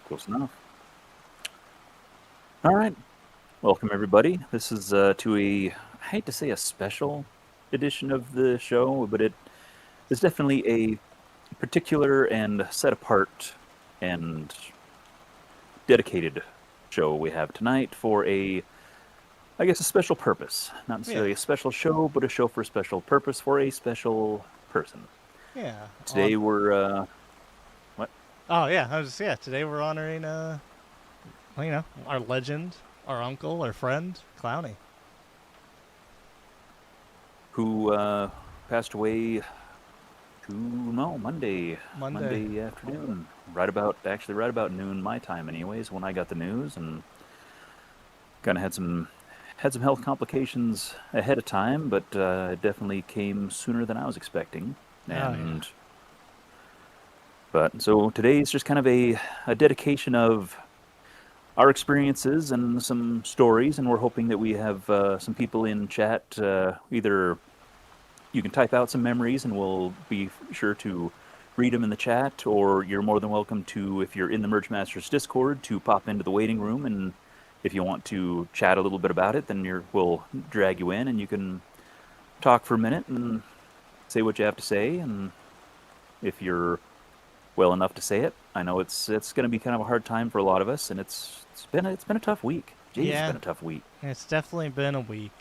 Close enough. All right. Welcome, everybody. This is to I hate to say a special edition of the show, but it is definitely a particular and set apart and dedicated show we have tonight for I guess, a special purpose. Not Yeah, necessarily a special show, but a show for a special purpose for a special person. yeah. Today what? Oh, yeah. Today we're honoring, our legend, our uncle, our friend, Clownie. Who passed away no, Monday. Monday afternoon, right about noon my time, anyways. When I got the news, and kind of had some health complications ahead of time, but it definitely came sooner than I was expecting. Oh, yeah. And but so today is just kind of a dedication of our experiences and some stories, and we're hoping that we have some people in chat. Either you can type out some memories, and we'll be sure to read them in the chat, or you're more than welcome to, if you're in the Merge Masters Discord, to pop into the waiting room, and if you want to chat a little bit about it, then we'll drag you in, and you can talk for a minute and say what you have to say, and if you're well enough to say it. I know it's going to be kind of a hard time for a lot of us, and it's been a tough week. Jeez, it's Yeah, been a tough week. it's definitely been a week.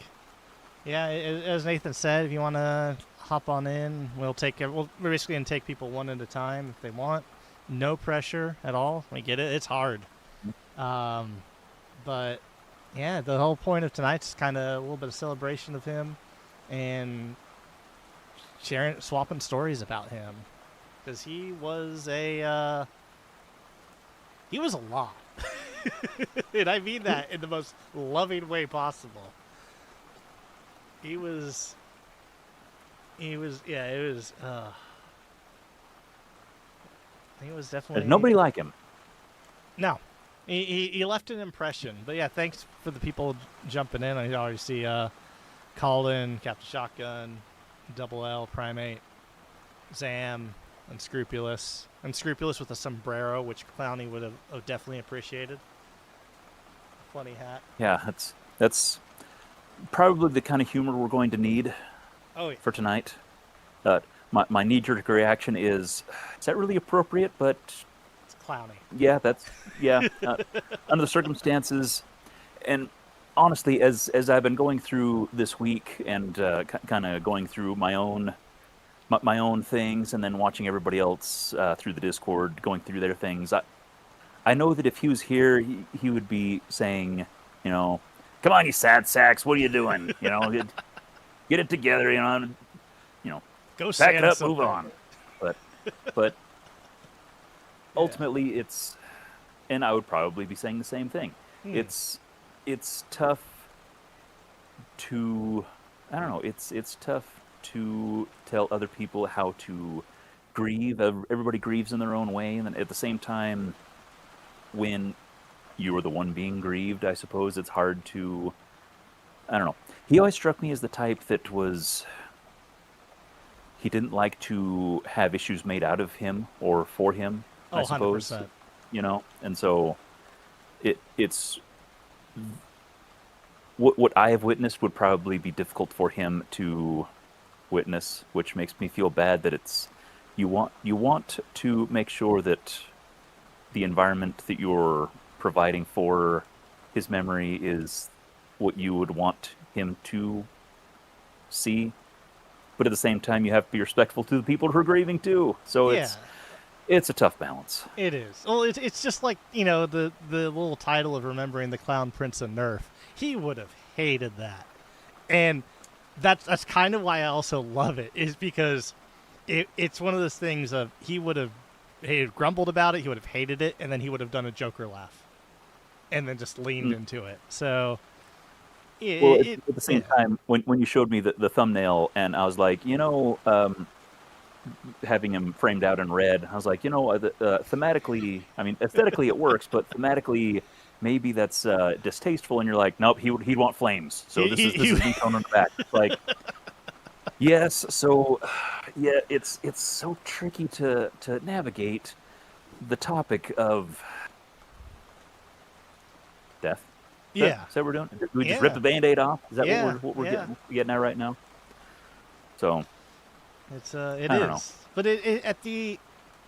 Yeah, as Nathan said, if you want to hop on in, we're basically going to take people one at a time if they want. No pressure at all. We get it. It's hard. Um, but, yeah, the whole point of tonight's kind of a little bit of celebration of him and swapping stories about him. Because he was a lot. And I mean that in the most loving way possible. He was, yeah, he was There's definitely, nobody like him. no, he left an impression. But yeah, thanks for the people jumping in. I already see, Colin, Captain Shotgun, Double L, Primate, Zam, Unscrupulous with a sombrero, which Clownie would have definitely appreciated. Funny hat. Yeah, that's probably the kind of humor we're going to need Oh yeah, for tonight. My knee-jerk reaction is that really appropriate? But it's Clownie. yeah, yeah. Under the circumstances, and honestly, as I've been going through this week and kind of going through my own things, and then watching everybody else through the Discord going through their things, I know that if he was here, he would be saying, you know, come on, you sad sacks, what are you doing? Get it together, you know, Go pack it sand up, move something. on. But Yeah. ultimately, and I would probably be saying the same thing. Hmm. It's tough to, I don't know, it's tough to tell other people how to grieve. Everybody grieves in their own way, and then at the same time, when you are the one being grieved, I suppose it's hard to. I don't know. He always struck me as the type that he didn't like to have issues made out of him or for him, Oh, I suppose. 100%. And so it's what I have witnessed would probably be difficult for him to witness, which makes me feel bad that it's you want to make sure that the environment that you're providing for his memory is what you would want him to see, but at the same time you have to be respectful to the people who are grieving too. So Yeah, it's a tough balance. it is. Well, it's just like, the little title of remembering the Clown Prince of Nerf. He would have hated that. And that's kind of why I also love it, is because it's one of those things of he had grumbled about it, he would have hated it, and then he would have done a Joker laugh. And then just leaned Mm. into it. So, Well, it at the same yeah. time, when you showed me the thumbnail, and I was like, having him framed out in red, I was like, thematically, I mean, aesthetically it works, but thematically, maybe that's distasteful. And you're like, nope, he'd want flames. So He, this he, is this he, is me tone on the back. It's like, yes, so yeah, it's so tricky to navigate the topic of Death. Yeah, Is that what we're doing? Do we just rip yeah, the Band-Aid off? Is that yeah, what we're yeah. getting at right now? So It I don't know. is, but it at the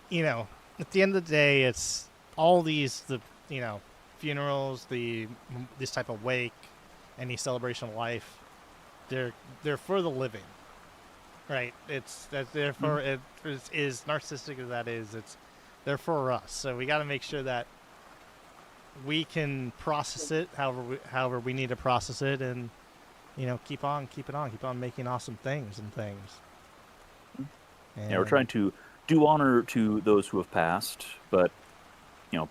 you know at the end of the day, it's all these the you know funerals, this type of wake, any celebration of life. They're they're for the living, right? It's that Mhm. therefore it is narcissistic as that is. It's they're for us, so we got to make sure that we can process it however we need to process it, and keep on making awesome things and things. Yeah, we're And trying to do honor to those who have passed, but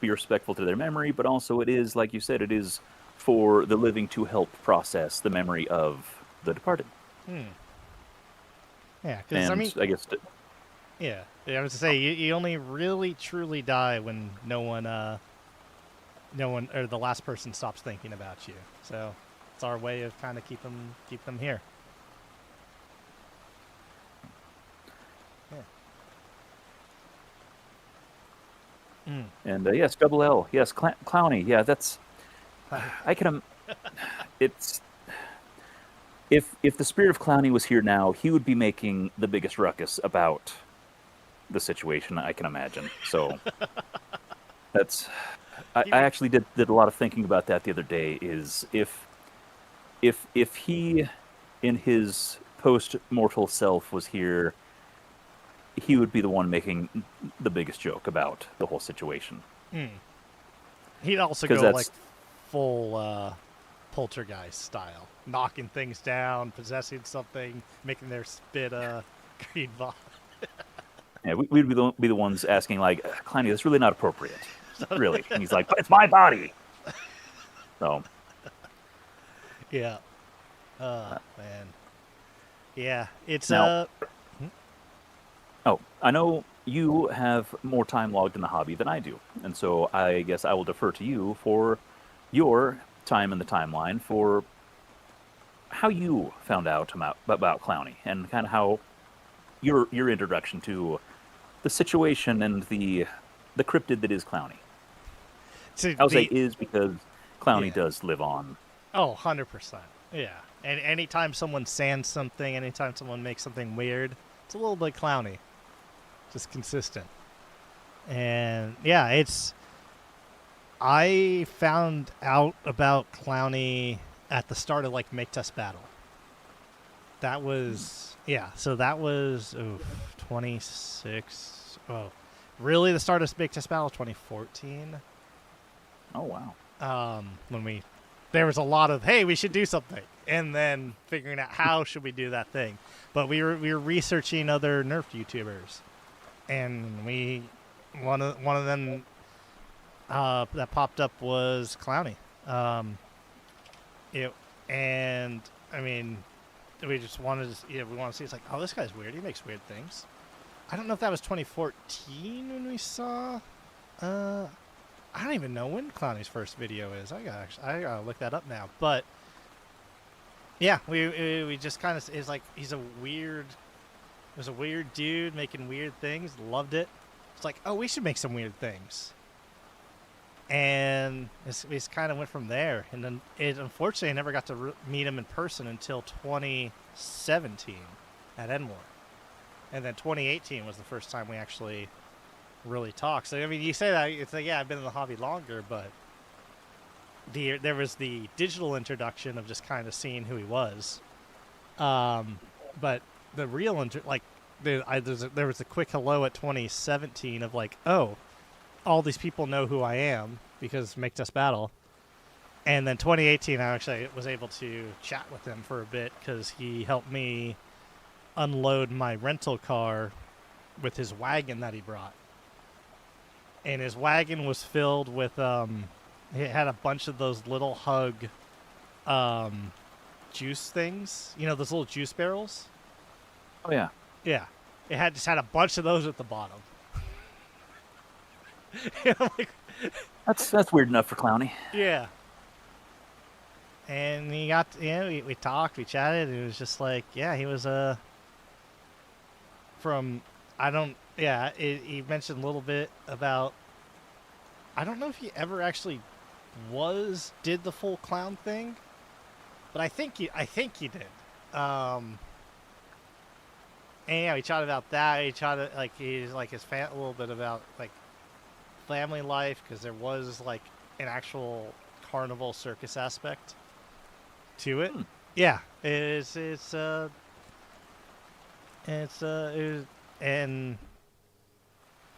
be respectful to their memory. But also, it is like you said, it is for the living to help process the memory of the departed. hmm, yeah, because I And mean, I guess yeah, I was to say you only really truly die when no one or the last person stops thinking about you. So it's our way of kind of keep them here. Yeah. Mm. and yes, double L, yes, Clowny, yeah, that's I can. It's if the spirit of Clowny was here now, he would be making the biggest ruckus about the situation I can imagine. So that's I You- actually did a lot of thinking about that the other day. Is if he in his post mortal self was here, he would be the one making the biggest joke about the whole situation mm. He'd also because go like that's full poltergeist style, knocking things down, possessing something, making their spit green vomit. yeah, we'd be the ones asking like, Clowny, that's really not appropriate, really. And he's like, but it's my body. So Yeah. Man. Yeah. It's now, oh, I know you have more time logged in the hobby than I do, and so I guess I will defer to you for your time in the timeline for how you found out about Clowny and kind of how your introduction to the situation and the cryptid that is Clowny. to I'll say the is because Clowny yeah. does live on. Oh, 100%. Yeah. And anytime someone sands something, anytime someone makes something weird, it's a little bit clowny. Just consistent. And yeah, it's I found out about Clowny at the start of like Make Test Battle. That was yeah, so that was 26. Oh, really? The start of Make Test Battle 2014. Oh wow. When there was a lot of hey, we should do something, and then figuring out how should we do that thing. But we were researching other Nerf YouTubers, and one of them that popped up was Clowny. It and I mean we just wanted to we want to see it's like oh this guy's weird, he makes weird things. I don't know if that was 2014 when we saw. I don't even know when Clowny's first video is. I gotta look that up now. But yeah, we just kind of is like he's a weird, was a weird dude making weird things. Loved it. It's like oh we should make some weird things. And we just kind of went from there. And then it unfortunately I never got to meet him in person until 2017 at Enmore. And then 2018 was the first time we actually really talk. So I mean, you say that it's like yeah, I've been in the hobby longer, but there was the digital introduction of just kind of seeing who he was. But the real there was a quick hello at 2017 of like oh, all these people know who I am because Make Us Battle. And then 2018, I actually was able to chat with him for a bit because he helped me unload my rental car with his wagon that he brought. And his wagon was filled with it had a bunch of those little hug juice things, those little juice barrels. Oh yeah. Yeah, it had just had a bunch of those at the bottom. I'm like, That's weird enough for Clowny. yeah. And he got we talked, we chatted, and it was just like yeah, he was from I don't he mentioned a little bit about I don't know if he ever actually did the full clown thing, but I think he did. Um, and yeah, we chatted about that. He chatted like he's like a little bit about like family life because there was like an actual carnival circus aspect to it. Hmm. Yeah, it was, and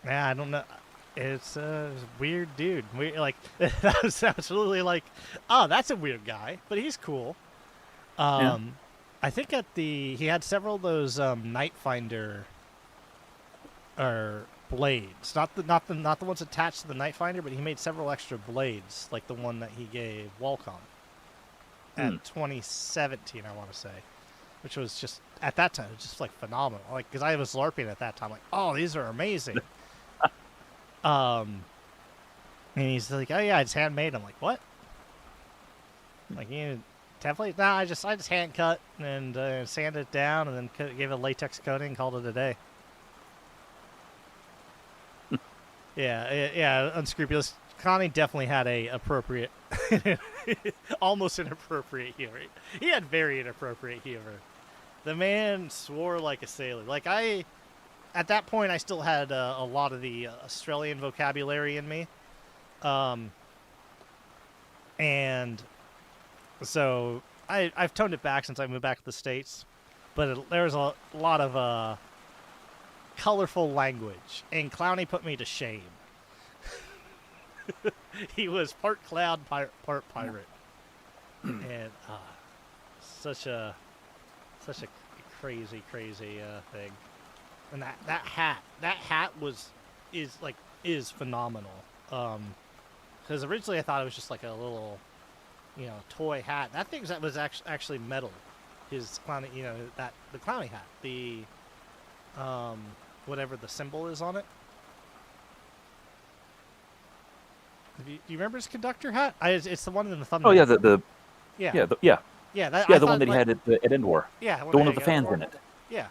yeah, I don't know. It's a weird dude. Like that was absolutely like, oh, that's a weird guy, but he's cool. Yeah. Um, I think he had several of those Night Finder or blades, not the ones attached to the Night Finder, but he made several extra blades, like the one that he gave Walcom Hmm. at 2017, I want to say, which was just at that time just like phenomenal. Like because I was LARPing at that time, like, oh, these are amazing. Um, and he's like, oh yeah, it's handmade. I'm like, what? Like you template? No, I just hand cut and sanded it down, and then gave it a latex coating, and called it a day. Yeah, unscrupulous. Connie definitely had a appropriate, almost inappropriate humor. He had very inappropriate humor. The man swore like a sailor. Like at that point, I still had a lot of the Australian vocabulary in me, and so I've toned it back since I moved back to the States. But there's a lot of colorful language, and Clownie put me to shame. He was part cloud, part pirate, and such a crazy thing. And that hat is phenomenal. Because originally I thought it was just like a little, toy hat. That thing was actually metal. His Clownie, the Clownie hat, the whatever the symbol is on it. Do you remember his conductor hat? It's the one in the thumbnail. Oh yeah, the yeah yeah, yeah, that, yeah, I the one thought, that he like, had at Endor. yeah The one with the fans in it. Yeah,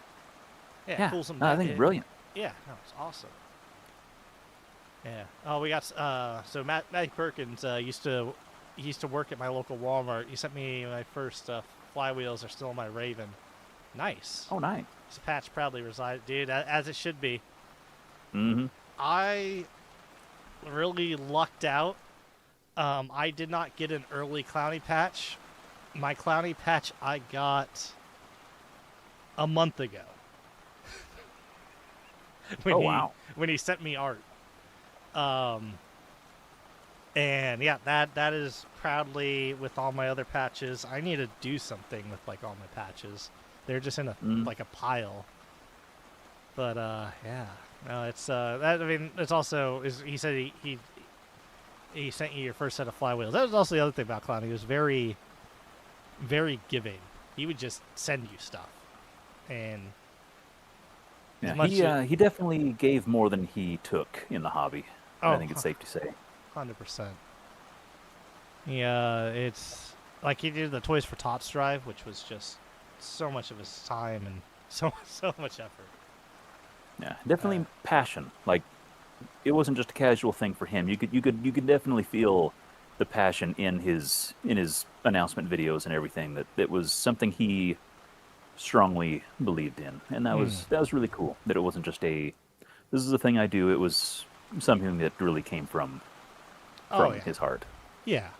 Yeah, cool. Some no, I think it's brilliant. Yeah, no, it's awesome. Yeah. Oh, we got so Matty Perkins used to work at my local Walmart. He sent me my first flywheels are still in my Raven. Nice. Oh, nice. This patch proudly resides, dude, as it should be. Mm-hmm. I really lucked out. I did not get an early Clownie patch. My Clownie patch I got a month ago. Wow. When he sent me art. And yeah, that is proudly with all my other patches. I need to do something with like all my patches. They're just in a pile. But yeah, no, it's that. I mean, it's also he said he sent you your first set of flywheels. That was also the other thing about Clown. He was very, very giving. He would just send you stuff, and yeah, he definitely gave more than he took in the hobby. I think it's safe to say. 100%. Yeah, it's like he did the Toys for Tots drive, which was just so much of his time and so much effort. Yeah, definitely passion. Like, it wasn't just a casual thing for him. You could definitely feel the passion in his announcement videos and everything. That it was something he strongly believed in, and that was really cool. That it wasn't just this is the thing I do. It was something that really came from his heart. Yeah.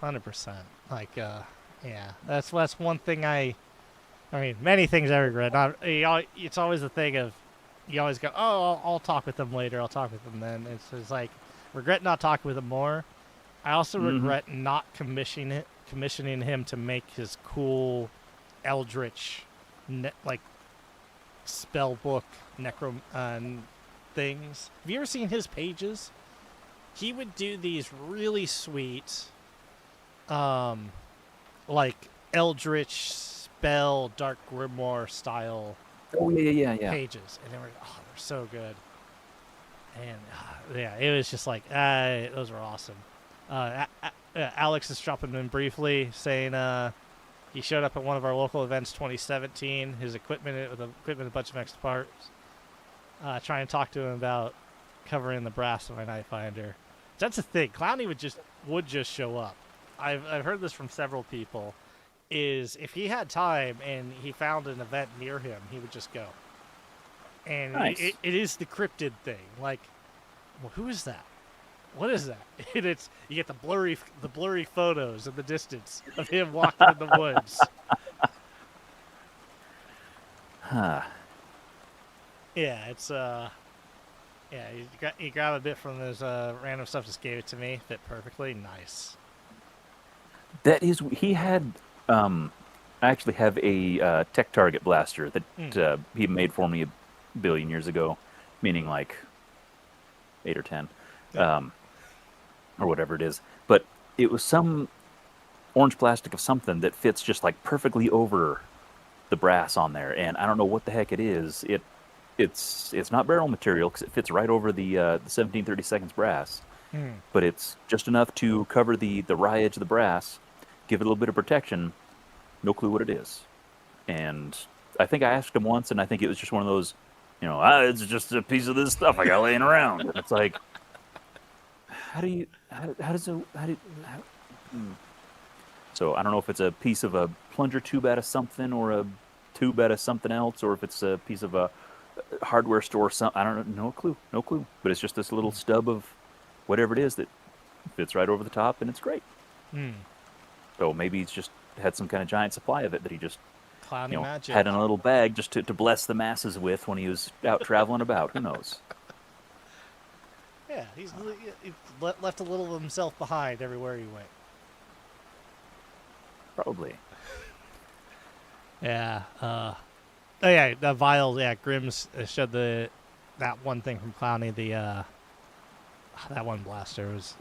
100%. Like, yeah, that's one thing I mean, many things I regret. It's always the thing of, you always go, oh, I'll talk with them later. I'll talk with them then. It's like, regret not talking with him more. I also regret not commissioning him to make his cool Eldritch, like, spell book necro things. Have you ever seen his pages? He would do these really sweet, like Eldritch spell Dark Grimoire style pages, and they're so good. And yeah, it was just like those were awesome. Alex is dropping in briefly saying he showed up at one of our local events 2017. His equipment with a bunch of extra parts. Trying to talk to him about covering the brass of my Night Finder. That's the thing. Clownie would just show up. I've heard this from several people. Is if he had time and he found an event near him, he would just go. And Nice. it is the cryptid thing. Like, well, who is that? What is that? And it's you get the blurry photos in the distance of him walking in the woods. Huh. Yeah, it's yeah, you grab a bit from this random stuff, just gave it to me, fit perfectly, nice. That is, he had. I actually have a Tech Target blaster Mm. that he made for me a billion years ago, meaning like 8 or 10, Yeah. or whatever it is. But it was some orange plastic of something that fits just like perfectly over the brass on there, and I don't know what the heck it is. It's not barrel material because it fits right over the 1732 brass, Mm. but it's just enough to cover the raw edge of the brass, give it a little bit of protection. No clue what it is, and I think I asked him once, and I think it was just one of those, it's just a piece of this stuff I got laying around. And it's like, how does it, how do, how, hmm. So I don't know if it's a piece of a plunger tube out of something, or a tube out of something else, or if it's a piece of a hardware store. I don't know, no clue, no clue. But it's just this little stub of whatever it is that fits right over the top, and it's great. Mm. So maybe he's just had some kind of giant supply of it that he just, Clowny magic. had in a little bag just to bless the masses with when he was out traveling about. Who knows? Yeah, he left a little of himself behind everywhere he went. Probably. Yeah. Oh yeah, the vials. Yeah, Grimm's showed that one thing from Clowny. That one blaster was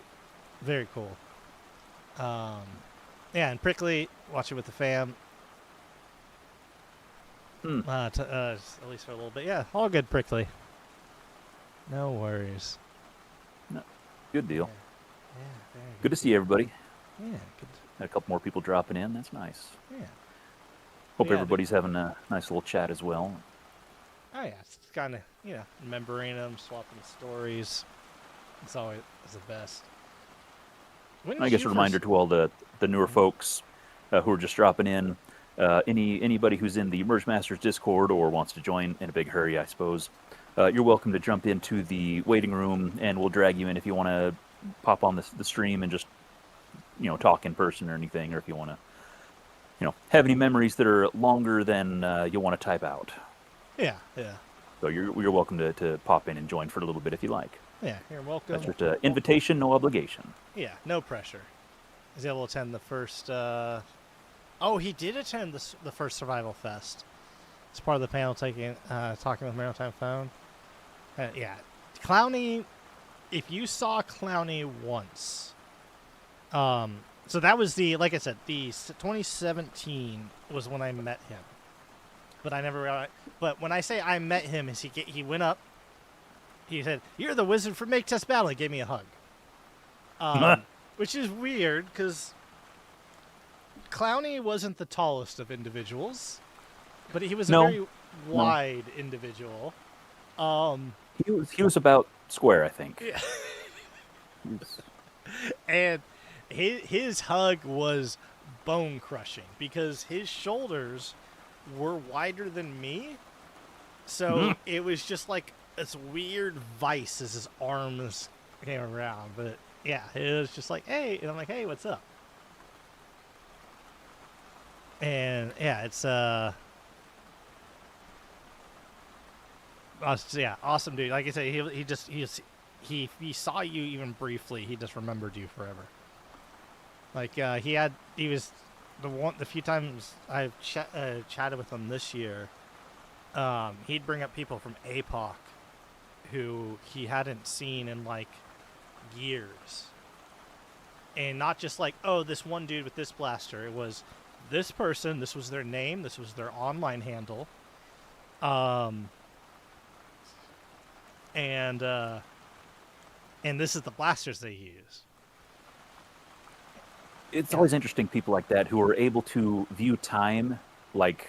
very cool. Um, yeah, and Prickly, watch it with the fam. Hmm. At least for a little bit. Yeah, all good, Prickly. No worries. No, good deal. Yeah, very Good to see everybody. Yeah, good. Had a couple more people dropping in. That's nice. Yeah. Hope Yeah, everybody's having a nice little chat as well. Oh yeah, it's kind of remembering them, swapping stories. It's always the best. When I did guess you a reminder first- to all the newer folks who are just dropping in. Anybody who's in the Merge Masters Discord or wants to join in a big hurry, I suppose, you're welcome to jump into the waiting room, and we'll drag you in if you want to pop on the stream and just talk in person or anything, or if you want to have any memories that are longer than you want to type out. Yeah, yeah, So you're welcome to pop in and join for a little bit if you like. yeah. You're welcome. That's just an invitation, no obligation. Yeah, no pressure. Is able to attend the first. Oh, he did attend the first Survival Fest. It's part of the panel talking with Maritime Phone. Yeah, Clowny. If you saw Clowny once, so that was like I said, the 2017 was when I met him. But I never realized. But when I say I met him, is he went up. He said, "You're the wizard from Make Test Battle." He gave me a hug, which is weird because Clowny wasn't the tallest of individuals, but he was a very wide individual. He was about square, I think. Yeah. And his hug was bone crushing because his shoulders were wider than me, so it was just like this weird vice as his arms came around. But yeah, it was just like, hey, and I'm like, hey, what's up? And yeah, it's yeah, awesome dude. Like I said, he saw you even briefly. He just remembered you forever. Like he was the few times I've chatted with him this year. He'd bring up people from APOC who he hadn't seen in like years, and not just like, oh, this one dude with this blaster. It was this person. This was their name. This was their online handle. And this is the blasters they use. It's always interesting, people like that who are able to view time like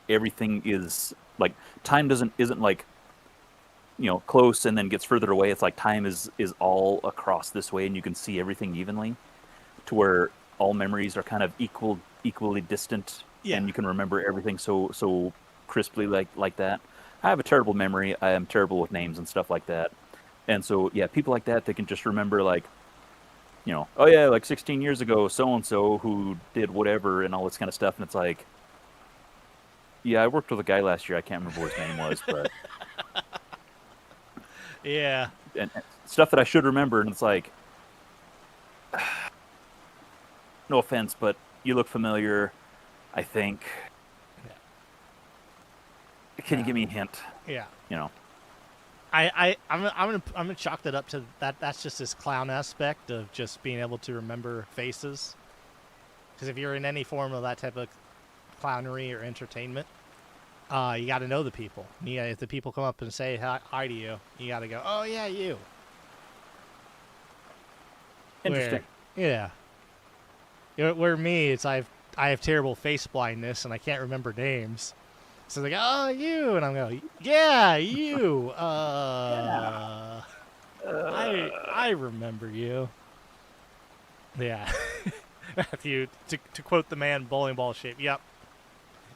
everything is like time isn't like close and then gets further away. It's like time is all across this way, and you can see everything evenly, to where all memories are kind of equally distant, Yeah. and you can remember everything so crisply like that. I have a terrible memory. I am terrible with names and stuff like that. And so, yeah, people like that, they can just remember, like, oh yeah, like 16 years ago, so and so who did whatever and all this kind of stuff. And it's like, yeah, I worked with a guy last year. I can't remember what his name was, but Yeah. and stuff that I should remember. And it's like, no offense, but you look familiar. I think. Can you Yeah. give me a hint? Yeah. You know, I'm gonna chalk that up to that. That's just this clown aspect of just being able to remember faces. Because if you're in any form of that type of clownery or entertainment, you got to know the people. Yeah, if the people come up and say hi to you, you got to go, oh yeah, you. interesting. Yeah. Where me, it's I have terrible face blindness and I can't remember names. So they go, oh you, and I'm going, yeah, you. Yeah. I remember you. Yeah. Matthew, to quote the man, bowling ball shape. Yep.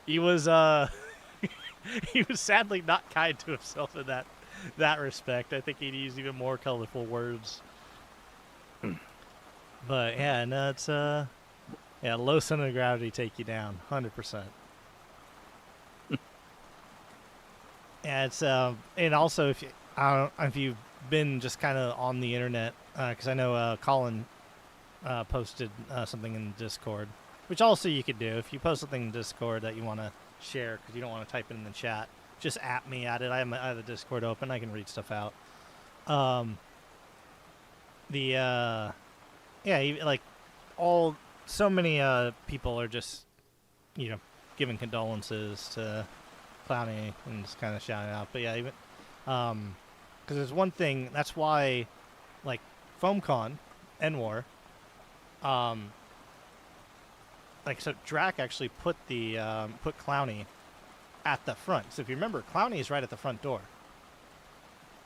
He was he was sadly not kind to himself in that respect. I think he'd use even more colorful words. But yeah, no, it's yeah, low center of gravity take you down, 100%. Yeah, it's and also if you, I don't know if you've been just kind of on the internet, because I know Colin posted something in Discord, which also you could do if you post something in Discord that you want to share because you don't want to type it in the chat. Just at me at it. I have the Discord open. I can read stuff out. Like so many people are just giving condolences to Clownie and just kind of shouting out. But yeah, even because there's one thing. That's why, like FoamCon, NWAR, like so Drac actually put Clownie at the front. So if you remember, Clownie is right at the front door.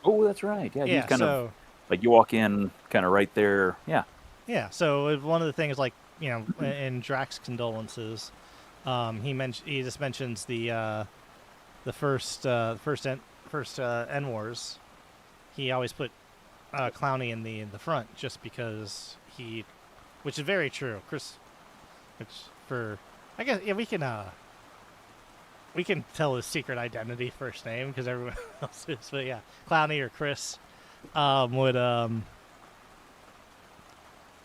Oh, that's right. Yeah, Yeah. he's kind of like you walk in, kind of right there. Yeah. Yeah. So one of the things, like in Drac's condolences, he just mentions the first NWARs. He always put Clownie in the front just because which is very true. Chris, which I guess we can tell his secret identity first name because everyone else is. But yeah, Clownie or Chris would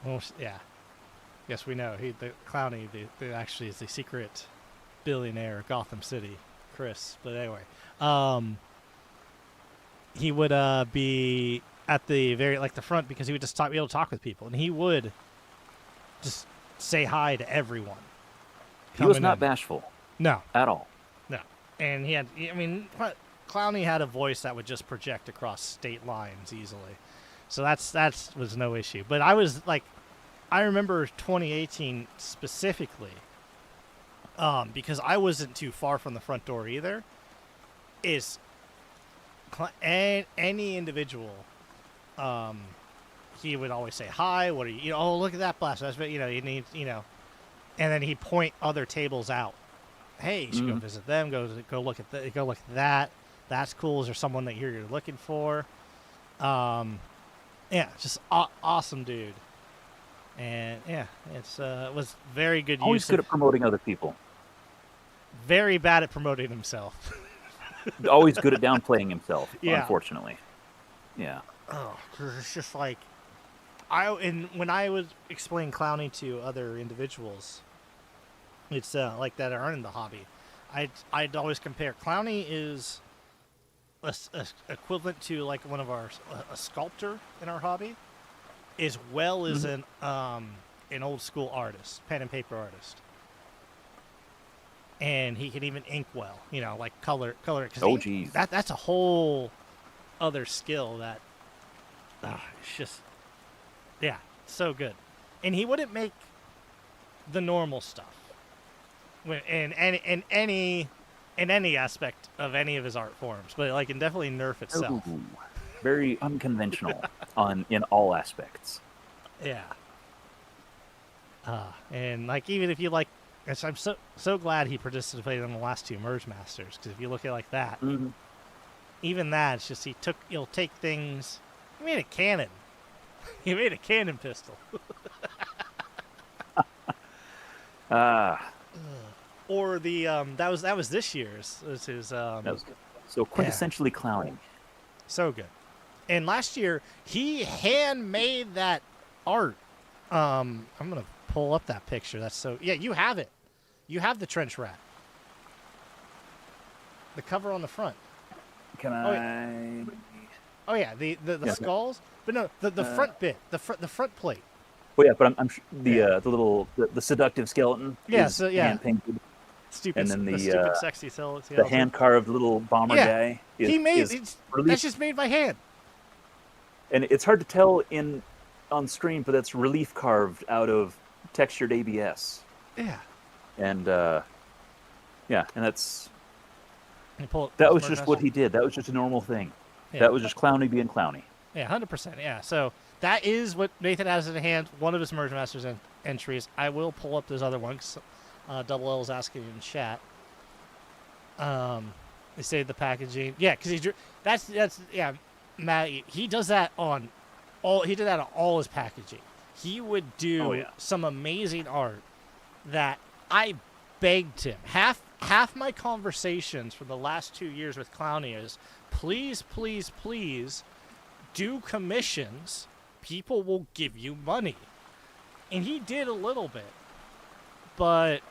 well, yeah. Yes, we know the Clownie the actually is the secret billionaire of Gotham City, Chris. But anyway, he would be at the the front because he would just be able to talk with people, and he would just say hi to everyone. He was not bashful. No. At all. No. And Clownie had a voice that would just project across state lines easily. So that was no issue. But I remember 2018 specifically, because I wasn't too far from the front door either, is any individual, he would always say, hi, what are you, oh, look at that blast. That's what, you need, and then he'd point other tables out. Hey, you should go visit them. Go look at that. That's cool. Is there someone that you're looking for? Yeah, just awesome dude. And yeah, it was very good. Always good at promoting other people. Very bad at promoting himself. Always good at downplaying himself. Yeah. Unfortunately. Yeah. Oh, because it's just like when I would explain Clownie to other individuals, it's like that aren't in the hobby. I'd always compare. Clownie is a equivalent to like one of a sculptor in our hobby, as well as an old school artist, pen and paper artist, and he can even ink well. Like color. Oh, geez. That's a whole other skill that it's just so good. And he wouldn't make the normal stuff. In any in any aspect of any of his art forms, but like in definitely Nerf itself. Ooh, very unconventional in all aspects. Yeah. And like even if you like, I'm so glad he participated in the last two Merge Masters, because if you look at it like that, Mm-hmm. even that, it's just he'll take things. He made a cannon. He made a cannon pistol. Ah, Or the that was this year's. It was his that was good. So yeah, quintessentially clowning. so good. And last year he handmade that art. I'm gonna pull up that picture. That's so yeah. You have it. You have the trench rat. The cover on the front. Can Oh, I? Oh yeah, the Yeah. skulls. But no, the front bit, the front plate. Well, yeah, but I'm Yeah. the little the seductive skeleton Yeah. is So yeah, hand painted, stupid. and then The stupid sexy the hand carved little bomber Yeah, guy he made is that's relief, just made by hand. and it's hard to tell on screen, but that's relief carved out of textured ABS, Yeah. and yeah, and That that was just what he did. That was just a normal thing. Yeah. That was just Clownie being Clownie. Yeah, 100%. Yeah. So that is what Nathan has in hand. One of his Merge Masters entries. I will pull up those other ones. Double L is asking in chat. They say the packaging. Yeah, because that's yeah, Matt. He does that on all. He did that on all his packaging. He would do Oh, yeah. some amazing art that I begged him. Half my conversations for the last 2 years with Clownie is, please, please, please, do commissions. People will give you money, and he did a little bit, but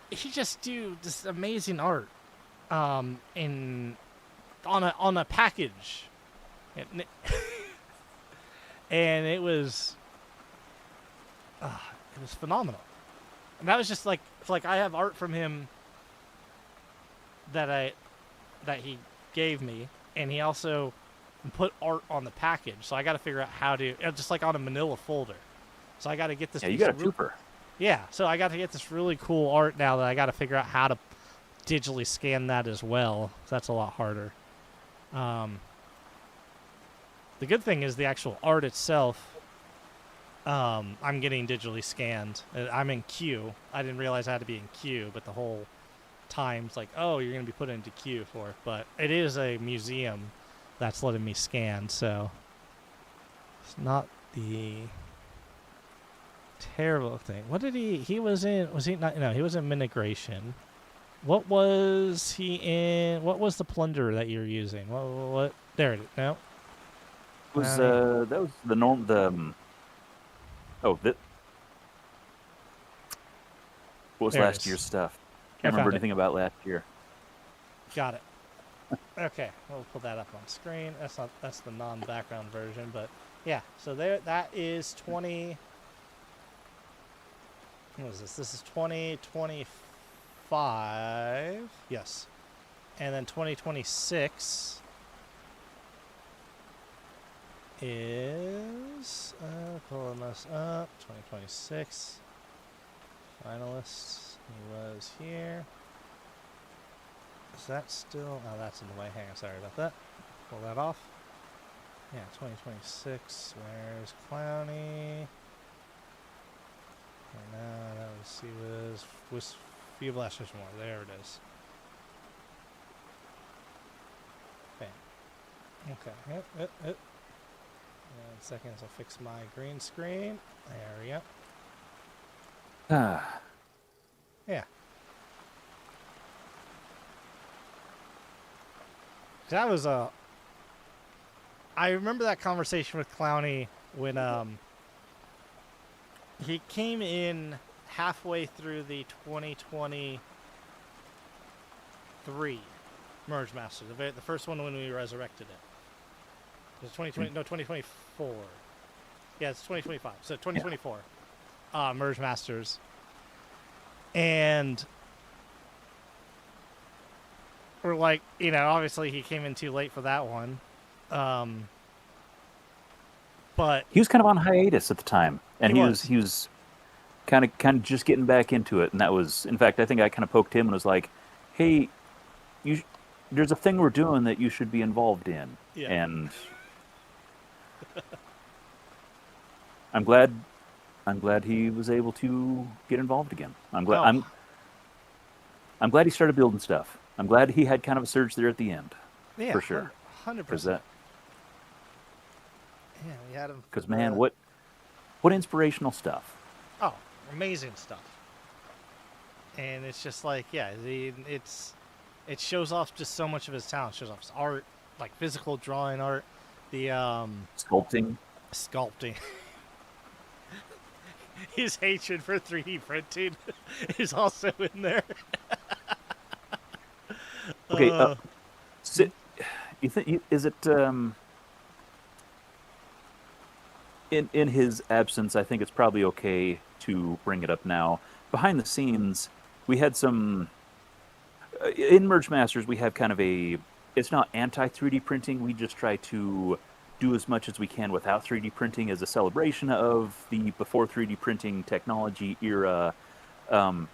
he just do this amazing art, in on a package, and and it was phenomenal. And that was just like I have art from him that he gave me, and he also put art on the package. So I got to figure out how to just like on a Manila folder. So I got to get this. Yeah, you got a trooper. Yeah, so I got to get this really cool art now that I got to figure out how to digitally scan that as well. So that's a lot harder. The good thing is the actual art itself. I'm getting digitally scanned. I'm in queue. I didn't realize I had to be in queue, but the whole time's like, oh, you're going to be put into queue for it. But it is a museum that's letting me scan, so it's not the terrible thing. What did he was he not, no, he was in Minigration. What was he in? What was the plunder that you're using? What? There it is. No. It was that was the norm. Oh, that. What was There it last is. year's stuff? I Can't remember found it. anything about last year. Got it. Okay, we'll put that up on screen. That's the non-background version, but yeah. So there, that is 20. What is this? This is 2025. Yes, and then 2026 is pulling us up. 2026 finalists. He was here. Is that still? Oh, that's in the way. Hang on, sorry about that. Pull that off. Yeah, 2026. Where's Clownie? And now that was he was Few Blasters More. There it is. Bam. Okay. Yep. And seconds, I'll fix my green screen. There we go. Ah, Yeah. That was a. I remember that conversation with Clownie when he came in halfway through the 2023 Merge Master, the first one when we resurrected it. It was 2020, no 2024. Yeah, it's 2025. So 2024 Merge Masters, and we're like, obviously he came in too late for that one. But he was kind of on hiatus at the time, and He he was kind of just getting back into it. And that was, in fact, I think I kind of poked him and was like, "Hey, you there's a thing we're doing that you should be involved in, Yeah. and I'm glad I'm glad he was able to get involved again. Oh, I'm glad he started building stuff. I'm glad he had kind of a surge there at the end, yeah, for sure. 100%. Because that Yeah, we had him for because man, the. what inspirational stuff. Oh, amazing stuff. And it's just like, yeah, it shows off just so much of his talent. It shows off his art, like physical drawing art, the Sculpting. sculpting. His hatred for 3D printing is also in there. Okay, Uh, sit, you think is it in his absence? I think it's probably okay to bring it up now. Behind the scenes, we had some in Merge Masters. We have kind of a it's not anti 3D printing. We just try to do as much as we can without 3D printing as a celebration of the before 3D printing technology era. Um,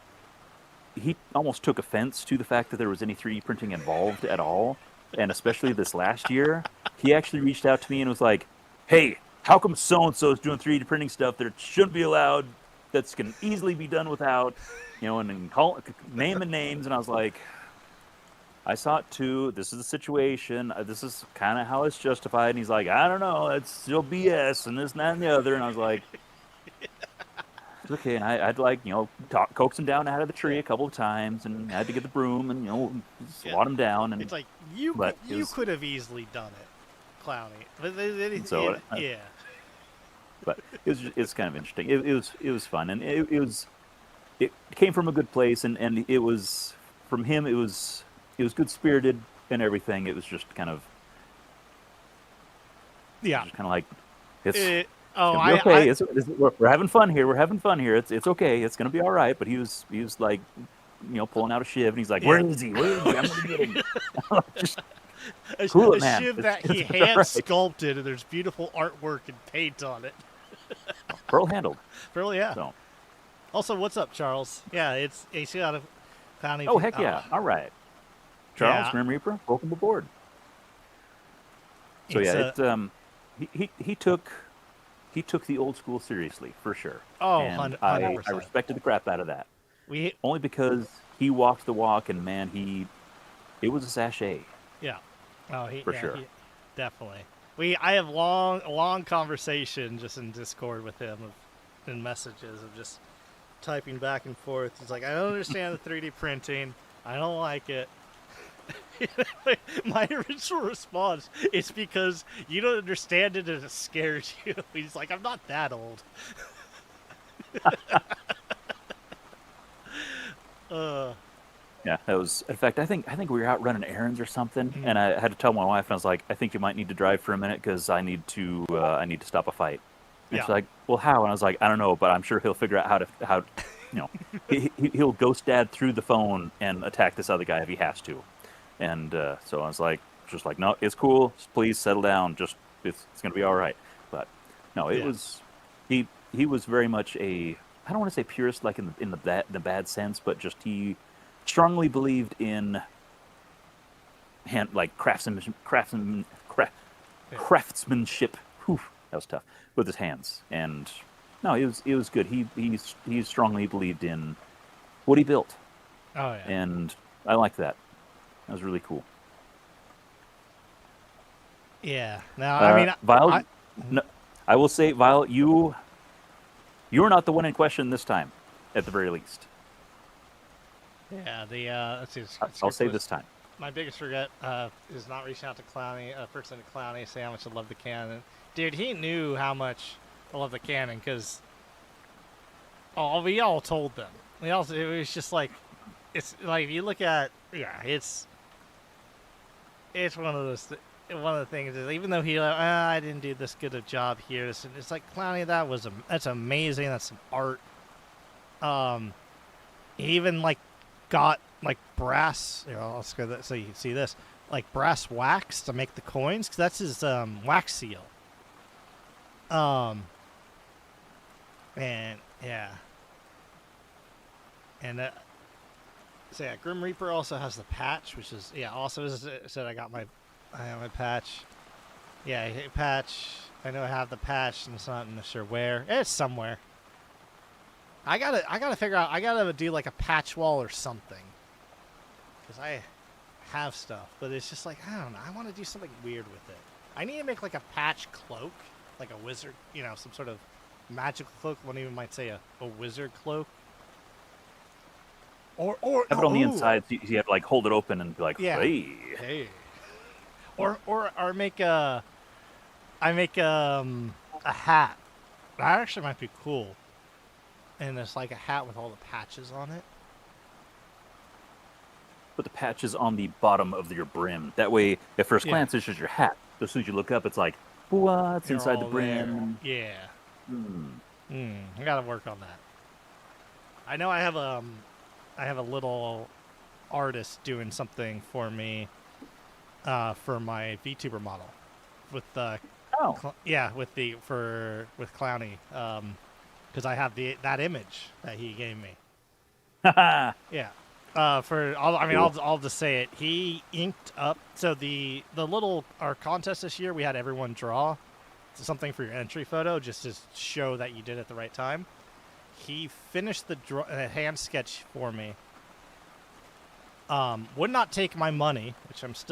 he almost took offense to the fact that there was any 3D printing involved at all, and especially this last year, he actually reached out to me and was like, "Hey, how come so and so is doing 3D printing stuff that it shouldn't be allowed? That's can easily be done without, and then naming names." And I was like, "I saw it too. This is the situation. This is kind of how it's justified." And he's like, "I don't know. It's still BS and this and that and the other." And I was like, okay, and I'd like coax him down out of the tree yeah, a couple of times, and I had to get the broom and yeah. swat him down, and It's like but it you was could have easily done it, Clownie. But and so yeah, but it's kind of interesting. It was fun, and it came from a good place, and it was from him. It was good spirited and everything. It was yeah. just kind of like it's It, oh, gonna be okay. We're having fun here. We're having fun here. It's okay. It's gonna be all right. But he was like, pulling out a shiv, and he's like, yeah. "Where is he? Where is he? I'm gonna get him." Just cool it, A man. shiv that he It's all hand right. sculpted, and there's beautiful artwork and paint on it. Pearl handled. Really, yeah. So, Also, what's up, Charles? Yeah, it's AC out of Clownie. oh heck yeah! All right, Charles Yeah, Grim Reaper, welcome aboard. So it's yeah, a. he took the old school seriously for sure, Oh, and 100%. I respected the crap out of that We, only because he walked the walk, and man, it was a sachet yeah. Oh, for sure. he, definitely. I have long conversation just in Discord with him in messages of just typing back and forth. He's like, I don't understand the 3D printing. I don't like it. My original response is because you don't understand it and it scares you. He's like, I'm not that old. uh, Yeah, that was. In fact, I think we were out running errands or something, mhm. and I had to tell my wife, and I was like, I think you might need to drive for a minute because I need to stop a fight. And Yeah. she's like, well, how? And I was like, I don't know, but I'm sure he'll figure out how you know, he'll ghost dad through the phone and attack this other guy if he has to. And so I was like, just like, no, it's cool. Please settle down. Just it's gonna be all right. But no, it Yeah. was he was very much a I don't want to say purist like in the bad sense, but just he strongly believed in Yeah. craftsmanship. Whew, that was tough with his hands. And no, it was good. He strongly believed in what he built, Oh yeah. and I like that. That was really cool. Yeah. Now, I mean, Vile, no, I will say, Vile, you're not the one in question this time, at the very least. yeah. Let's see. I'll say this time. My biggest regret is not reaching out to Clownie, person to Clownie, say how much I love the canon. Dude, he knew how much I love the canon because we all told them. It was just like, it's like if you look at, yeah, it's one of those. One of the things is even though he, I didn't do this good a job here. It's like Clownie, that's amazing. That's some art. He even like got like brass. I'll screw that so you can see this, like brass wax to make the coins because that's his wax seal. And yeah, and So yeah, Grim Reaper also has the patch, which is Also, as I said, I got I have my patch. Yeah, patch. I know I have the patch, and it's not sure where. It's somewhere. I gotta figure out. I gotta do like a patch wall or something, because I have stuff, but it's just like I don't know. I want to do something weird with it. I need to make like a patch cloak, like a wizard. Some sort of magical cloak. One even might say a wizard cloak. Or Have it on the inside, so you have to like hold it open and be like, yeah, hey. or make a a hat. That actually might be cool. And it's like a hat with all the patches on it. Put the patches on the bottom of your brim. That way, at first glance, it's just your hat. But as soon as you look up, it's like, what's inside the brim? There. Yeah. I gotta work on that. I know I have a little artist doing something for me for my VTuber model with with Clownie because I have that image that he gave me. Yeah. I'll just say it. He inked up. So our contest this year, we had everyone draw something for your entry photo just to show that you did it at the right time. He finished the hand sketch for me. Would not take my money, which it's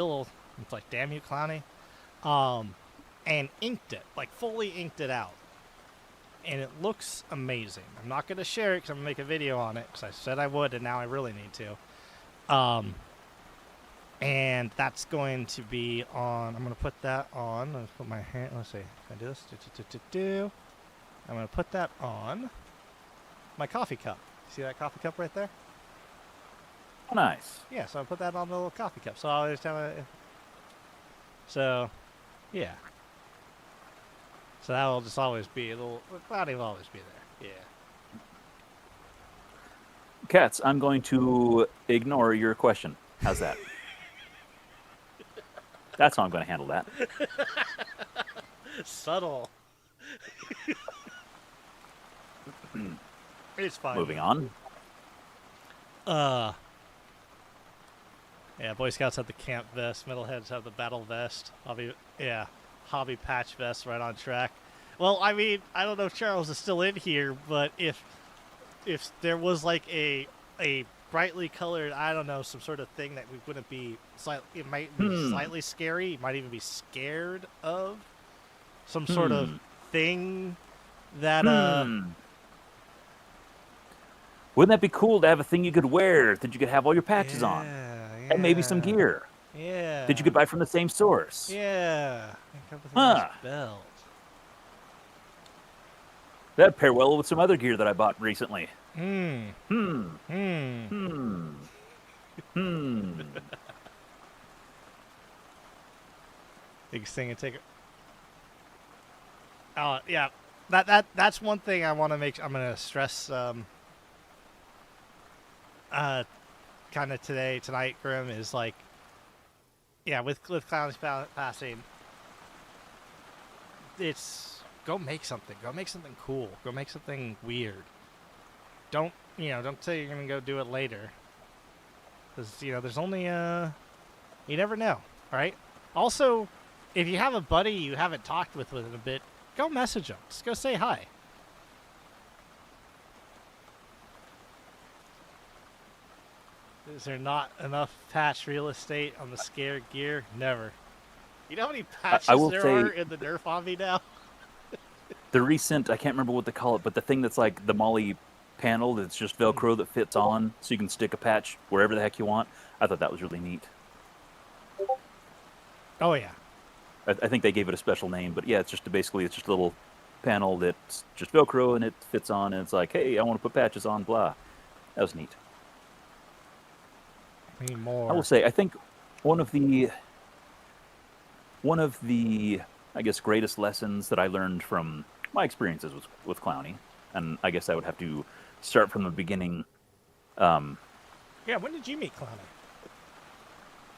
like, damn you, Clownie. And inked it, like fully inked it out. And it looks amazing. I'm not going to share it because I'm going to make a video on it because I said I would and now I really need to. And that's going to be on, I'm going to put that on. Let's put my hand, let's see, can I do this? I'm going to put that on my coffee cup. See that coffee cup right there? Oh, nice. Yeah, so I put that on the little coffee cup. So I'll just yeah. So that will just always be Cloudy will always be there. Yeah. Cats, I'm going to ignore your question. How's that? That's how I'm going to handle that. Subtle. It's fine. Moving on. Yeah, Boy Scouts have the camp vest. Metalheads have the battle vest. Hobby patch vest, right on track. Well, I mean, I don't know if Charles is still in here, but if there was like a brightly colored, I don't know, some sort of thing that we wouldn't be it might be slightly scary. You might even be scared of some sort of thing that Wouldn't that be cool to have a thing you could wear that you could have all your patches on? And maybe some gear. Yeah. That you could buy from the same source. Yeah. Belt. That'd pair well with some other gear that I bought recently. Biggest thing to take. Oh yeah, that's one thing I want to make. I'm gonna stress. Kind of tonight, Grim, is like, yeah, with Clownie's passing, it's go make something cool, go make something weird. Don't say you're gonna go do it later, because there's only you never know. All right. Also, if you have a buddy you haven't talked with in a bit, go message them. Just go say hi. Is there not enough patch real estate on the scared gear? Never. You know how many patches are in the Nerf hobby now? The recent, I can't remember what they call it, but the thing that's like the Molly panel that's just Velcro that fits on, so you can stick a patch wherever the heck you want. I thought that was really neat. Oh yeah. I think they gave it a special name, but yeah, it's just a little panel that's just Velcro and it fits on, and it's like, hey, I want to put patches on, blah. That was neat. Need more. I will say, I think one of the I guess greatest lessons that I learned from my experiences with Clownie, and I guess I would have to start from the beginning. Yeah, when did you meet Clownie?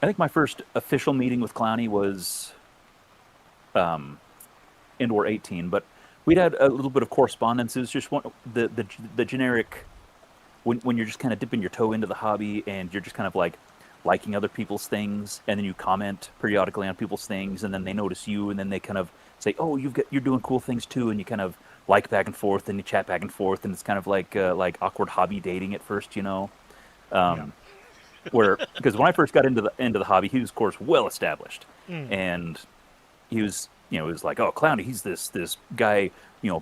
I think my first official meeting with Clownie was Indoor 18, but we'd had a little bit of correspondence. It was just the generic when you're just kind of dipping your toe into the hobby and you're just kind of like liking other people's things, and then you comment periodically on people's things, and then they notice you, and then they kind of say, "Oh, you're doing cool things too," and you kind of like back and forth, and you chat back and forth, and it's kind of like awkward hobby dating at first, you know. Yeah. Um, where because when I first got into the hobby, he was of course well established, Mm. and he was he was like, oh, Clownie, he's this guy,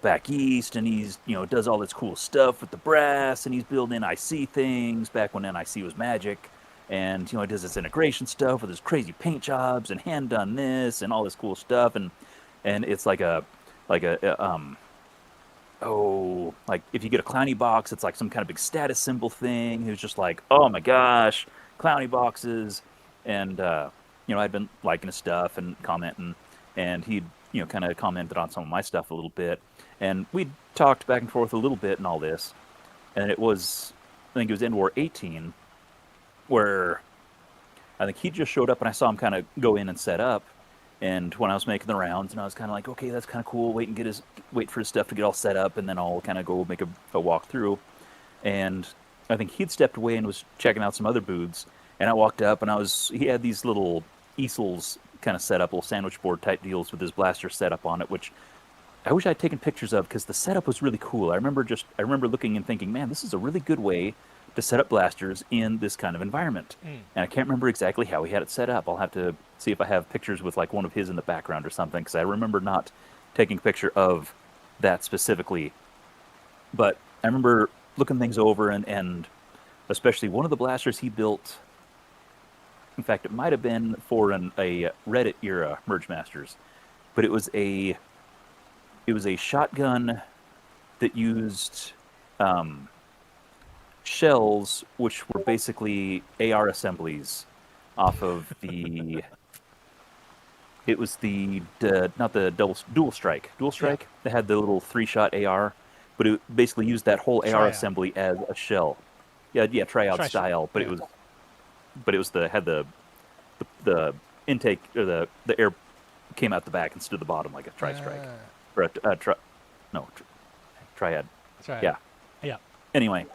back east, and he's does all this cool stuff with the brass, and he's building NIC things back when NIC was magic, and he does this integration stuff with his crazy paint jobs and hand done this and all this cool stuff, and it's like a oh, like if you get a Clownie box, it's like some kind of big status symbol thing. He was just like, oh my gosh, Clownie boxes, and I'd been liking his stuff and commenting, and he'd kind of commented on some of my stuff a little bit, and we'd talked back and forth a little bit and all this, and I think it was End War 18, where I think he just showed up and I saw him kind of go in and set up. And when I was making the rounds, and I was kind of like, okay, that's kind of cool. Wait for his stuff to get all set up, and then I'll kind of go make a walk through. And I think he'd stepped away and was checking out some other booths. And I walked up, and he had these little easels kind of set up, little sandwich board type deals with his blaster set up on it, which I wish I'd taken pictures of because the setup was really cool. I remember looking and thinking, man, this is a really good way to set up blasters in this kind of environment. Mm. And I can't remember exactly how he had it set up. I'll have to see if I have pictures with like one of his in the background or something, because I remember not taking a picture of that specifically. But I remember looking things over, and especially one of the blasters he built. In fact, it might have been for a Reddit era Merge Masters, but it was a shotgun that used shells, which were basically AR assemblies off of the. It was not the dual strike. Dual strike. Yeah. They had the little 3-shot AR, but it basically used that whole AR Tryout. assembly as a shell. Yeah, tryout Tri-shot. style, but Yeah. it was the intake, or the air came out the back instead of the bottom, like a tri-strike or no triad. Tryout. Yeah. Yeah. Anyway,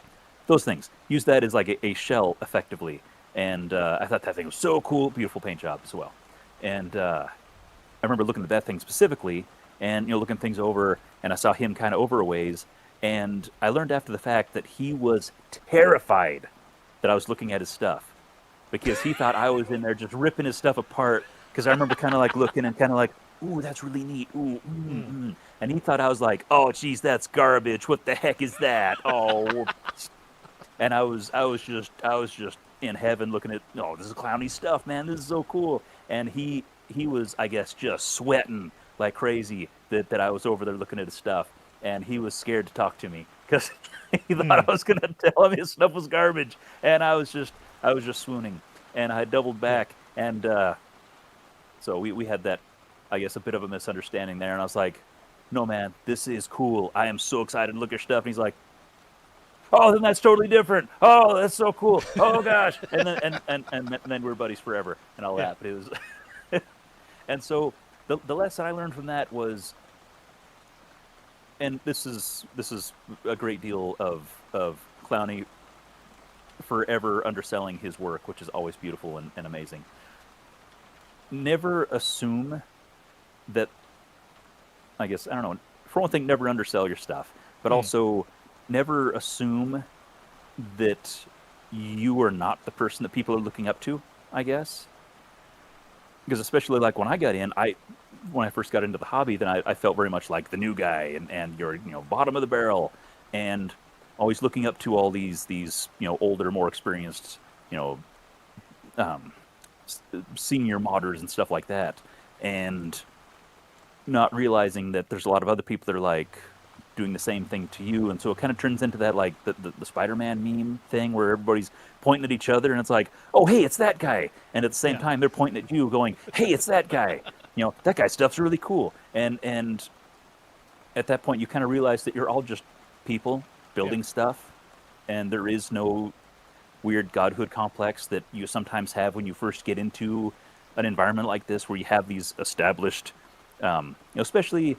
those things use that as like a shell effectively, and I thought that thing was so cool. Beautiful paint job as well, and I remember looking at that thing specifically, and looking things over, and I saw him kind of over a ways, and I learned after the fact that he was terrified that I was looking at his stuff, because he thought I was in there just ripping his stuff apart. Because I remember kind of like looking and kind of like, ooh, that's really neat. Ooh, and he thought I was like, oh, geez, that's garbage. What the heck is that? Oh, and I was just in heaven looking at, oh, this is Clownie stuff, man. This is so cool. And he was, I guess, just sweating like crazy that I was over there looking at his stuff, and he was scared to talk to me because he thought I was gonna tell him his stuff was garbage, and I was just swooning, and I doubled back, and so we had that, I guess, a bit of a misunderstanding there, and I was like, no, man, this is cool. I am so excited to look at your stuff. And he's like, oh, then that's totally different. Oh, that's so cool. Oh gosh. And then we're buddies forever and all that. But it was and so the lesson I learned from that was, and this is a great deal of Clownie forever underselling his work, which is always beautiful and amazing. Never assume that, I guess, I don't know, for one thing, never undersell your stuff, but also never assume that you are not the person that people are looking up to, I guess. Because especially like when I got in, when I first got into the hobby, then I felt very much like the new guy, and you're bottom of the barrel, and always looking up to all these older, more experienced senior modders and stuff like that, and not realizing that there's a lot of other people that are like doing the same thing to you, and so it kind of turns into that like the Spider-Man meme thing where everybody's pointing at each other, and it's like, oh hey, it's that guy, and at the same time they're pointing at you, going, hey, it's that guy, that guy's stuff's really cool, and at that point you kind of realize that you're all just people building stuff, and there is no weird godhood complex that you sometimes have when you first get into an environment like this, where you have these established, especially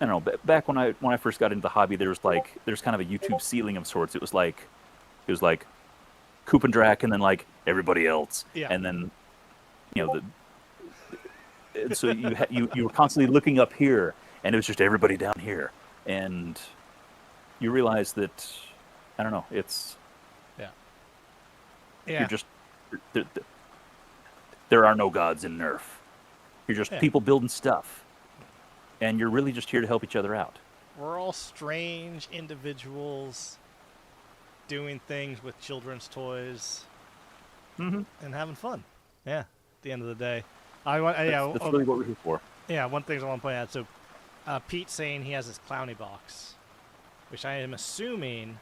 I don't know. Back when I first got into the hobby, there's kind of a YouTube ceiling of sorts. It was like Coop and Drac, and then like everybody else, Yeah. and then and so you were constantly looking up here, and it was just everybody down here, and you realize that I don't know. It's Yeah. you're Yeah. just there, there are no gods in Nerf. You're just Yeah. people building stuff, and you're really just here to help each other out. We're all strange individuals doing things with children's toys Mm-hmm. and having fun. Yeah. At the end of the day, I want. Yeah. That's really what we're here for. Yeah. One thing I want to point out. So, Pete's saying he has his Clownie box, which I am assuming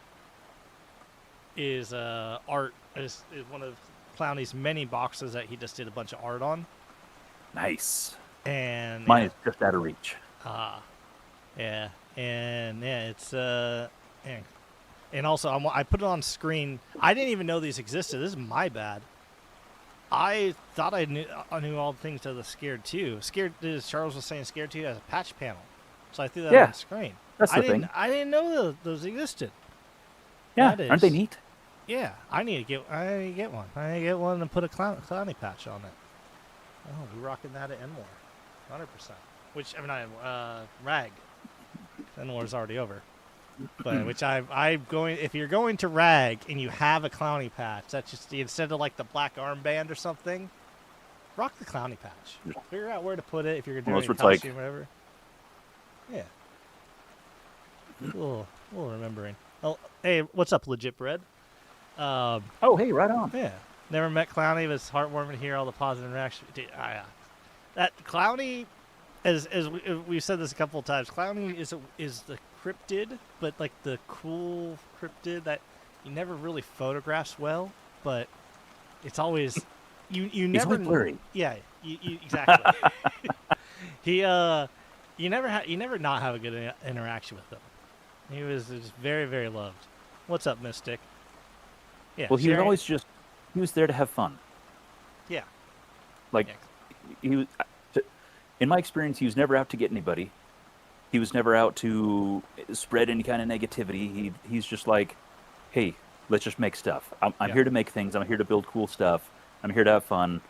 is art. Is one of Clownie's many boxes that he just did a bunch of art on. Nice. And Mine is just out of reach. yeah, and yeah, it's and also I put it on screen. I didn't even know these existed. This is my bad. I thought I knew all the things to the Scared 2. Scared, as Charles was saying, Scared 2 has a patch panel, so I threw that Yeah, on screen. That's the thing. I didn't know those existed. Yeah, That aren't they is- neat? Yeah, I need to get one. I need to get one and put a Clownie patch on it. Oh, we're rocking that at Enmore, 100%. Which I mean, Rag. Enmore's already over. But which I'm going. If you're going to Rag and you have a Clownie patch, that's just instead of like the black armband or something, rock the Clownie patch. Yeah. Figure out where to put it if you're doing Unless any it's like- costume or whatever. Yeah. Little remembering. Oh, hey, what's up, Legit Bread? Oh, hey, right on. Yeah. Never met Clownie, but it's heartwarming to hear all the positive interaction. Dude, that Clownie, as we've said this a couple of times, Clownie is the cryptid, but like the cool cryptid that you never really photographs well, but it's always you He's never always blurry. Yeah, you exactly. You never not have a good interaction with him. He was just very, very loved. What's up, Mystic? Yeah. Well, he was sharing- always he was there to have fun. Yeah. Like, Yeah. he was, in my experience, he was never out to get anybody. He was never out to spread any kind of negativity. He's just like, hey, let's just make stuff. I'm Yeah. here to make things. I'm here to build cool stuff. I'm here to have fun.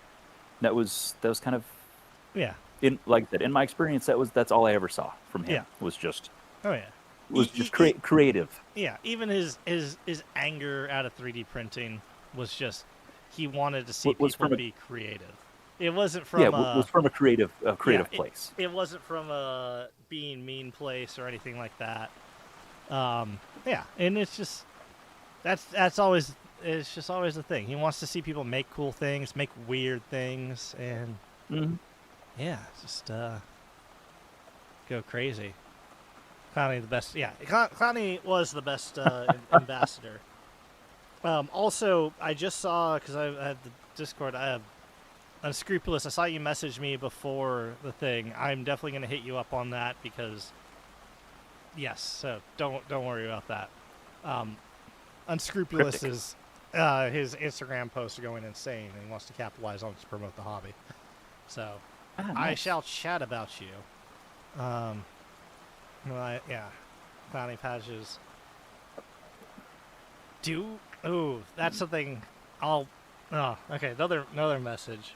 That was kind of Yeah. like I said, in my experience, that's all I ever saw from him. Yeah. Was just Oh yeah. creative. Yeah. Even his anger out of 3D printing was just he wanted to see Was people from a- be creative. It wasn't from Yeah, was from a creative place. It wasn't from a being mean place or anything like that. Yeah, and it's just that's always it's just always the thing. He wants to see people make cool things, make weird things, and Mhm. yeah, just go crazy. Clownie the best. Yeah, Clownie was the best ambassador. Also, I just saw because I had the Discord. I have Unscrupulous. I saw you message me before the thing. I'm definitely going to hit you up on that because yes. So don't worry about that. Unscrupulous Cryptic. is his Instagram posts are going insane, and he wants to capitalize on it to promote the hobby. So I Nice. shall chat about you. Yeah, Clownie patches. That's something I'll. Oh, okay. Another message.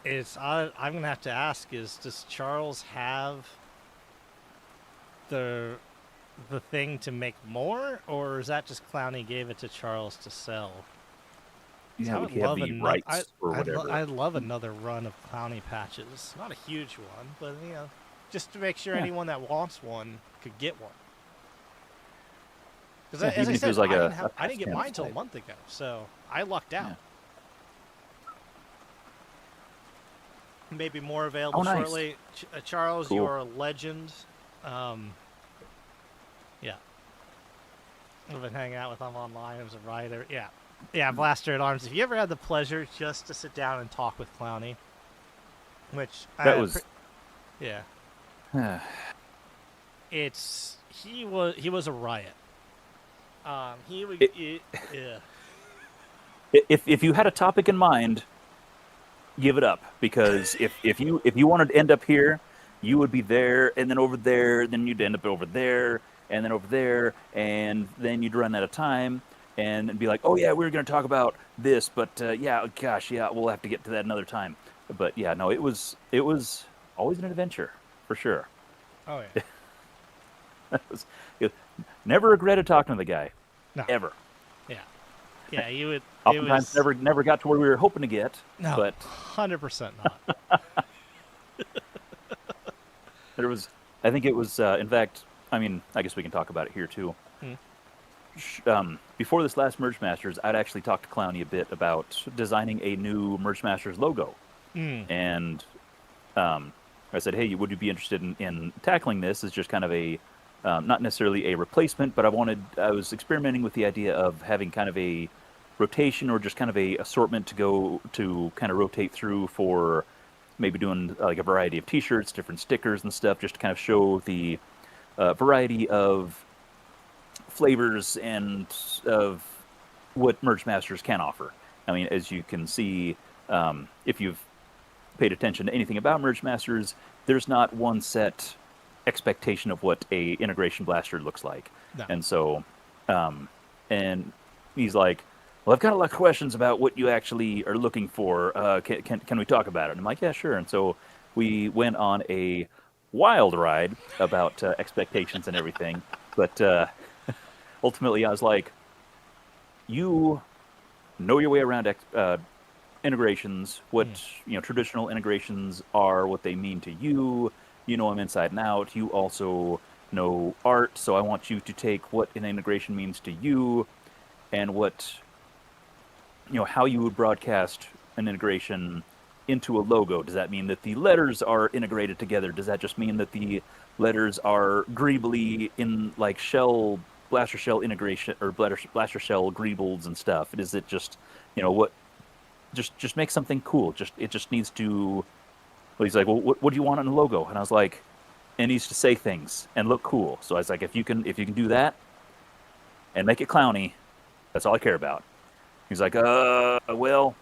I'm gonna have to ask: does Charles have the thing to make more, or is that just Clownie gave it to Charles to sell? Yeah, I we would have love the ano- rights or whatever. I'd love another run of Clownie patches. Not a huge one, but just to make sure Yeah. anyone that wants one could get one. Because Yeah, as even I if it said, was like I a- didn't, a I didn't get patch mine until a panel month ago, so I lucked out. Yeah. Maybe more available Oh, nice. shortly. Charles, Cool. you're a legend. Yeah. I've been hanging out with him online. I was a writer. Yeah. Yeah, Blaster at Arms. If you ever had the pleasure just to sit down and talk with Clownie, which That was- yeah, he was a riot. He would yeah. If you had a topic in mind, give it up, because if you wanted to end up here you would be there, and then over there, then you'd end up over there, and then over there, and then you'd run out of time, and be like, oh yeah, we were going to talk about this, but yeah, gosh, yeah, we'll have to get to that another time. But yeah, no, it was always an adventure for sure. Oh yeah. It was, it, never regretted talking to the guy, No. ever. Yeah. Yeah. You would. It Oftentimes, was never got to where we were hoping to get, no. but 100% not. there was. I think it was. In fact, I mean, I guess we can talk about it here too. Mm. Before this last Merge Masters, I'd actually talked to Clownie a bit about designing a new Merge Masters logo, Mm. and I said, "Hey, would you be interested in tackling this as just kind of a not necessarily a replacement, but I was experimenting with the idea of having kind of a rotation or just kind of a assortment to go to kind of rotate through for maybe doing like a variety of T-shirts, different stickers and stuff, just to kind of show the variety of flavors and of what Merge Masters can offer. I mean, as you can see, if you've paid attention to anything about Merge Masters, there's not one set expectation of what a integration blaster looks like. No. And so, and he's like, "Well, I've got a lot of questions about what you actually are looking for. Can we talk about it?" And I'm like, "Yeah, sure." And so we went on a wild ride about expectations and everything. But ultimately, I was like, "You know your way around integrations, what traditional integrations are, what they mean to you. You know them inside and out. You also know art, so I want you to take what an integration means to you, and what how you would broadcast an integration into a logo. Does that mean that the letters are integrated together? Does that just mean that the letters are greebly in like shell blaster shell integration or blaster shell greebles and stuff? Is it just what just make something cool. It just needs to. Well, he's like, well, what do you want on the logo? And I was like, it needs to say things and look cool. So I was like, if you can do that and make it clowny, that's all I care about. He's like, well,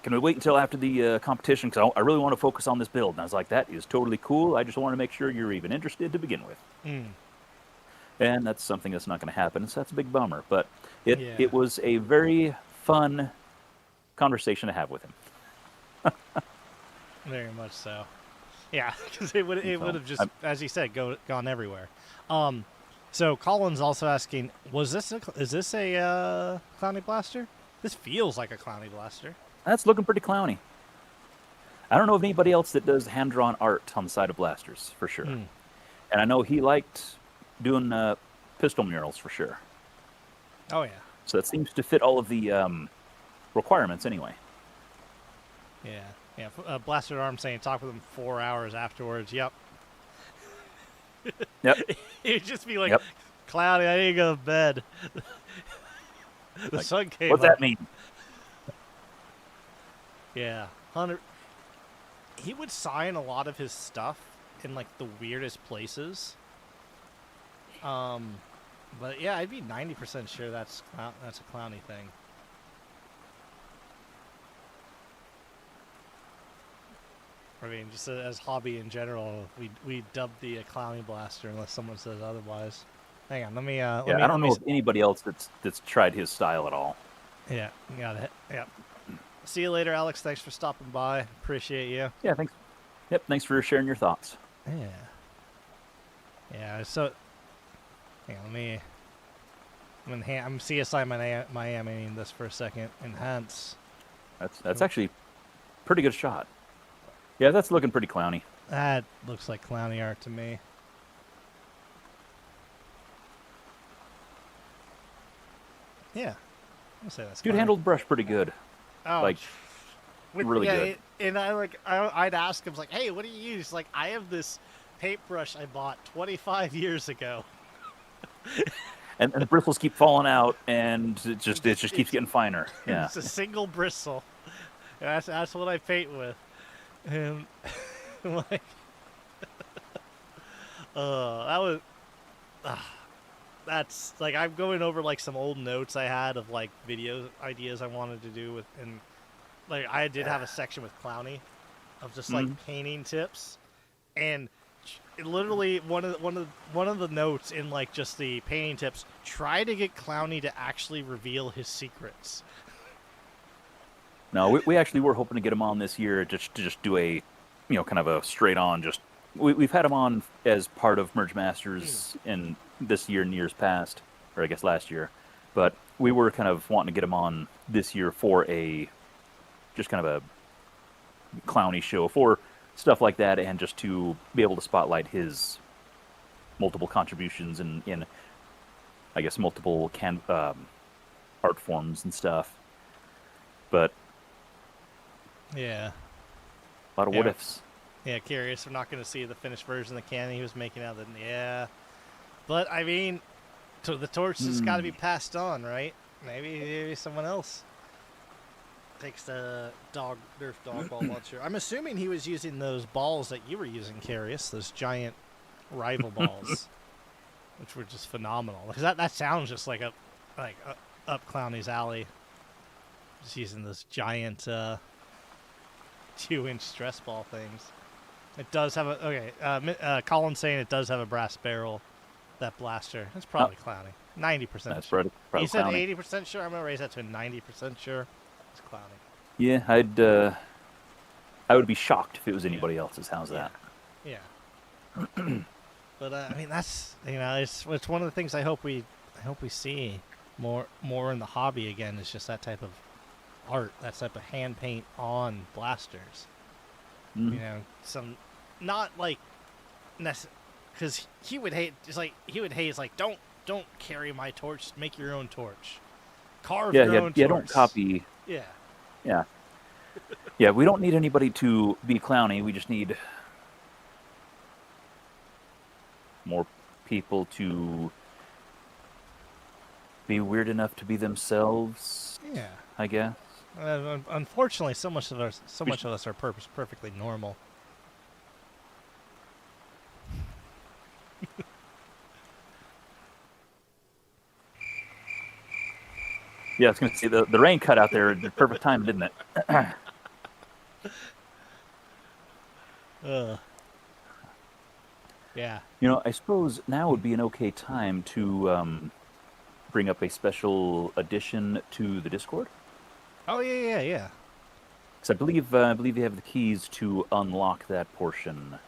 can we wait until after the competition? Because I really want to focus on this build. And I was like, that is totally cool. I just want to make sure you're even interested to begin with. Mm. And that's something that's not going to happen. So that's a big bummer. But Yeah. it was a very fun conversation to have with him. Very much so. Yeah, because it would have just, as you said, gone everywhere. So Colin's also asking, is this a Clownie blaster? This feels like a Clownie blaster. That's looking pretty clowny. I don't know of anybody else that does hand-drawn art on the side of blasters, for sure. Mm. And I know he liked doing pistol murals, for sure. Oh, yeah. So that seems to fit all of the requirements anyway. Yeah. Yeah, Blasted Arm saying talk with him 4 hours afterwards. Yep. Yep. It'd just be like, Yep. Cloudy, I need to go to bed. The sun came What's up. that mean? Yeah. 100. He would sign a lot of his stuff in like the weirdest places. But yeah, I'd be 90% sure that's a Clownie thing. I mean, just as hobby in general, we dubbed the Clownie blaster unless someone says otherwise. Hang on, let me. I don't know of anybody else that's tried his style at all. Yeah, got it. Yep. See you later, Alex. Thanks for stopping by. Appreciate you. Yeah, thanks. Yep, thanks for sharing your thoughts. Yeah. Yeah. So, hang on, I'm CSI Miami this for a second. Enhance. That's actually a pretty good shot. Yeah, that's looking pretty clowny. That looks like Clownie art to me. Yeah. I'll say that's Dude Clownie. handled the brush pretty good. Oh, Like, really good. And I'd ask him, like, hey, what do you use? Like, I have this paintbrush I bought 25 years ago. And the bristles keep falling out, and it just keeps getting finer. Yeah. It's a single bristle. That's what I paint with. And like, that was. That's like I'm going over like some old notes I had of like video ideas I wanted to do with, and like I did have a section with Clownie of just like painting tips, and literally one of the notes in like just the painting tips, try to get Clownie to actually reveal his secrets. No, we actually were hoping to get him on this year just to just do a, kind of a straight on. Just we've had him on as part of Merge Masters in this year and years past, or I guess last year, but we were kind of wanting to get him on this year for a just kind of a Clowny show for stuff like that, and just to be able to spotlight his multiple contributions in I guess multiple art forms and stuff. But Yeah. a lot of what ifs. Yeah, curious. We're not going to see the finished version of the canon he was making out of the. Yeah. But, I mean, so the torch has got to be passed on, right? Maybe someone else takes the Nerf dog ball launcher. I'm assuming he was using those balls that you were using, Carius, those giant rival balls, which were just phenomenal. Because that sounds just like up Clowny's alley. Just using those giant 2-inch stress ball things. It does have a Colin's saying it does have a brass barrel. That blaster. That's probably Clowny. 90%. That's sure. probably He said Clowny. 80% sure. I'm gonna raise that to 90% sure. It's Clowny. Yeah, I would be shocked if it was anybody else's. How's that? Yeah. But I mean, that's it's one of the things I hope we see more in the hobby again. Is just that type of art, that type of hand paint on blasters. Mm. You know, some not like because he would hate. It's like he would hate. It's like don't carry my torch. Make your own torch. Carve your own torch. Yeah. Don't copy. Yeah. Yeah. Yeah, we don't need anybody to be Clowny. We just need more people to be weird enough to be themselves. Yeah. I guess. Unfortunately, so much of us are perfectly normal. Yeah, I was going to say the rain cut out there at the perfect time, didn't it? Yeah. I suppose now would be an okay time to bring up a special addition to the Discord. Oh yeah. Because I believe you have the keys to unlock that portion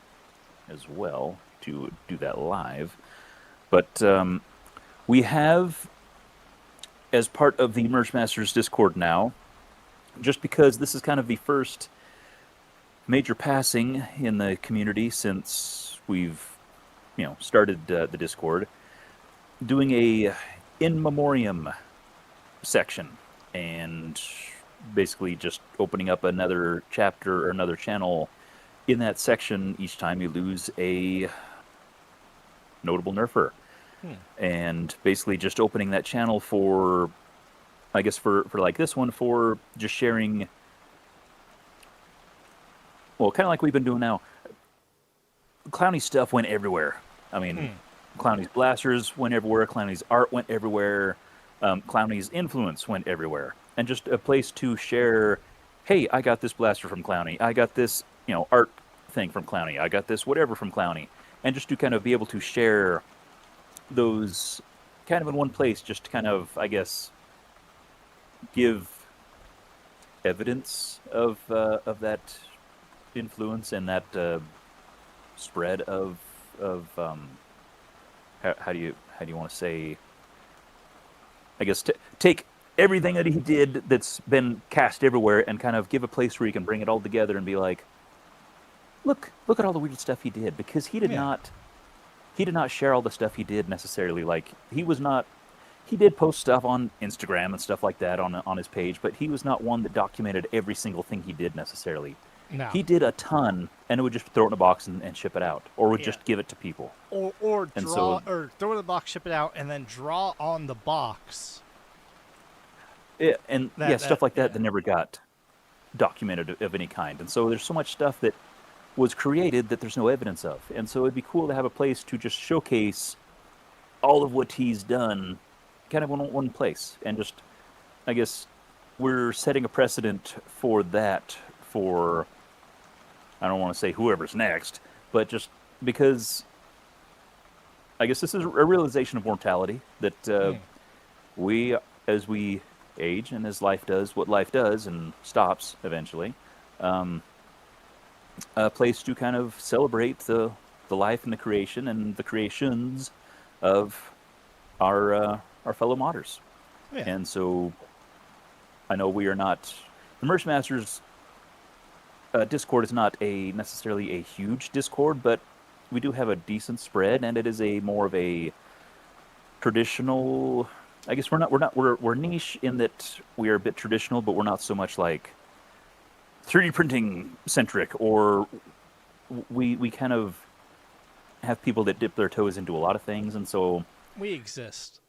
as well, to do that live. But we have, as part of the Merge Masters Discord now, just because this is kind of the first major passing in the community since we've started the Discord, doing a in memoriam section, and basically just opening up another chapter or another channel in that section each time you lose a notable nerfer. And basically just opening that channel for, I guess for like this one, for just sharing, well, kind of like we've been doing now. Clowny stuff went everywhere. I mean, Clowny's blasters went everywhere, Clowny's art went everywhere, Clowny's influence went everywhere. And just a place to share, hey, I got this blaster from Clowny, I got this, art thing from Clowny, I got this whatever from Clowny. And just to kind of be able to share those kind of in one place, just to kind of, I guess, give evidence of that influence and that spread of how do you want to say, I guess, take everything that he did that's been cast everywhere and kind of give a place where you can bring it all together and be like, look at all the weird stuff he did, because he did not share all the stuff he did necessarily. Like, he did post stuff on Instagram and stuff like that on his page, but he was not one that documented every single thing he did necessarily. No. He did a ton, and it would just throw it in a box and ship it out, or would just give it to people. Or draw, or throw it in the box, ship it out, and then draw on the box. Yeah, and stuff like that never got documented of any kind. And so there's so much stuff that was created that there's no evidence of. And so it'd be cool to have a place to just showcase all of what he's done kind of in one place. And just, I guess, we're setting a precedent for that for, I don't want to say whoever's next, but just because I guess this is a realization of mortality that Hmm. we, as we age and as life does what life does and stops eventually, um, a place to kind of celebrate the life and the creation and the creations of our fellow modders. Yeah. And so I know we are not the Merch Masters Discord is not a necessarily a huge Discord, but we do have a decent spread, and it is a more of a traditional. I guess we're niche in that we are a bit traditional, but we're not so much like 3D printing centric, or we kind of have people that dip their toes into a lot of things, and so We exist.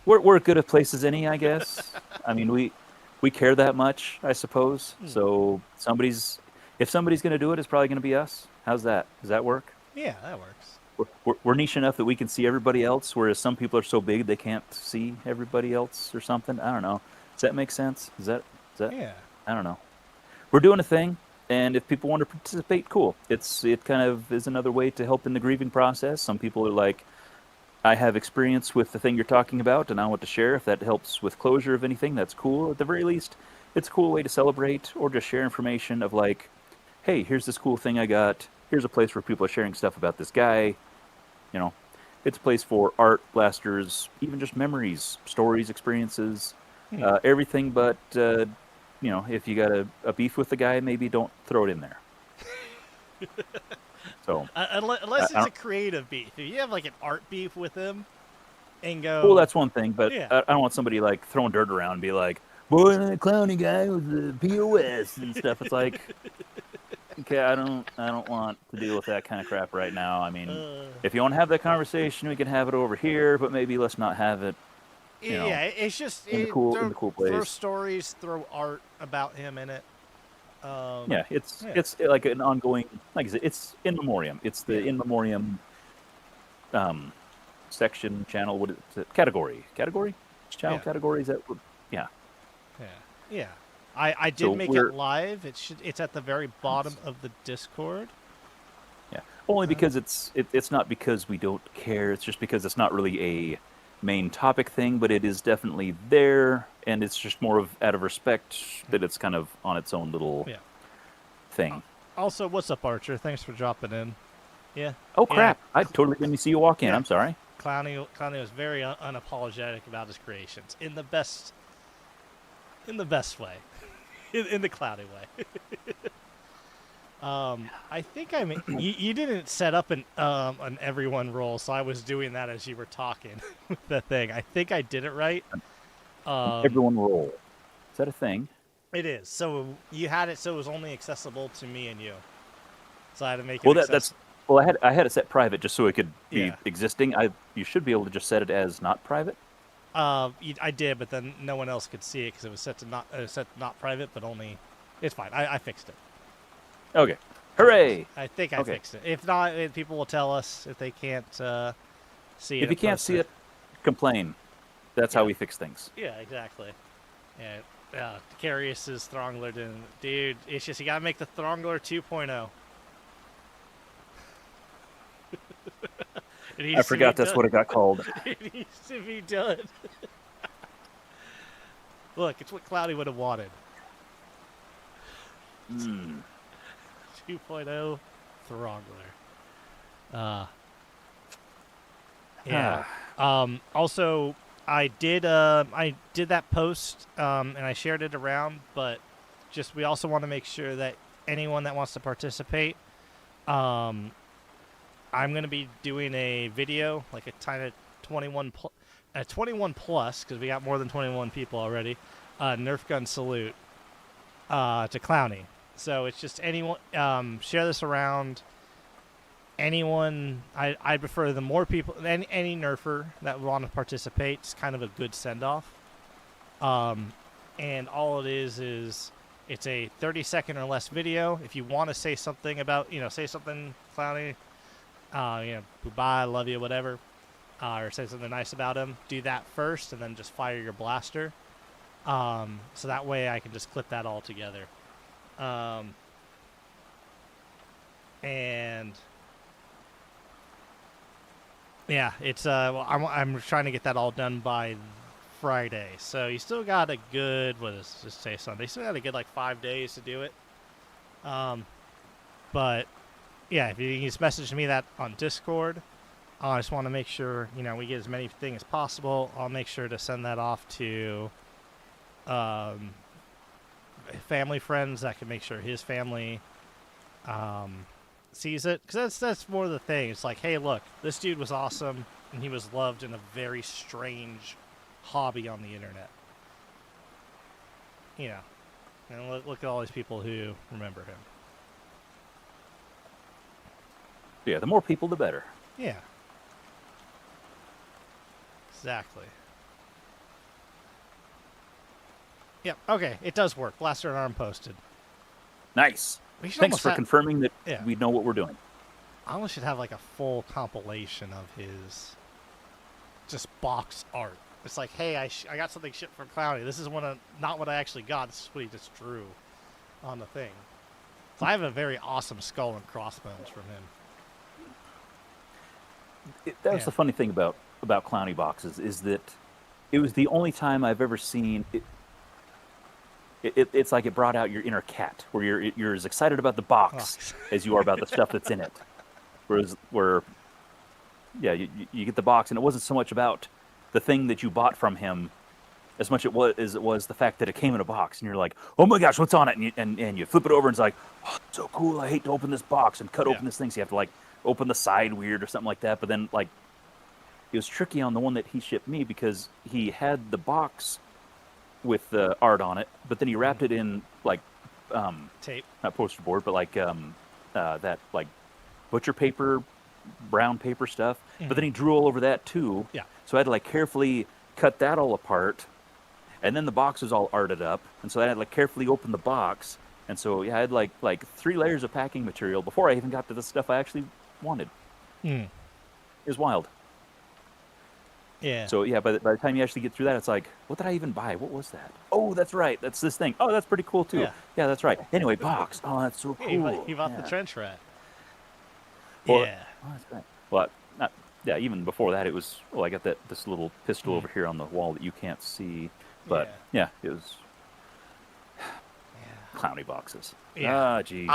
we're as good a place as any, I guess. I mean, we care that much, I suppose. Hmm. So if somebody's going to do it, it's probably going to be us. How's that? Does that work? Yeah, that works. We're niche enough that we can see everybody else, whereas some people are so big they can't see everybody else or something. I don't know. Does that make sense? Is that? Yeah. I don't know. We're doing a thing, and if people want to participate, cool. It kind of is another way to help in the grieving process. Some people are like, I have experience with the thing you're talking about, and I want to share. If that helps with closure of anything, that's cool. At the very least, it's a cool way to celebrate or just share information of like, hey, here's this cool thing I got. Here's a place where people are sharing stuff about this guy. You know, it's a place for art, blasters, even just memories, stories, experiences, Hmm. everything. But if you got a beef with the guy, maybe don't throw it in there. So, Unless I it's a don't, creative beef. If you have like an art beef with him and well, go, that's one thing. But yeah, I don't want somebody like throwing dirt around and be like, "Boy, that clowny guy with the POS and stuff." It's like, okay, I don't want to deal with that kind of crap right now. I mean, uh, if you want to have that conversation, we can have it over here, but maybe let's not have it, yeah, it's just in throw the cool throw place. stories, throw art about him in it. Yeah, it's Yeah, it's like an ongoing, like I said, it's in memoriam. It's the yeah, in memoriam um, section channel. What is it? Category channel yeah, category. Is that yeah? yeah, yeah. I did So make it we're live. It's at the very bottom of the Discord. yeah, only Uh, because it's not because we don't care. It's just because it's not really a main topic thing, but it is definitely there, and it's just more of out of respect that it's kind of on its own little yeah. thing. Also, what's up, Archer? Thanks for dropping in. Yeah, Oh yeah, crap! I totally didn't see you walk in. yeah. I'm sorry. Clowny was very unapologetic about his creations in the best way, in the Clowny way. I think I mean you didn't set up an everyone roll, so I was doing that as you were talking with the thing. I think I did it right. Um, Everyone roll. Is that a thing? it is. So you had it so it was only accessible to me and you. So I had to make it Well, that's accessible. well. I had it set private just so it could be Yeah. existing. You should be able to just set it as not private. I did, but then no one else could see it because it was set to not private, but only. It's fine. I fixed it. Okay. Hooray! I think I Okay. fixed it. If not, people will tell us if they can't see it. If you At can't first. see it, complain. That's how Yeah. we fix things. Yeah, exactly. Yeah. Carius's Throngler didn't. Dude, it's just you gotta make the Throngler 2.0. It I needs to be forgot that's done. what it got called. It needs to be done. Look, it's what Cloudy would have wanted. Mm. 2.0 Throngler. Uh, yeah. Also, I did that post and I shared it around, but just we also want to make sure that anyone that wants to participate, I'm going to be doing a video, like a tiny 21 plus, because we got more than 21 people already. Nerf gun salute to Clownie. So it's just anyone share this around. Anyone, I prefer the more people, any Nerfer that want to participate. It's kind of a good send off. And all it is it's a 30-second or less video. If you want to say something about, say something Clowny, goodbye, love you, whatever, or say something nice about him, do that first, and then just fire your blaster. So that way I can just clip that all together. And Yeah, it's well, I'm trying to get that all done by Friday. So you still got a good, what does this say, Sunday? You still got a good like 5 days to do it. Um, but yeah, if you can just message me that on Discord, I just want to make sure we get as many things as possible. I'll make sure to send that off to um, family friends that can make sure his family sees it, because that's more the thing. It's like, hey, look, this dude was awesome, and he was loved in a very strange hobby on the internet. And look at all these people who remember him. Yeah, the more people, the better. Yeah. Exactly. Yep. Okay, it does work. Blaster and arm posted. Nice. We should Thanks for confirming that yeah. we know what we're doing. I almost should have like a full compilation of his just box art. It's like, hey, I got something shipped from Clownie. This is not what I actually got. This is what he just drew on the thing. So I have a very awesome skull and crossbones from him. That was the funny thing about Clownie boxes, is that it was the only time I've ever seen it. It's like it brought out your inner cat, where you're as excited about the box as you are about the stuff that's in it. Yeah, you get the box, and it wasn't so much about the thing that you bought from him as much as it was the fact that it came in a box, and you're like, oh my gosh, what's on it? And you flip it over, and it's like, oh, it's so cool. I hate to open this box and cut open this thing, so you have to like open the side weird or something like that. But then like it was tricky on the one that he shipped me, because he had the box with the art on it, but then he wrapped it in like tape, not poster board, but like that like butcher paper, brown paper stuff. But then he drew all over that too. Yeah. So I had to like carefully cut that all apart, and then the box was all arted up, and so I had to like carefully open the box, and so yeah, I had like 3 layers of packing material before I even got to the stuff I actually wanted. It was wild. Yeah. So yeah, by the time you actually get through that, it's like, what did I even buy? What was that? Oh, that's right. That's this thing. Oh, that's pretty cool too. Yeah, that's right. Anyway, box. Oh, that's so cool. He bought the trench rat. Well, oh, that's right. Well, not, yeah. Even before that, it was. Well, I got this little pistol over here on the wall that you can't see, but yeah, it was. Clownie boxes. Yeah. Gee.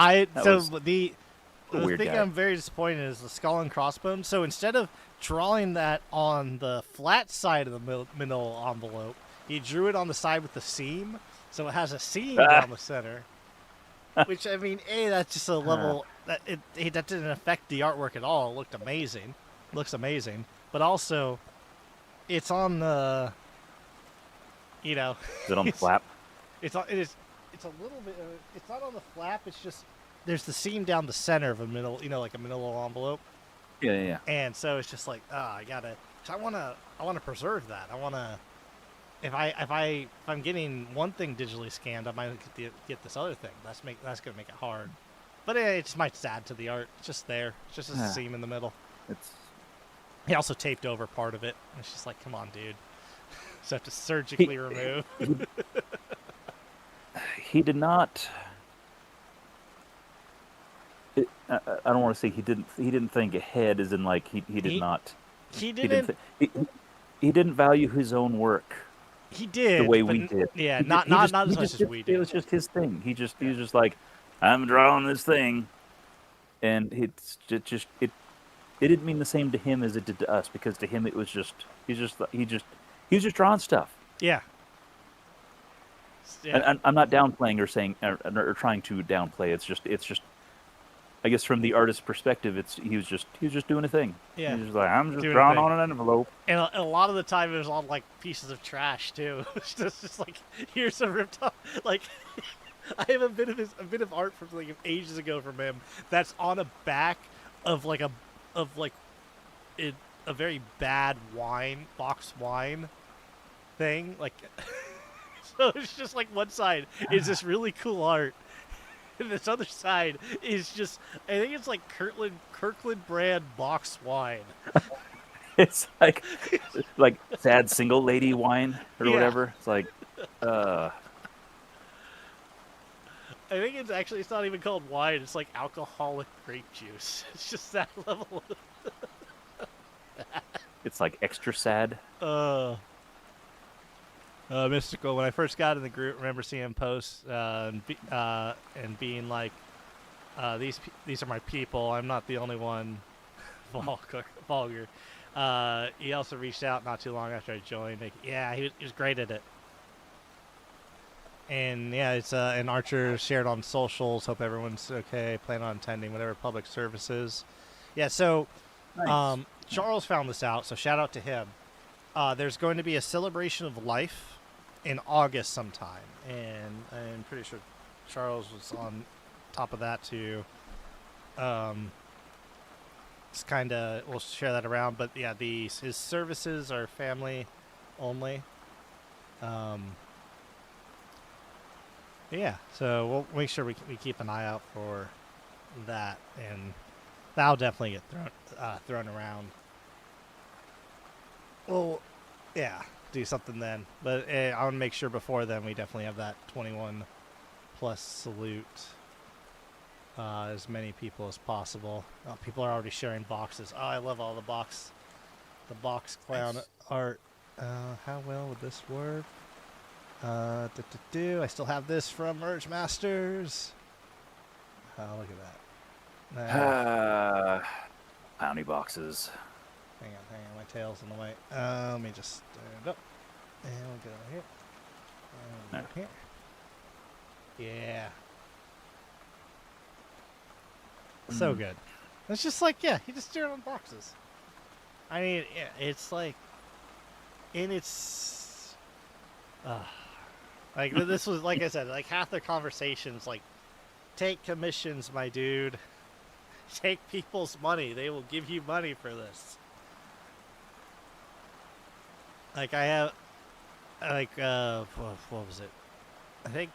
The thing I'm very disappointed in is the skull and crossbones. So instead of drawing that on the flat side of the middle envelope, he drew it on the side with the seam. So it has a seam down the center. Which, I mean, that's just a level that that didn't affect the artwork at all. It looked amazing. Looks amazing. But also, it's on the, Is it on the flap? It's a little bit. It's not on the flap. It's just there's the seam down the center of a middle. Like a middle envelope. Yeah. And so it's just like, I gotta. So I wanna preserve that. I wanna. If I'm getting one thing digitally scanned, I might get this other thing. That's gonna make it hard. But it just might add to the art. It's just there. It's just a seam in the middle. He also taped over part of it. It's just like, come on, dude. So I have to surgically remove. He did not. I don't want to say he didn't think ahead, as in like he did not. He didn't. He didn't value his own work. He did the way we did. Yeah, not as much as we did. It was just his thing. He was just like, I'm drawing this thing, and it didn't mean the same to him as it did to us, because to him it was just he was just drawing stuff. Yeah. And I'm not downplaying or saying or trying to downplay. It's just. I guess from the artist's perspective, he was just doing a thing. Yeah. He was just like, I'm just drawing on an envelope. And a lot of the time it was on like pieces of trash too. It's just like, here's a ripped off. Like, I have a bit of art from like ages ago from him that's on a back of like a very bad box wine thing. Like, so it's just like one side is this really cool art. And this other side is just, I think it's like Kirkland brand box wine. It's like sad single lady wine or whatever. It's like, I think it's not even called wine. It's like alcoholic grape juice. It's just that level. It's like extra sad. Uh, Mystical. When I first got in the group, remember seeing him post and being like, these are my people. I'm not the only one." Vulgar. He also reached out not too long after I joined. Like, yeah, he was great at it. And yeah, it's an Archer shared on socials. Hope everyone's okay. Plan on attending whatever public services. Yeah, so Nice. Charles found this out, so shout out to him. There's going to be a celebration of life in August sometime, and I'm pretty sure Charles was on top of that too. It's kind of we'll share that around, but yeah, his services are family only. Um, yeah, so we'll make sure we keep an eye out for that, and that'll definitely get thrown around. Well, yeah, do something then. But I want to make sure before then we definitely have that 21 plus salute. As many people as possible. Oh, people are already sharing boxes. Oh, I love all the box clown Nice. art. How well would this work? I still have this from Merge Masters. Oh, look at that. Clownie boxes. Hang on, my tail's in the way. Let me just stand up. And we'll get over here. And over here. Yeah. So good. It's just like, yeah, he just threw it on boxes. I mean, yeah, it's like, and it's, like this was, like I said, like half the conversations, like, take commissions, my dude. Take people's money. They will give you money for this. Like I have, like, what was it? I think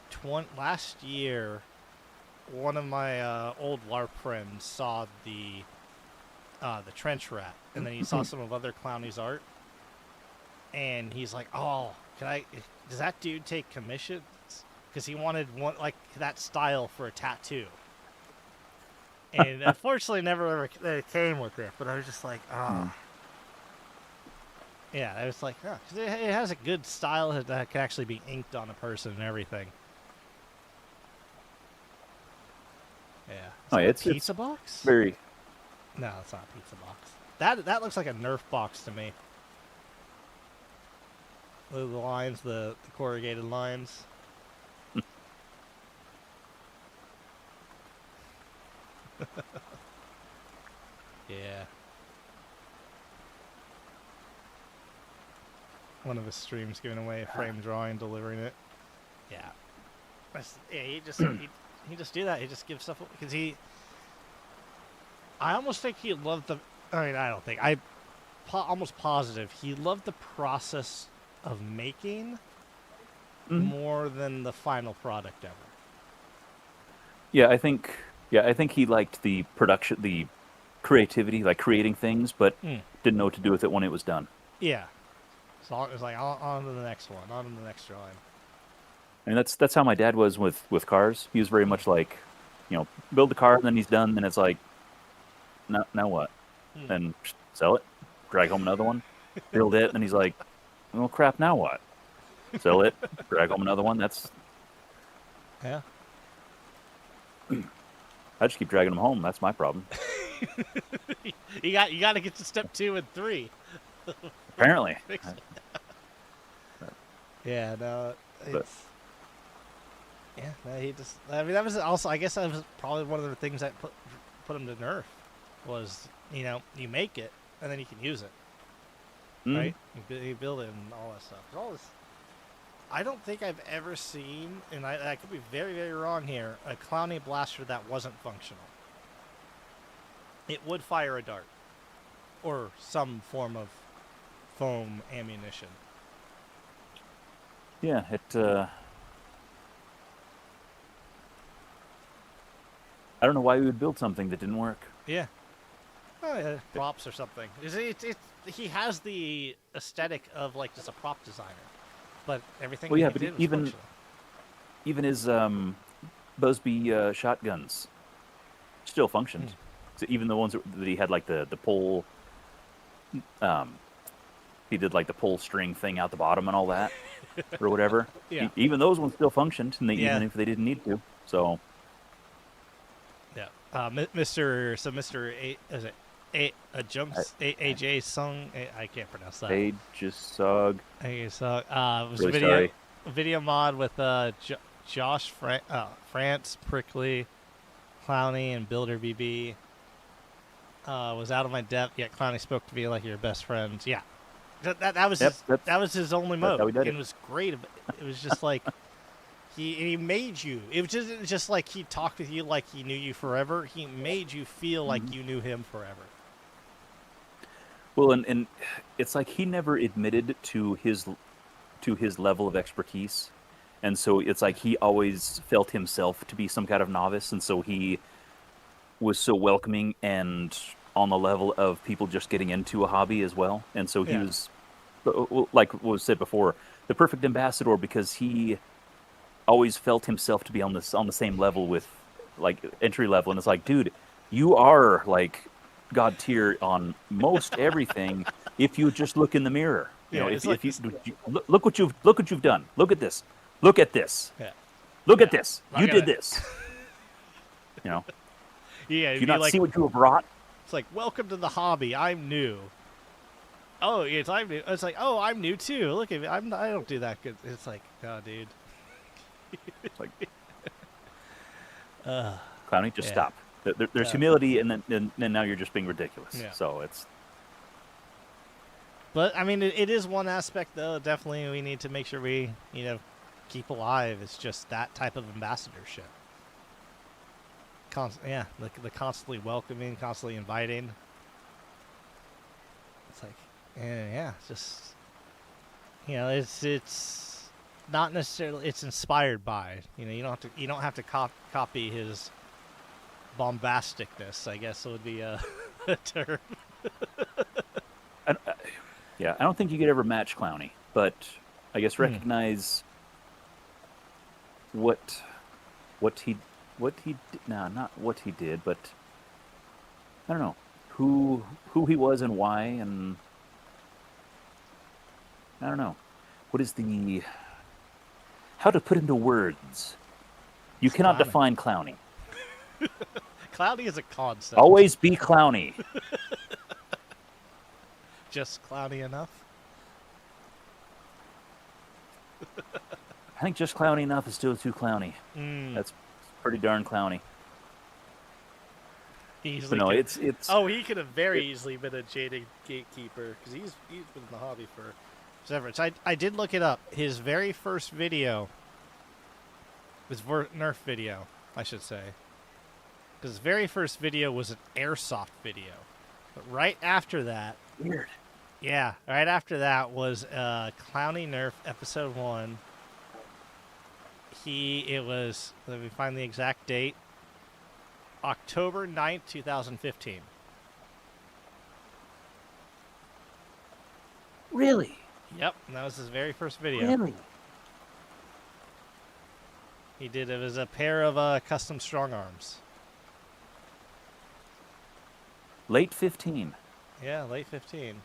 last year, one of my old LARP friends saw the trench rat, and then he saw some of other Clownie's art, and he's like, "Oh, does that dude take commissions?" Because he wanted one like that style for a tattoo. And unfortunately, never ever came with it. But I was just like, "Oh." Yeah, I was like, "Oh," 'cause it has a good style that can actually be inked on a person and everything. Yeah. Is that a pizza box? Very. No, it's not a pizza box. That looks like a Nerf box to me. The lines, the corrugated lines. Yeah. One of his streams giving away a frame drawing, delivering it. Yeah. Yeah, he just do that. He just gives stuff because I almost think he loved the. I mean, I don't think. Almost positive he loved the process of making more than the final product ever. Yeah, I think. Yeah, I think he liked the production, the creativity, like creating things, but didn't know what to do with it when it was done. Yeah. So it was like on to the next one, on to the next drawing. And that's how my dad was with cars. He was very much like, build the car and then he's done. Then it's like, now what? Then sell it, drag home another one, build it, and he's like, well, crap. Now what? Sell it, drag home another one. That's yeah. I just keep dragging them home. That's my problem. you got to get to step 2 and 3. Apparently. Yeah, no, it's. Yeah, no, he just. I mean, that was also. I guess that was probably one of the things that put him to Nerf was you make it and then you can use it, right? You build it and all that stuff. All this. I don't think I've ever seen, and I could be very very wrong here, a Clownie blaster that wasn't functional. It would fire a dart, or some form of foam ammunition. Yeah, it. I don't know why we would build something that didn't work. Yeah. Oh, yeah, props or something. He has the aesthetic of like just a prop designer, but everything Well, yeah, he but did was even functional. even his Busby shotguns still functioned. So even the ones that he had like the pole um, he did like the pull string thing out the bottom and all that, or whatever. Yeah. Even those ones still functioned, and Yeah. even if they didn't need to. So Yeah. Mr. Is it I, AJ Sung? I can't pronounce that. they just sug. AJ Sung. It was Really sorry. a video mod with Josh France, Prickly, Clownie, and Builder BB. Was out of my depth, yet Clownie spoke to me like your best friends. Yeah, that was Yep, that was his only that's mode, how we did and it. it was great. It was just like he made you. It was just like he talked with you like he knew you forever. He made you feel like Mhm. you knew him forever. Well, and it's like he never admitted to his level of expertise, and so it's like he always felt himself to be some kind of novice, and so he was so welcoming and on the level of people just getting into a hobby as well. And so he Yeah, was, like what was said before, the perfect ambassador because he always felt himself to be on the same level with like entry level. And it's like, dude, you are like god tier on most everything if you just look in the mirror. You yeah. know, It's like if you look what you've done. Look at this. Look at this. yeah, Look at yeah. this. I You did gotta, this. You know, yeah. do It'd you be not like see what you have brought? it's like welcome to the hobby. I'm new. Oh, I'm new. It's like oh, I'm new too. Look at me. I don't do that good. It's like oh, dude. It's like, Uh, Clowny, just yeah. stop. There's Uh, humility, and then now you're just being ridiculous. Yeah. So it's But I mean, it is one aspect though. Definitely, we need to make sure we, keep alive. It's just that type of ambassadorship. Yeah, the constantly welcoming, constantly inviting. It's like, yeah, just it's not necessarily. It's inspired by. You don't have to copy his bombasticness. I guess would be a term. I, I- yeah. I don't think you could ever match Clowny, but I guess Hmm. recognize what what he no, not what he did, but I don't know who he was and why, and I don't know what is the how to put into words. You It's cannot clowning. define Clowny. Cloudy is a concept. Always be Clowny. Just cloudy enough. I think just Clowny enough is still too Clowny. Mm. That's pretty darn Clowny. But Easily no, could. it's Oh, he could have very easily been a jaded gatekeeper because he's been in the hobby for forever. So I did look it up. His very first video was Nerf video, I should say. Because his very first video was an airsoft video. But right after that, weird. yeah, right after that was Clownie Nerf episode 1. It was, let me find the exact date, October 9th, 2015. Really? Yep, and that was his very first video. Really? He did, it was a pair of custom strong arms. Late 15. Yeah, late 15.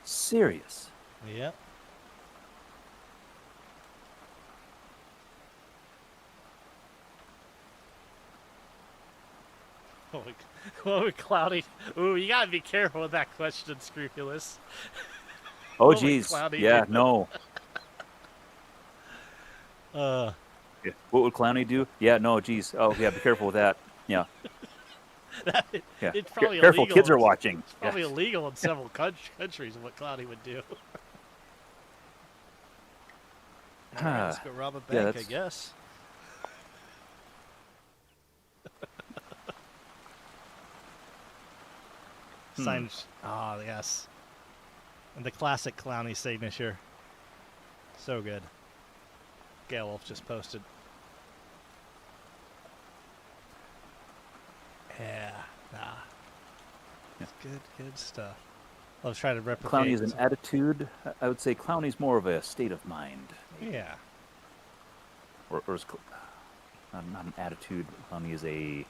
Serious. Yep. Oh, Cloudy. Ooh, you gotta be careful with that question, Scrupulous. Oh, What would geez. Cloudy Yeah, do? no. Uh, Yeah. What would Clowny do? Yeah, no, geez. Oh, yeah, be careful with that. Yeah, yeah. it's probably Careful, illegal. kids are watching. It's probably Yeah. illegal in several countries what Cloudy would do. All right, let's go rob a bank, I that's- guess. Signed. Ah, yes. And the classic Clowny signature. So good. Galewolf just posted. Yeah. Nah. It's good stuff. I'll try to replicate. Clowny is an attitude. I would say Clowny's more of a state of mind. Yeah. Or is not an attitude. Clowny is a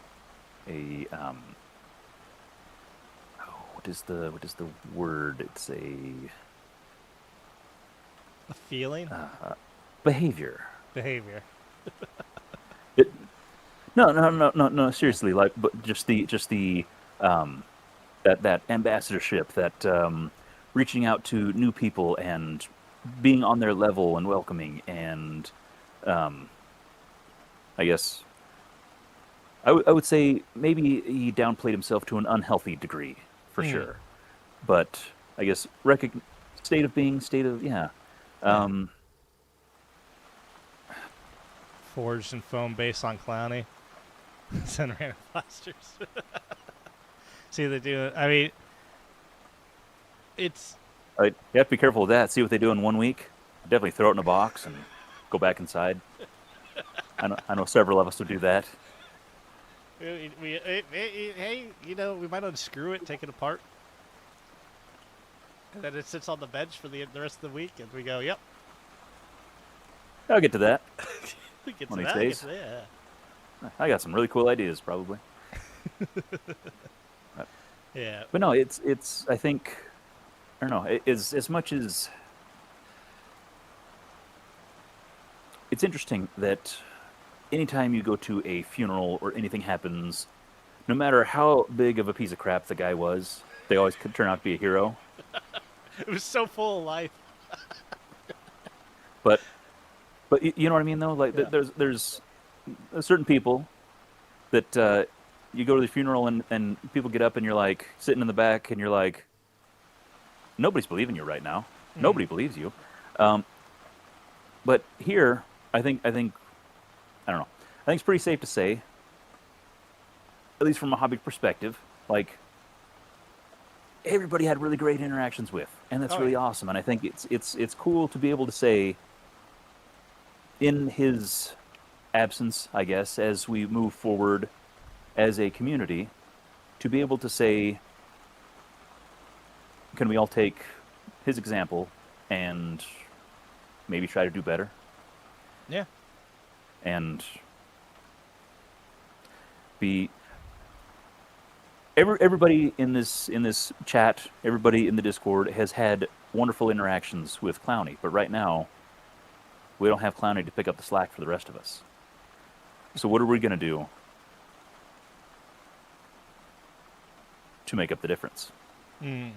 what is the word? It's a feeling, behavior. behavior. It, no. Seriously, like, but just the that ambassadorship, that reaching out to new people and being on their level and welcoming, and um, I guess I would say maybe he downplayed himself to an unhealthy degree, for Mm, sure. But I guess state of being, state of, yeah. yeah. Um, Forged and foam based on Clownie. Send random blasters. See what they do. I mean, it's you have to be careful with that. See what they do in 1 week. Definitely throw it in a box and go back inside. I know several of us would do that. hey, we might unscrew it, take it apart, and then it sits on the bench for the rest of the week, and we go, yep, I'll get to that we get to one of these that, get days. to that. I got some really cool ideas, probably. Yeah. But no, it's. I think I don't know. As much as it's interesting that anytime you go to a funeral or anything happens, no matter how big of a piece of crap the guy was, they always could turn out to be a hero. It was so full of life. But you know what I mean, though. Like Yeah. there's certain people that you go to the funeral, and people get up and you're like sitting in the back and you're like, nobody's believing you right now. Mm. Nobody believes you. Um, but here, I think I don't know. I think it's pretty safe to say, at least from a hobby perspective, like everybody had really great interactions with, and that's Oh really yeah. awesome. And I think it's cool to be able to say, in his absence, I guess, as we move forward as a community, to be able to say, can we all take his example and maybe try to do better? Yeah. And be everybody in this chat, everybody in the Discord has had wonderful interactions with Clownie, but right now we don't have Clownie to pick up the slack for the rest of us. So what are we going to do to make up the difference? Mm.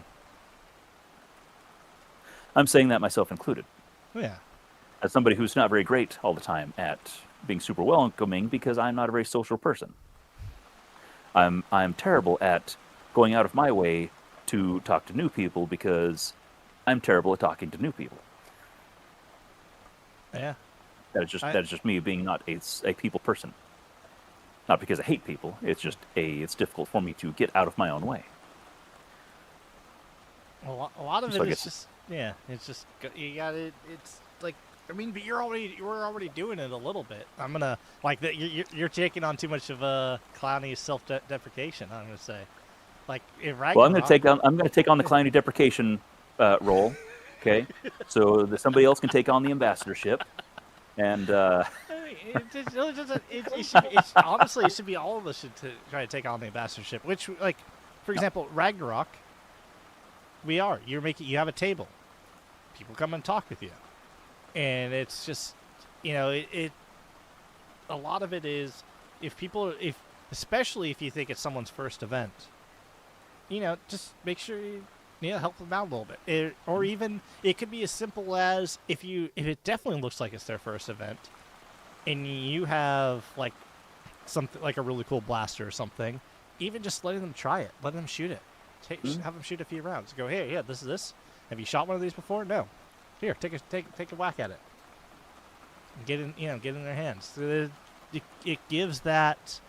I'm saying that myself included, Yeah. as somebody who's not very great all the time at being super welcoming because I'm not a very social person. I'm terrible at going out of my way to talk to new people because I'm terrible at talking to new people. Yeah. I That is just me being not a people person. Not because I hate people. It's just it's difficult for me to get out of my own way. a lot of So it I is guess just yeah. It's just you got it. It's like I mean, but you're already doing it a little bit. I'm gonna like that. You're taking on too much of a Clowny self-deprecation. I'm gonna say, like in well, Ragnarok. I'm going to take on the Clownie deprecation role. Okay, so that somebody else can take on the ambassadorship, and I mean, honestly, it should be all of us should try to take on the ambassadorship. Which, like, for example, Ragnarok, you have a table. People come and talk with you, and it's just, it a lot of it is if especially if you think it's someone's first event, just make sure you help them out a little bit, or even it could be as simple as if it definitely looks like it's their first event, and you have like something like a really cool blaster or something, even just letting them try it, letting them shoot it, have them shoot a few rounds. Go, hey, yeah, this is this. Have you shot one of these before? No. Here, take a whack at it. Get in their hands. So it gives that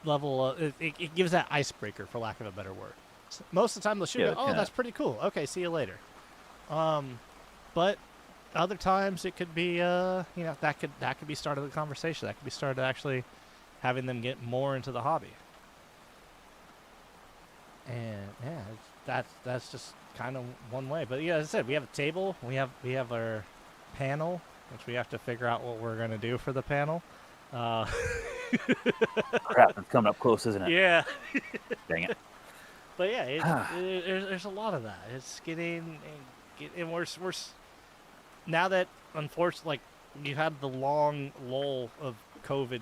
level of, it gives that icebreaker, for lack of a better word. So most of the time they'll shoot yeah, it. Oh, that's pretty cool. Okay, see you later. But other times it could be that could be start of the conversation. That could be started actually having them get more into the hobby. And yeah, that's just kind of one way. But yeah, as I said, we have a table. We have our panel, which we have to figure out what we're gonna do for the panel. Crap, it's coming up close, isn't it? Yeah. Dang it. But yeah, there's a lot of that. It's and now that unfortunately, like, you had the long lull of COVID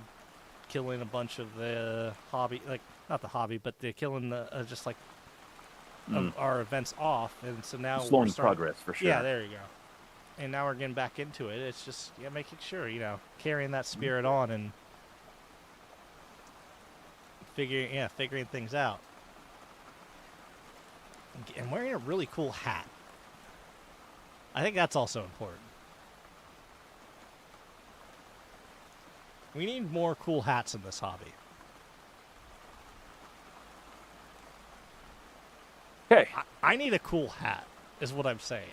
killing a bunch of the hobby, like not the hobby, but they're killing the just like our events off, and so now we're Slowing starting. progress for sure. Yeah, there you go. And now we're getting back into it. It's just making sure carrying that spirit on and figuring things out. And wearing a really cool hat. I think that's also important. We need more cool hats in this hobby. Okay. I need a cool hat, is what I'm saying.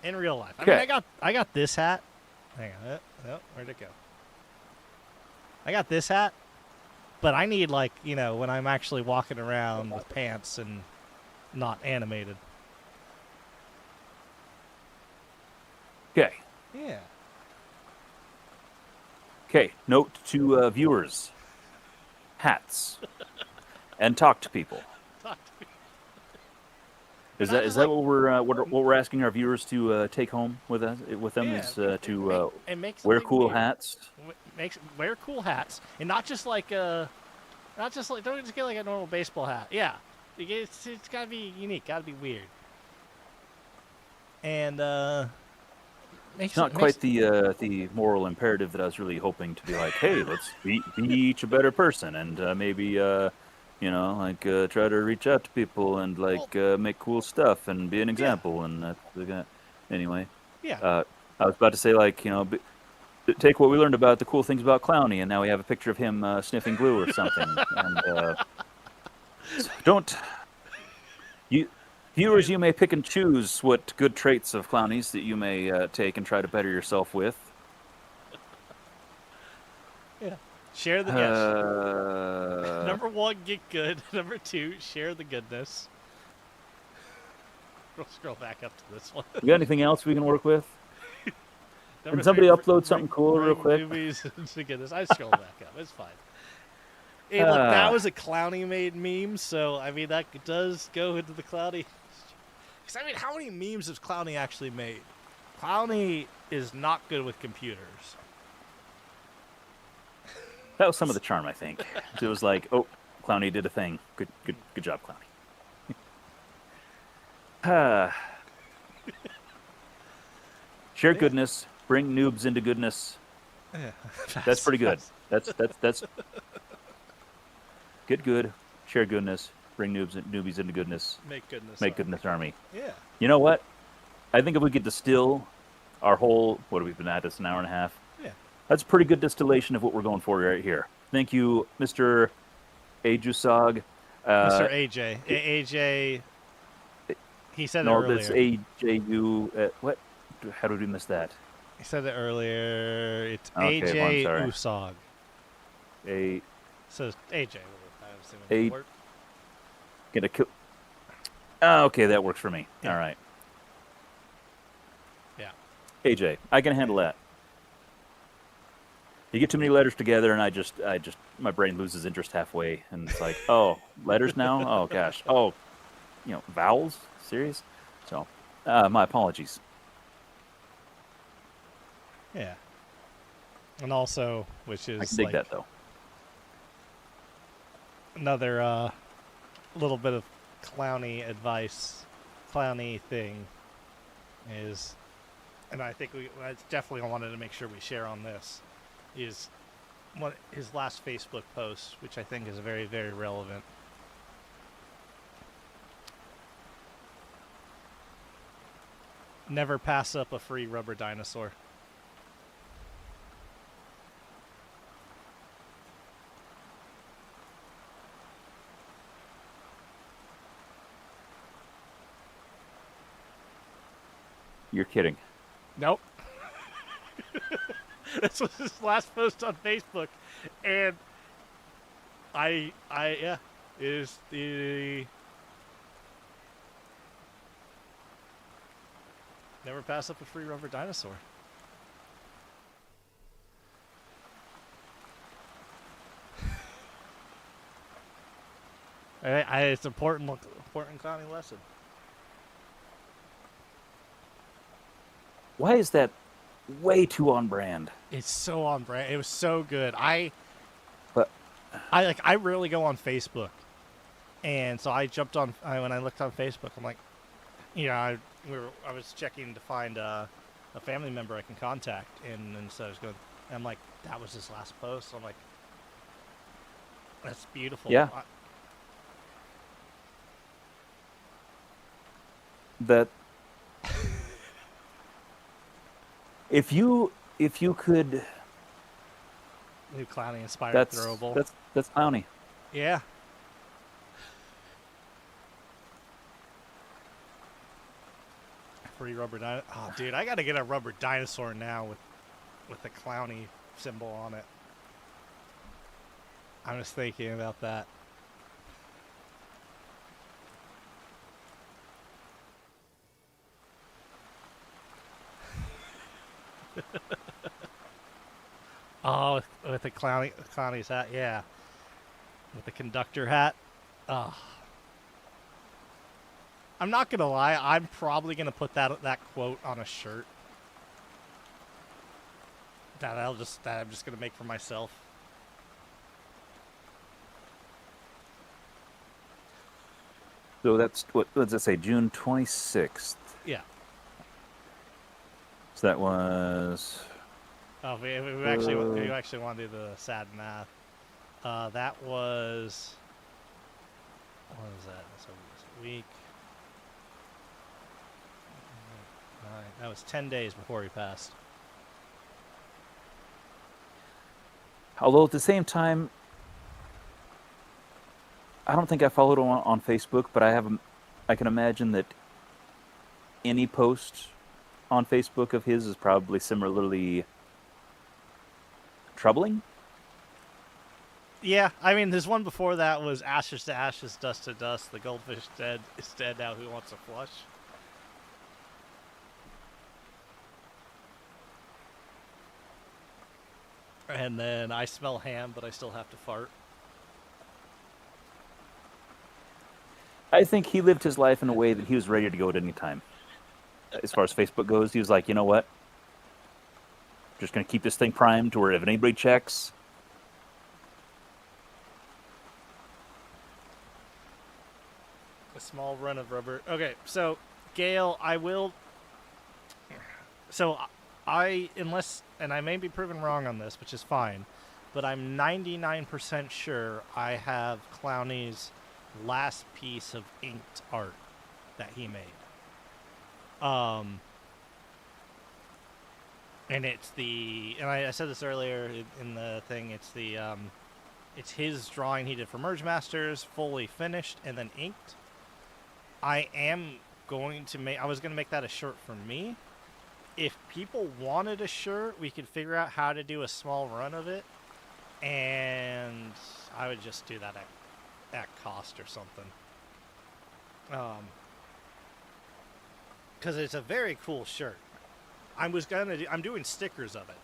In real life. I Okay. mean, I got this hat. Hang on. Oh, where'd it go? I got this hat, but I need, like, when I'm actually walking around with pants and not animated. Okay. Yeah. Okay. Note to viewers: hats, and talk to people. Talk to me. Is Not that just is that what we're asking our viewers to take home with us with them? Yeah, Is to make wear something cool weird. hats? Wear cool hats, and not just like don't just get like a normal baseball hat. Yeah, it's gotta be unique, gotta be weird, and It's not quite the moral imperative that I was really hoping to be like, hey, let's be each a better person, and maybe try to reach out to people and make cool stuff and be an example. And that's anyway. Yeah. I was about to say take what we learned about the cool things about Clownie, and now we have a picture of him sniffing glue or something. And don't you. Viewers, you may pick and choose what good traits of Clownies that you may take and try to better yourself with. Yeah. Share the Number 1, get good. Number 2, share the goodness. We'll scroll back up to this one. You got anything else we can work with? Number Can somebody 3, upload something cool real quick? The goodness. I scroll back up. It's fine. Hey, look, that was a Clownie made meme, so I mean that does go into the Clownie. Because I mean, how many memes has Clownie actually made? Clownie is not good with computers. That was some of the charm, I think. It was like, oh, Clownie did a thing. Good job, Clownie. Share goodness, bring noobs into goodness. Yeah. That's pretty good. That's get good, share goodness, bring newbies into goodness. Make goodness army. Yeah. You know what? I think if we could distill our whole, what have we been at this, an hour and a half? Yeah. That's a pretty good distillation of what we're going for right here. Thank you, Mr. Ajusog. Mr. AJ. AJ. He said it earlier. No, it's AJU. What? How did we miss that? He said it earlier. It's Okay, AJ well, I'm Usog. So AJ. I'm assuming it'll work. Get a kill. Oh, okay, that works for me. Yeah. All right. Yeah. AJ, I can handle that. You get too many letters together, and I just, my brain loses interest halfway, and it's like, oh, letters now? Oh gosh. Oh, vowels? Serious? So, my apologies. Yeah. And also, which is I can dig that though. Another little bit of Clownie advice, Clownie thing is, and I think I definitely wanted to make sure we share on this, is his last Facebook post, which I think is very, very relevant. Never pass up a free rubber dinosaur. You're kidding. Nope. This was his last post on Facebook, and is the never pass up a free rubber dinosaur. It's important Clownie lesson. Why is that way too on brand? It's so on brand. It was so good. But I rarely go on Facebook, and so I jumped on. When I looked on Facebook, I'm like, I was checking to find a family member I can contact, and so I was going. I'm like, that was his last post. I'm like, that's beautiful. yeah, that if you could, New Clownie inspired that's throwable. that's Clownie. Yeah. Free rubber dinosaur. Oh, dude, I gotta get a rubber dinosaur now with the Clownie symbol on it. I'm just thinking about that. Oh, with the Clownie's hat, yeah. With the conductor hat. Oh. I'm not gonna lie, I'm probably gonna put that quote on a shirt. That I'm just gonna make for myself. So that's what does it say? June 26th. Yeah. So that was Oh, we actually want to do the sad math. That was, what was that? So it was a week. That was 10 days before he passed. although at the same time, I don't think I followed him on Facebook, but I can imagine that any post on Facebook of his is probably similarly troubling. Yeah, I mean, his one before that was ashes to ashes, dust to dust. The goldfish is dead now. Who wants a flush? And then I smell ham, but I still have to fart. I think he lived his life in a way that he was ready to go at any time. As far as Facebook goes, he was like, you know what? Just going to keep this thing primed to where if anybody checks, A small run of rubber. Okay, so Gail, I will. So unless, and I may be proven wrong on this, which is fine, but I'm 99% sure I have Clownie's last piece of inked art that he made. And I said this earlier in the thing. It's his drawing he did for Merge Masters, fully finished and then inked. I was going to make that a shirt for me. If people wanted a shirt, we could figure out how to do a small run of it, and I would just do that at cost or something. Because it's a very cool shirt. I'm doing stickers of it.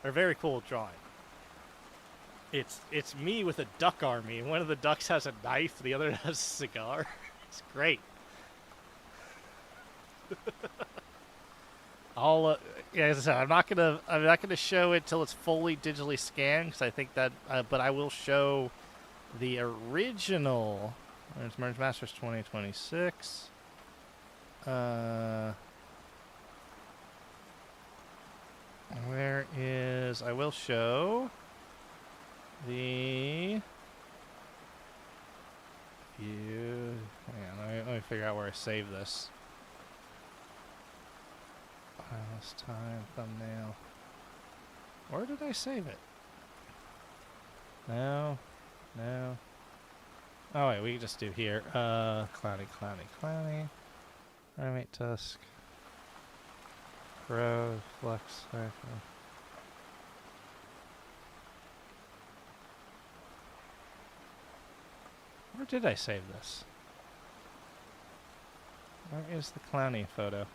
They're very cool drawing. It's me with a duck army. One of the ducks has a knife, the other has a cigar. It's great. As I said, I'm not gonna show it till it's fully digitally scanned because I think that, but I will show the original. It's Merge Masters 2026. I will show the view. Hang on, let me figure out where I save this. Last time thumbnail. Where did I save it? No. Oh wait, we can just do here. Clownie. Primate tusk. Grow, flex, cycle. Where did I save this? Where is the Clownie photo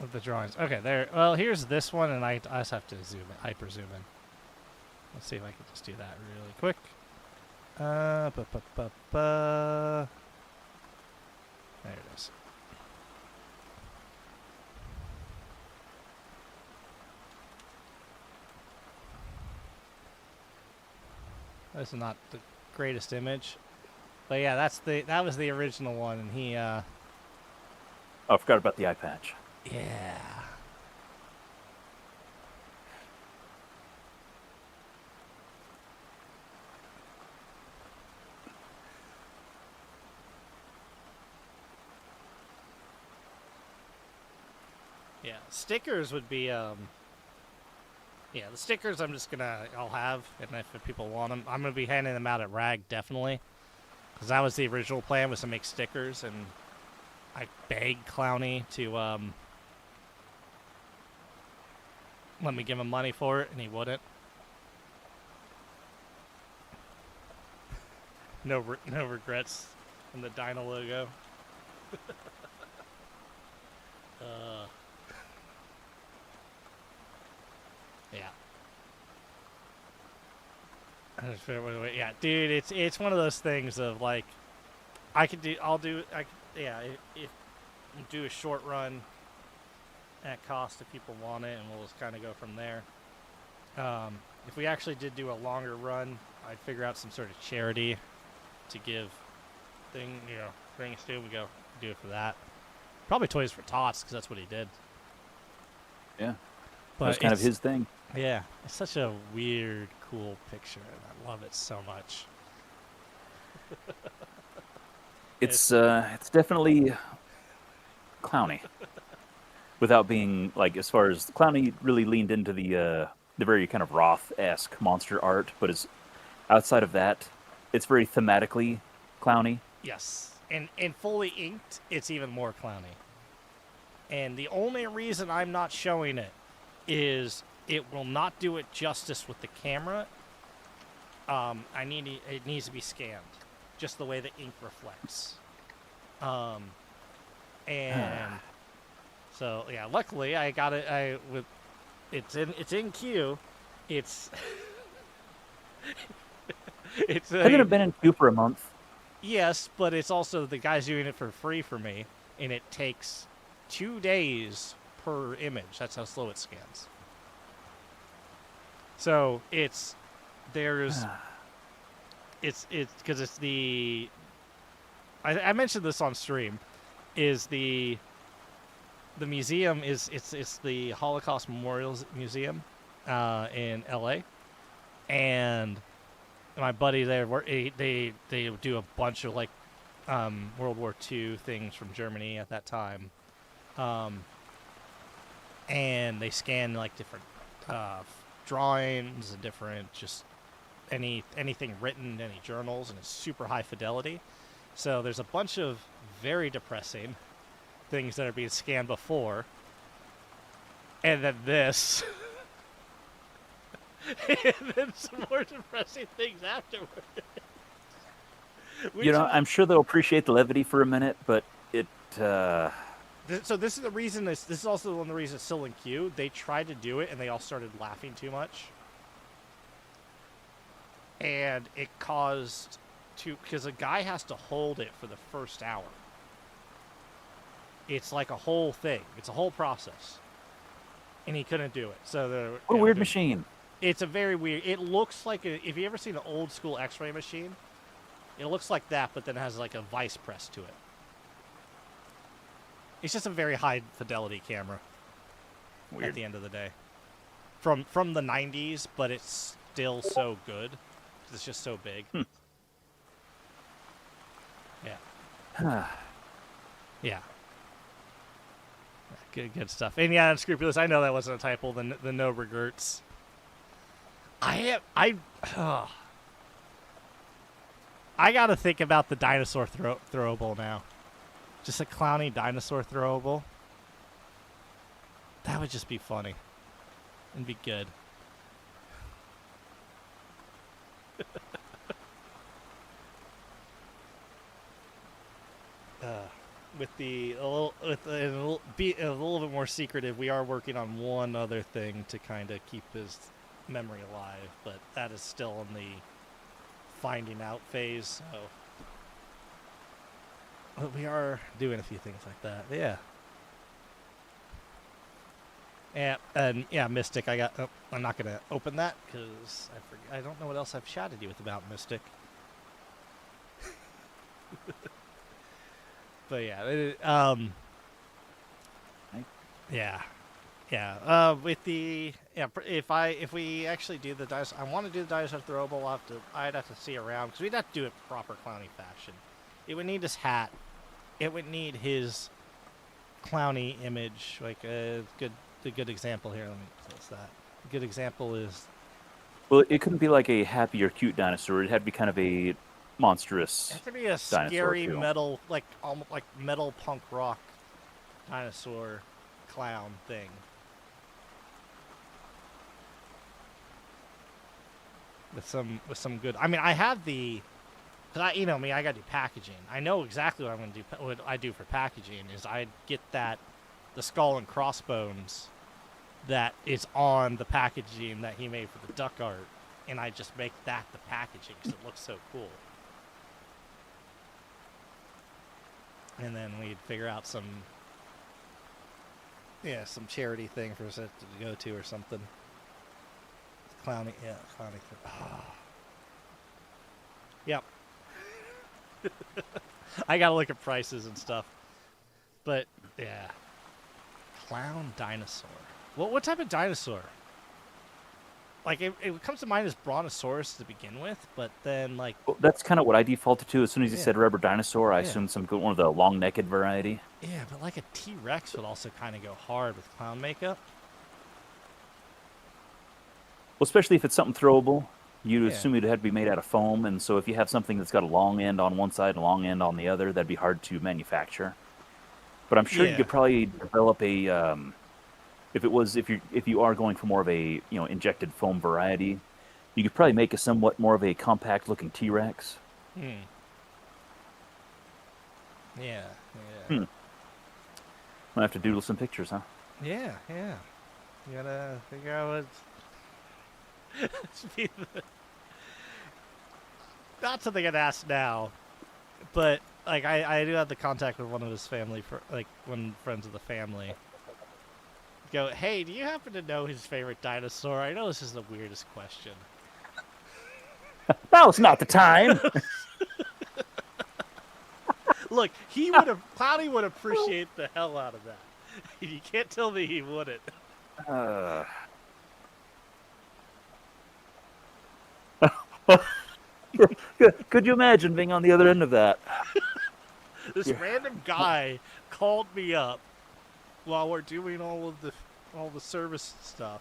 of the drawings? Okay, there. Well, here's this one, and I just have to hyper zoom in. Let's see if I can just do that really quick. Ba, ba, ba, ba. There it is. This is not the greatest image, but yeah, that was the original one, and he Oh, I forgot about the eye patch. yeah. Yeah, stickers would be yeah, the stickers I'll have, and if people want them, I'm gonna be handing them out at RAG definitely, because that was the original plan, was to make stickers, and I begged Clownie to let me give him money for it, and he wouldn't. No regrets in the Dino logo. uh, yeah. Yeah, dude, it's one of those things of like, if do a short run at cost if people want it, and we'll just kind of go from there. If we actually did do a longer run, I'd figure out some sort of charity to give things to. We go do it for that. Probably Toys for Tots, because that's what he did. Yeah, But that was kind of his thing. Yeah, it's such a weird, cool picture, and I love it so much. It's definitely Clowny, without being like, as far as Clowny really leaned into the very kind of Roth-esque monster art, but is outside of that, it's very thematically Clowny. Yes, and fully inked, it's even more clowny. And the only reason I'm not showing it is it will not do it justice with the camera. It needs to be scanned, just the way the ink reflects. And so yeah, luckily I got it. It's in queue. It's Hasn't it been in queue for a month? Yes, but it's also the guy's doing it for free for me, and it takes 2 days per image. That's how slow it scans. So it's because it's the I mentioned this on stream, is the museum it's the Holocaust Memorials Museum in LA, and my buddy there they do a bunch of like World War II things from Germany at that time, and they scan like different drawings and different just anything written, any journals, and it's super high fidelity. So there's a bunch of very depressing things that are being scanned before, and then this, and then some more depressing things afterward. I'm sure they'll appreciate the levity for a minute, but it. So this is the reason. This is also one of the reasons it's still in queue. They tried to do it, and they all started laughing too much, and it caused because a guy has to hold it for the first hour. It's like a whole thing. It's a whole process, and he couldn't do it. So what a weird machine. It's a very weird. It looks like if you ever seen an old school X-ray machine, it looks like that, but then it has like a vice press to it. It's just a very high fidelity camera. Weird. At the end of the day, from the 90s, but it's still so good. It's just so big. Yeah. Yeah. Good stuff. And yeah, unscrupulous. I know that wasn't a typo. The no regrets. I gotta think about the dinosaur throwable now. Just a Clownie dinosaur throwable. That would just be funny. And be good. With a little bit more secretive, we are working on one other thing to kind of keep his memory alive, but that is still in the finding out phase. So, but we are doing a few things like that. Yeah. And yeah, Mystic. I got. Oh, I'm not gonna open that because I don't know what else I've chatted you with about Mystic. But yeah, yeah, yeah. With the if we actually do the dinosaur, I want to do the dinosaur throwable. I'd have to see around because we'd have to do it proper Clownie fashion. It would need his hat. It would need his Clownie image. Like a good example here. Let me close that. A good example is. Well, it couldn't be like a happy or cute dinosaur. It had to be kind of a monstrous. It has to be a scary metal, like almost like metal punk rock dinosaur clown thing. With some good. I mean, I have the. Cause I gotta do packaging. I know exactly what I'm gonna do. What I do for packaging is I get the skull and crossbones, that is on the packaging that he made for the duck art, and I just make that the packaging because it looks so cool. And then we'd figure out some charity thing for us to go to or something. Clownie. Oh. Yep. I gotta look at prices and stuff. But yeah, clown dinosaur. What type of dinosaur? Like it comes to mind as Brontosaurus to begin with, but then like well, that's kind of what I defaulted to. As soon as you said rubber dinosaur, I assumed one of the long-necked variety. Yeah, but like a T-Rex would also kind of go hard with clown makeup. Well, especially if it's something throwable, you'd assume it had to be made out of foam, and so if you have something that's got a long end on one side and a long end on the other, that'd be hard to manufacture. But I'm sure you could probably develop a if you are going for more of a injected foam variety, you could probably make a somewhat more of a compact looking T-Rex. Yeah. Might have to doodle some pictures, huh? Yeah. You gotta figure out what. Not something I'd ask now, but like I do have the contact with one of his family, one friends of the family. Go, hey, do you happen to know his favorite dinosaur? I know this is the weirdest question. Now's not the time. Look, Clownie would appreciate the hell out of that. You can't tell me he wouldn't. Could you imagine being on the other end of that? This random guy called me up while we're doing all the service stuff,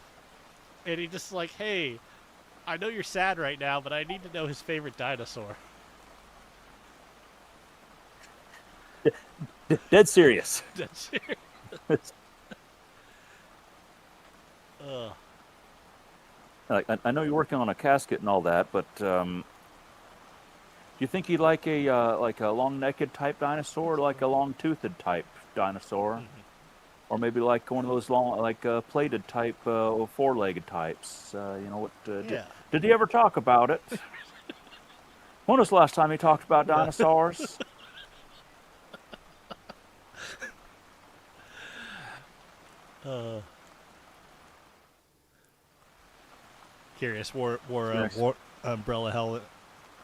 and he just like, hey, I know you're sad right now, but I need to know his favorite dinosaur. Dead serious. Dead serious. I know you're working on a casket and all that, but do you think you'd like a long-necked type dinosaur, or like a long-toothed type dinosaur? Or maybe like one of those long, plated type, four-legged types. Did he ever talk about it? When was the last time he talked about dinosaurs? Curious. Wore umbrella helmet.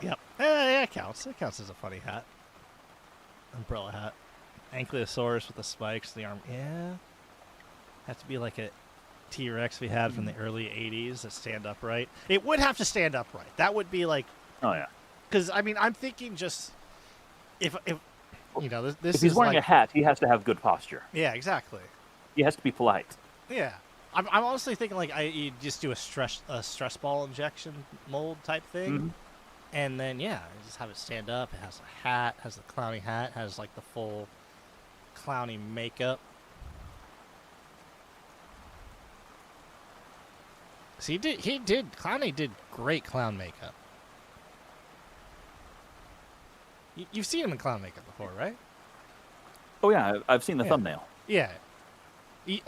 Yep. Yeah, it counts. It counts as a funny hat. Umbrella hat. Ankylosaurus with the spikes, the arm. Yeah. Have to be like a T-Rex we had from the early 80s that stand upright. It would have to stand upright. That would be like... Oh, yeah. Because, I mean, I'm thinking just... If this if he's wearing a hat, he has to have good posture. Yeah, exactly. He has to be polite. Yeah. I'm honestly thinking like you just do a stress ball injection mold type thing. And then, just have it stand up. It has a hat, has the Clownie hat, has like the full Clownie makeup. So Clownie did great clown makeup. You've seen him in clown makeup before, right? Oh, yeah, I've seen the thumbnail. Yeah. He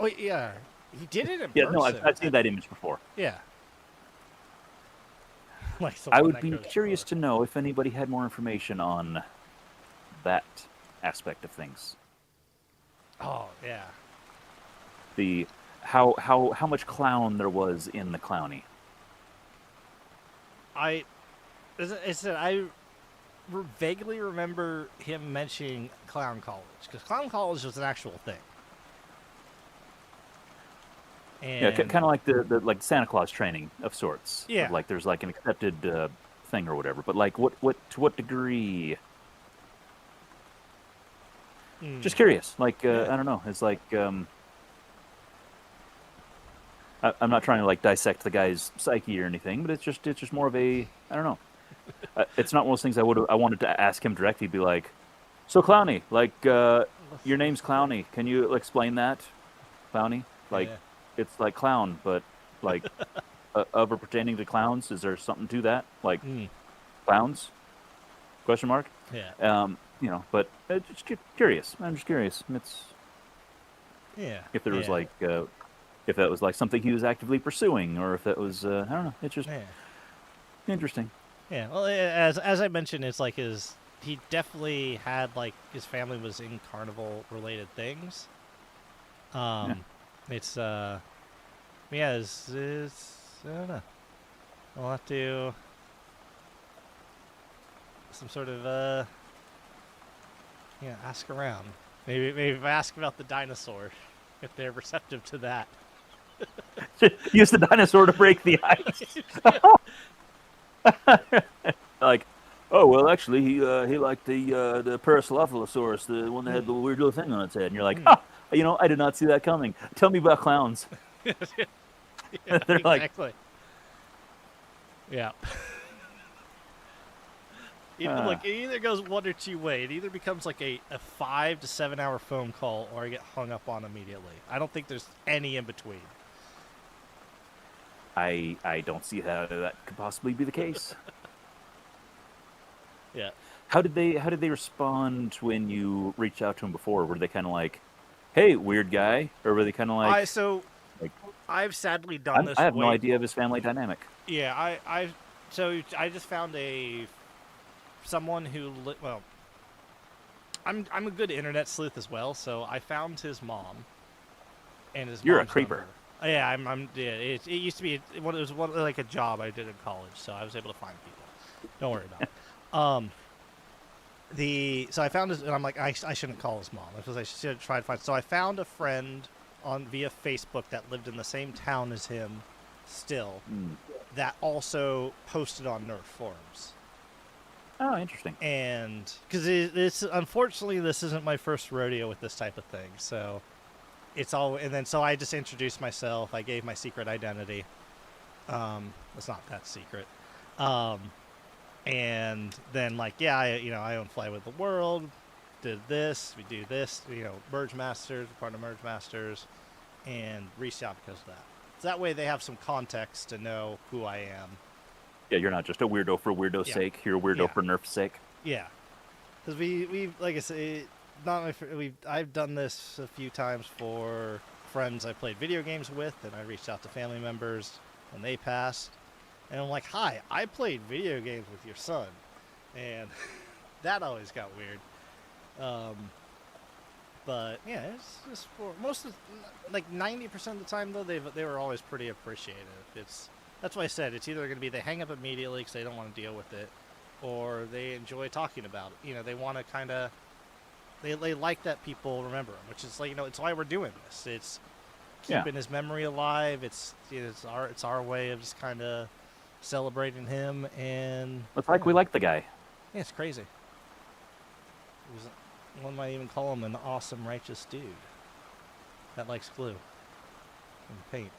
did it in person. Yeah, no, I've seen that image before. Yeah. like the I one would that be goes curious for. to know if anybody had more information on that aspect of things. Oh yeah, The how much clown there was in the Clownie. I, as I said, vaguely remember him mentioning clown college because clown college was an actual thing, Yeah, and kind of like the like Santa Claus training of sorts. Of yeah, like there's like an accepted thing or whatever. But like what to what degree? mm, Just curious. Like yeah, I don't know. It's like I'm not trying to like dissect the guy's psyche or anything, but it's just more of a I don't know. It's not one of those things I wanted to ask him directly. Be like, so Clowny, like your name's Clowny. Can you explain that, Clowny? Like yeah, it's like clown, but like of or pertaining to clowns. Is there something to that? Like mm, clowns? Question mark. yeah, You know, but just curious. I'm just curious. It's yeah, if there was yeah, like if that was like something he was actively pursuing, or if that was I don't know. It's just yeah, interesting. yeah. Well, as I mentioned, it's like he definitely had like his family was in carnival related things. Yeah. It's yeah, it's I don't know. I'll have to some sort of yeah, ask around. Maybe if I ask about the dinosaur, if they're receptive to that. Use the dinosaur to break the ice. Like, oh well, actually, he liked the Parasaurolophus, the one that had the weird little thing on its head. And you're like, Hmm. ha, you know, I did not see that coming. Tell me about clowns. Yeah, They're like, exactly. Yeah. uh, Look, it either goes one or two ways. It either becomes like a 5 to 7 hour phone call, or I get hung up on immediately. I don't think there's any in between. I don't see how that could possibly be the case. Yeah. How did they respond when you reached out to them before? Were they kind of like, hey, weird guy, or were they kind of I like, so like I've sadly done I this have no way. idea of his family dynamic. Yeah, so I just found someone who well, I'm a good internet sleuth as well, so I found his mom and his You're a mom's creeper. number. Yeah, I'm yeah. It used to be it was like a job I did in college, so I was able to find people. Don't worry about it. So I found his, and I'm like I shouldn't call his mom because I should try to find. So I found a friend on via Facebook that lived in the same town as him, still, Mm. that also posted on Nerf forums. Oh, interesting. And because this unfortunately this isn't my first rodeo with this type of thing, so it's all. And then so I just introduced myself. I gave my secret identity. It's not that secret. Um, and then like yeah, I own Fly with the World. Did this. We do this. Merge Masters. We're part of Merge Masters, and reached out because of that. So that way they have some context to know who I am. Yeah, you're not just a weirdo for weirdo's Yeah. sake. You're a weirdo Yeah. for Nerf's sake. Yeah. Because we like I say, not my we I've done this a few times for friends I played video games with, and I reached out to family members when they passed, and I'm like, "Hi, I played video games with your son," and that always got weird. But yeah, it's just for most of like 90% of the time though they were always pretty appreciative. That's why I said it's either going to be they hang up immediately because they don't want to deal with it, or they enjoy talking about it. They want to kind of they like that people remember him, which is like it's why we're doing this. It's Yeah, keeping his memory alive. It's our way of just kind of celebrating him, and it's like we like the guy. yeah, it's crazy. One might even call him an awesome, righteous dude that likes glue and paint.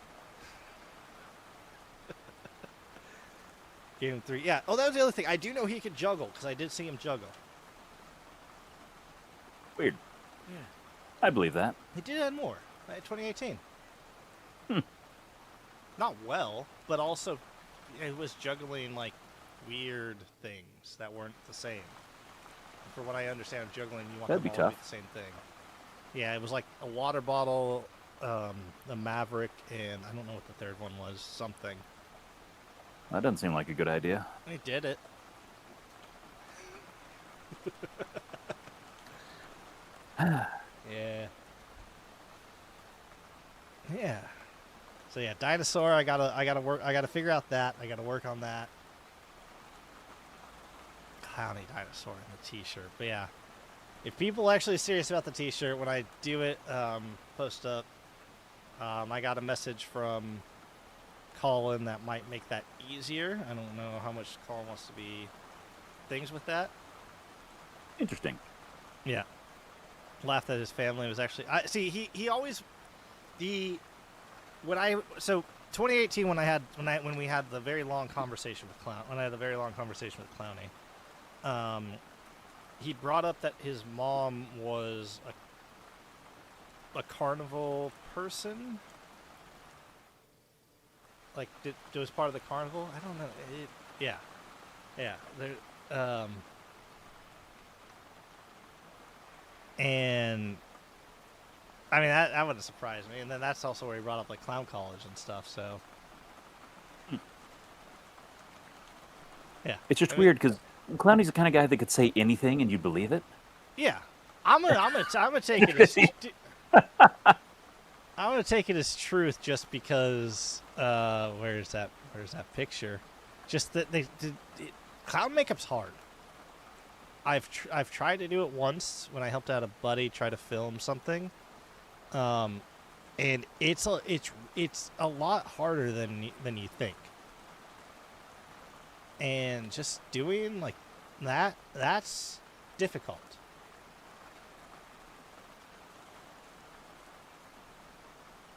Gave him 3. Yeah. Oh, that was the other thing. I do know he could juggle because I did see him juggle. Weird. Yeah. I believe that. He did add more. 2018. Hmm. Not well, but also it was juggling like weird things that weren't the same. For what I understand of juggling, you want That'd them be all to be tough. the same thing. Yeah, it was like a water bottle, a Maverick, and I don't know what the third one was. Something. That doesn't seem like a good idea. I did it. Yeah. Yeah. So yeah, dinosaur. I gotta figure out that. I gotta work on that. Clownie dinosaur in the T-shirt. But yeah, if people are actually serious about the T-shirt, when I do it, post up. I got a message from Colin that might make that easier. I don't know how much Colin wants to be things with that. Interesting. Yeah. Laughed at his family. It was actually I see he always the when I so 2018 when we had the very long conversation with Clownie, he brought up that his mom was a carnival person. Like, it was part of the carnival. I don't know. Yeah, yeah. And I mean that would have surprised me. And then that's also where he brought up like clown college and stuff. So yeah, It's just weird because Clownie's the kind of guy that could say anything and you'd believe it. yeah. I'm gonna take it as I'm gonna take it as truth just because where's that picture? Just that clown makeup's hard. I've tried to do it once when I helped out a buddy try to film something, and it's a lot harder than you think. And just doing like that's difficult.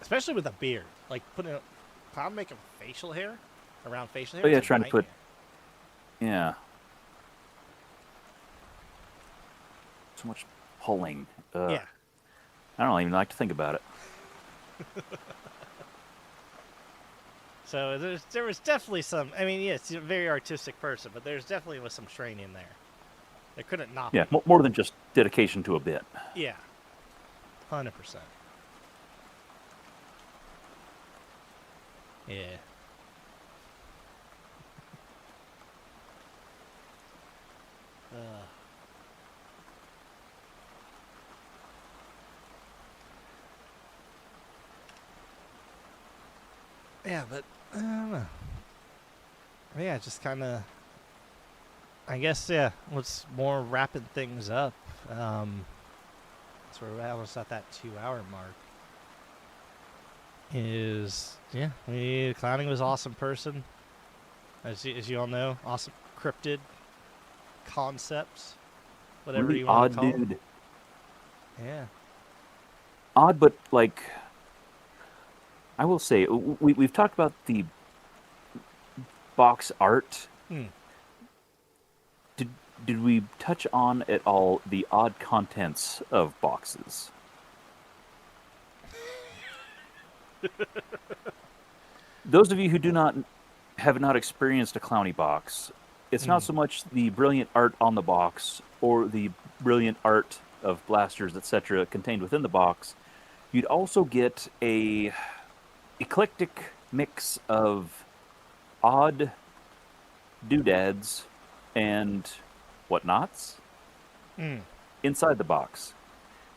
Especially with a beard. Like putting a clown makeup facial hair around facial hair. Oh yeah, it's a trying to put. nightmare. Yeah. So much pulling. Yeah. I don't even like to think about it. So there was definitely some. I mean, yes, he's a very artistic person, but there's definitely was some training there. There couldn't not Yeah, be. more than just dedication to a bit. Yeah, 100%. Yeah. Yeah, but I don't know. Yeah, just kind of. I guess yeah. What's more wrapping things up? So we're almost at that 2-hour mark. Is yeah, Clowning was awesome person. As you all know, awesome cryptid concepts, whatever Really you want to odd call dude. them. Yeah. Odd, but like I will say, we've talked about the box art. Hmm. Did we touch on at all the odd contents of boxes? Those of you who have not experienced a Clownie box, it's not so much the brilliant art on the box or the brilliant art of blasters, etc., contained within the box. You'd also get a eclectic mix of odd doodads and whatnots inside the box.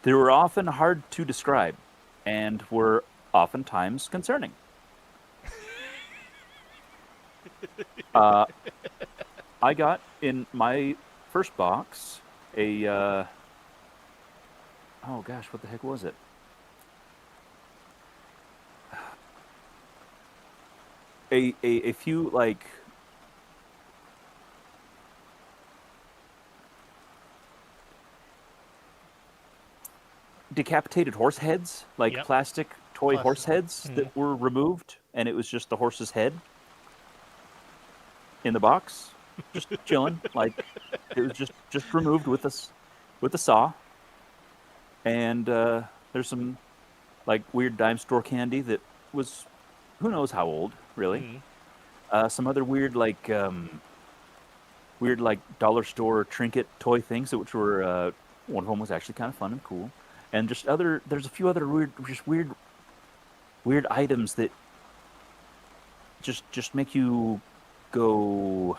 They were often hard to describe and were oftentimes concerning. I got in my first box a oh gosh, what the heck was it? A few like decapitated horse heads, like Yep. plastic toy Plastic. horse heads that were removed, and it was just the horse's head in the box, just chilling. Like it was just removed with a saw. And there's some like weird dime store candy that was who knows how old, really. Some other weird like dollar store trinket toy things, which were one of them was actually kind of fun and cool, and there's a few other weird items that just make you go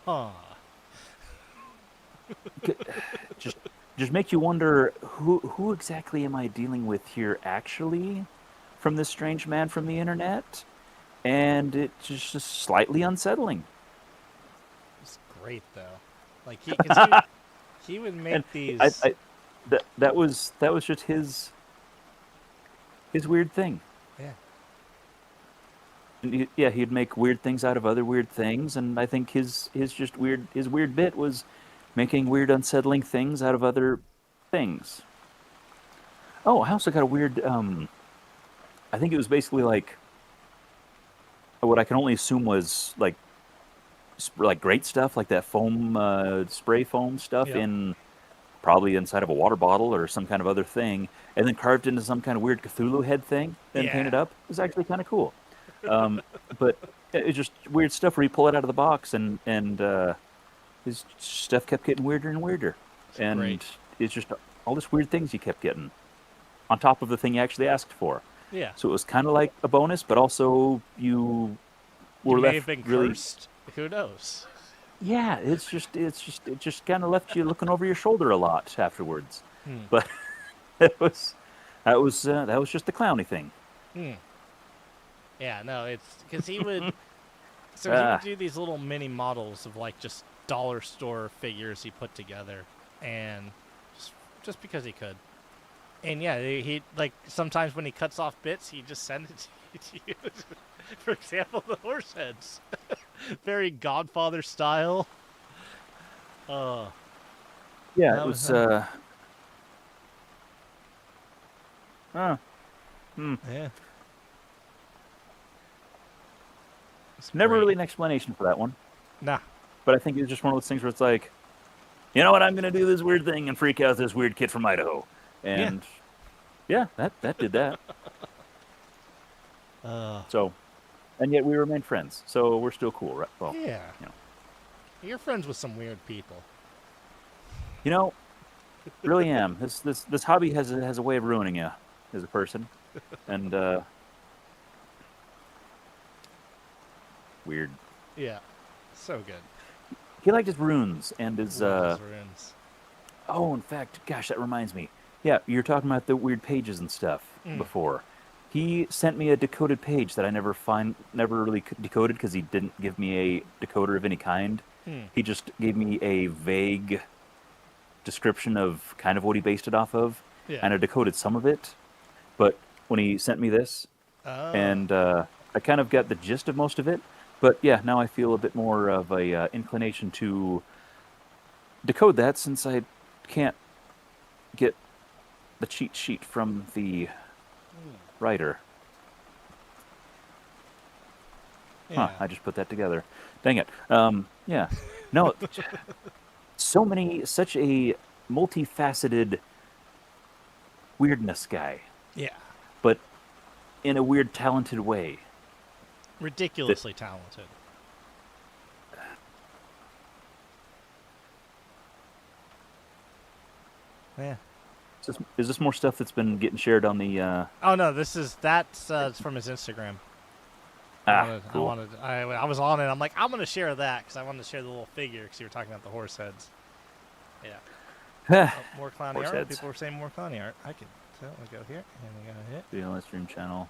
Huh. g- just just make you wonder who exactly am I dealing with here actually from this strange man from the internet, and it's just slightly unsettling. It's great though. Like he would make And these. I that was just his weird thing. Yeah. And yeah, he'd make weird things out of other weird things, and I think his weird bit was making weird unsettling things out of other things. Oh, I also got a weird. I think it was basically like what I can only assume was like great stuff, like that foam spray foam stuff Yep. in probably inside of a water bottle or some kind of other thing, and then carved into some kind of weird Cthulhu head thing and Yeah. painted up. It was actually kind of cool. But it's just weird stuff where you pull it out of the box, and his stuff kept getting weirder and weirder, It's great. and it's just all this weird things you kept getting on top of the thing you actually asked for. Yeah. So it was kind of like a bonus, but also you You were may left have been really. cursed. Who knows? Yeah, it just kind of left you looking over your shoulder a lot afterwards. Hmm. But it was that was just the clowny thing. Hmm. Yeah. No, it's because he would. So he would Ah, do these little mini models of like just dollar store figures he put together, and just because he could. And yeah, he like sometimes when he cuts off bits, he just send it to you. For example, the horse heads, very Godfather style. Uh, yeah, it that was was. him. Uh, hmm. Yeah, it's Never great. really an explanation for that one, Nah, but I think it was just one of those things where it's like, you know what, I'm gonna do this weird thing and freak out this weird kid from Idaho, yeah. and yeah, that did that. Uh, So, and yet we remain friends, so we're still cool, right? Well, yeah. you know, You're friends with some weird people. you know, really am. This hobby has a way of ruining you as a person, and weird. Yeah, so good. He liked his runes and his Love his runes. oh, in fact, gosh, that reminds me. Yeah, you're talking about the weird pages and stuff Mm. before. He sent me a decoded page that I never really decoded because he didn't give me a decoder of any kind. Hmm. He just gave me a vague description of kind of what he based it off of, Yeah. and I decoded some of it. But when he sent me this, Oh. and I kind of got the gist of most of it. But yeah, now I feel a bit more of a inclination to decode that since I can't get the cheat sheet from the Hmm. writer. Huh, Yeah. I just put that together. Dang it. Yeah. No, such a multifaceted weirdness guy, Yeah. but in a weird, talented way. That Ridiculously talented. Yeah. is this more stuff that's been getting shared on the? Oh no, that's it's from his Instagram. Cool. I was on it. I'm like, I'm gonna share that because I wanted to share the little figure because you were talking about the horse heads. Yeah. Oh, more clowny Horse art. heads. People were saying more clowny art. I could. So we go here and we gotta hit. Video live stream channel.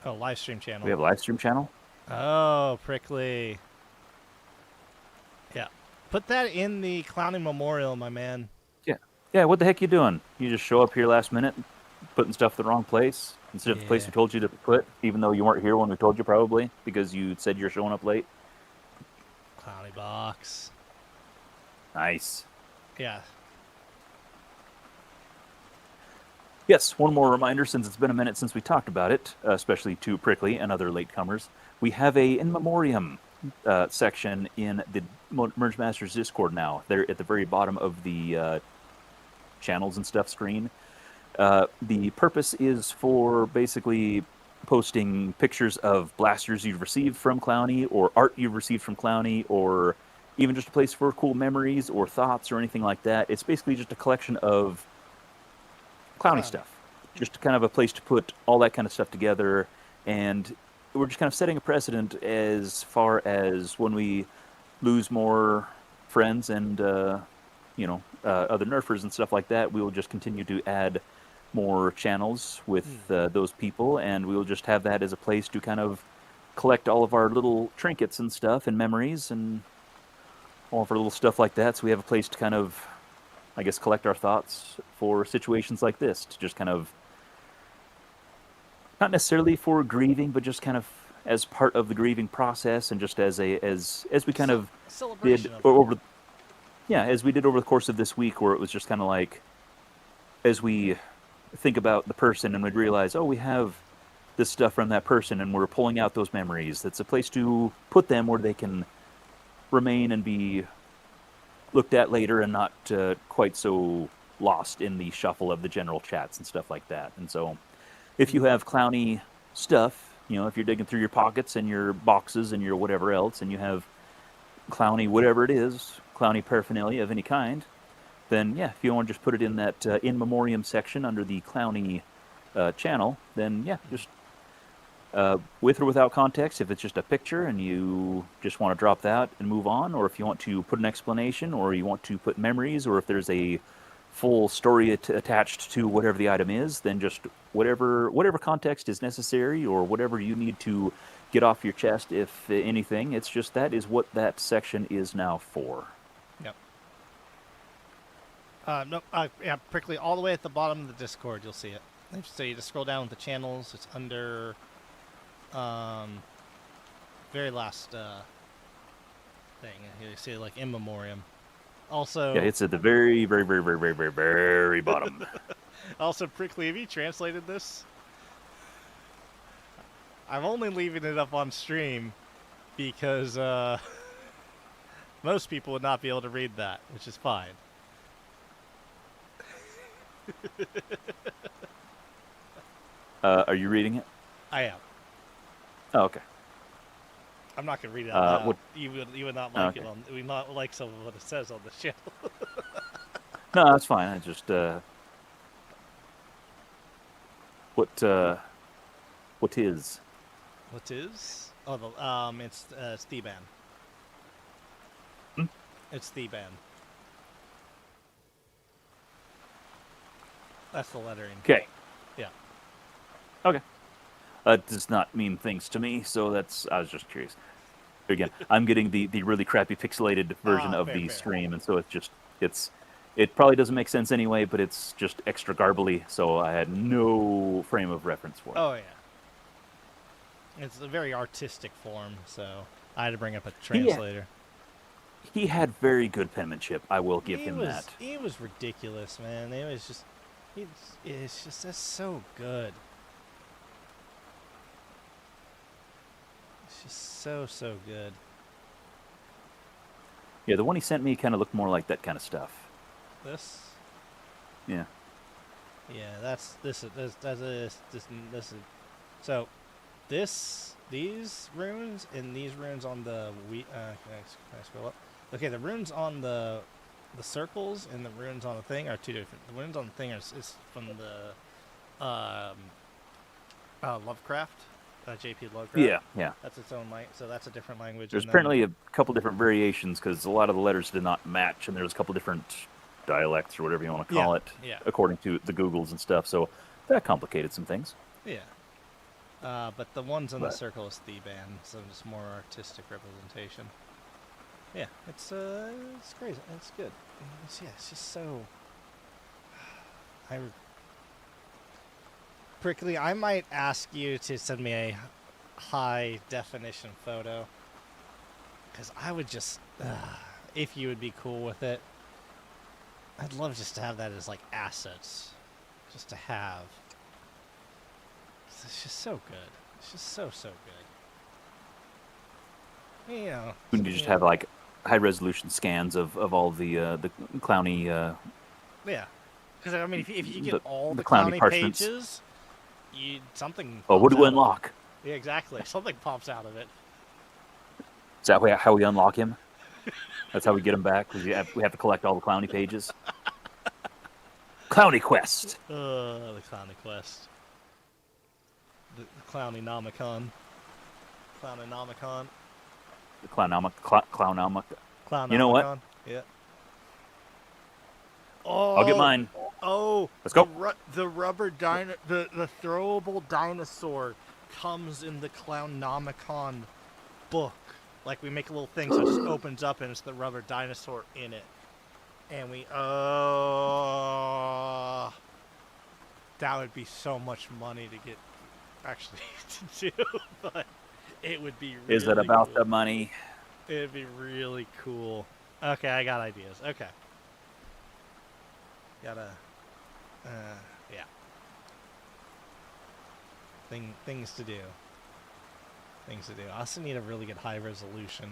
Oh, live stream channel. We have a live stream channel. Oh, prickly. Yeah. Put that in the clowning memorial, my man. Yeah. Yeah. What the heck you doing? You just show up here last minute, putting stuff in the wrong place instead of the place Yeah. we told you to put, even though you weren't here when we told you probably because you said you're showing up late. Clowny box. Nice. Yeah. Yes, one more reminder since it's been a minute since we talked about it, especially to Prickly and other latecomers. We have a in memoriam section in the Merge Masters Discord now. They're at the very bottom of the channels and stuff screen. The purpose is for basically posting pictures of blasters you've received from Clownie, or art you've received from Clownie, or even just a place for cool memories or thoughts or anything like that. It's basically just a collection of Clownie Clowny. stuff. Just kind of a place to put all that kind of stuff together. And we're just kind of setting a precedent as far as when we lose more friends and other nerfers and stuff like that, we will just continue to add more channels with those people, and we will just have that as a place to kind of collect all of our little trinkets and stuff and memories and all of our little stuff like that. So we have a place to kind of, I guess, collect our thoughts for situations like this, to just kind of, not necessarily for grieving, but just kind of as part of the grieving process, and just as we kind of did celebration of over, yeah, as we did over the course of this week, where it was just kind of like, as we think about the person and we'd realize, oh, we have this stuff from that person, and we're pulling out those memories. That's a place to put them where they can remain and be looked at later, and not quite so lost in the shuffle of the general chats and stuff like that. And so, if you have Clowny stuff, if you're digging through your pockets and your boxes and your whatever else, and you have Clowny whatever it is, Clowny paraphernalia of any kind, then yeah, if you want to just put it in that in memoriam section under the Clowny channel, then yeah, just with or without context, if it's just a picture and you just want to drop that and move on, or if you want to put an explanation, or you want to put memories, or if there's a full story attached to whatever the item is, then just whatever context is necessary, or whatever you need to get off your chest, if anything. It's just that is what that section is now for. Yep. Yeah, prickly, all the way at the bottom of the Discord, you'll see it. So you just scroll down with the channels. It's under very last thing. You see, like, in memoriam. Also, yeah, it's at the very, very, very, very, very, very, very bottom. Also, prickly, have you translated this? I'm only leaving it up on stream because most people would not be able to read that, which is fine. Are you reading it? I am. Oh, okay. I'm not gonna read it out loud. What? You would not like Okay. it on. We not like some of what it says on the channel. No, that's fine. I just what is? What is? Oh, it's Theban. Hmm? It's Theban. That's the lettering. Okay. Yeah. Okay. That does not mean things to me, so I was just curious. Again, I'm getting the really crappy pixelated version of fair, the fair. stream, and so it probably doesn't make sense anyway, but it's just extra garbly, so I had no frame of reference for it. Oh yeah. It's a very artistic form, so I had to bring up a translator. He had very good penmanship. I will give him that. He was ridiculous, man. It was just, it's just that's so good. It's just so good. Yeah, the one he sent me kind of looked more like that kind of stuff. This. Yeah. Yeah, this is so these runes and these runes on the can I scroll up? Okay, the runes on the circles and the runes on the thing are two different. The runes on the thing is from the Lovecraft, J.P. Lovecraft. Yeah. That's its own language, so that's a different language. There's apparently a couple different variations, because a lot of the letters did not match, and there's a couple different dialects, or whatever you want to call it, according to the Googles and stuff, so that complicated some things. Yeah. But the ones in the circle is Theban, so just more artistic representation. Yeah, it's crazy. It's good. It's just so. Prickly, I might ask you to send me a high definition photo, because I would just, if you would be cool with it, I'd love just to have that as like assets, just to have. It's just so good. It's just so good. You know, Wouldn't you just have like high resolution scans of all the Clowny? Yeah, because I mean, if you get all the Clowny Clowny parchments. pages, something. Oh, what do pops we out of it. unlock? Yeah, exactly. Something pops out of it. Is that how we unlock him? That's how we get him back. We have to collect all the Clowny pages. Clowny Quest. The Clowny Quest. The Clowny Nomicon. Clownonomicon. The Clownomic. You know what? Clownomicon. Yeah. I'll get Oh, mine. oh, Let's go. the rubber the throwable dinosaur comes in the Clownomicon book. Like we make a little thing so it just opens up and it's the rubber dinosaur in it. And we that would be so much money to get actually to do, but it would be really Is it about cool. the money? It'd be really cool. Okay, I got ideas. Okay. Gotta yeah. Things to do. Things to do. I also need a really good high resolution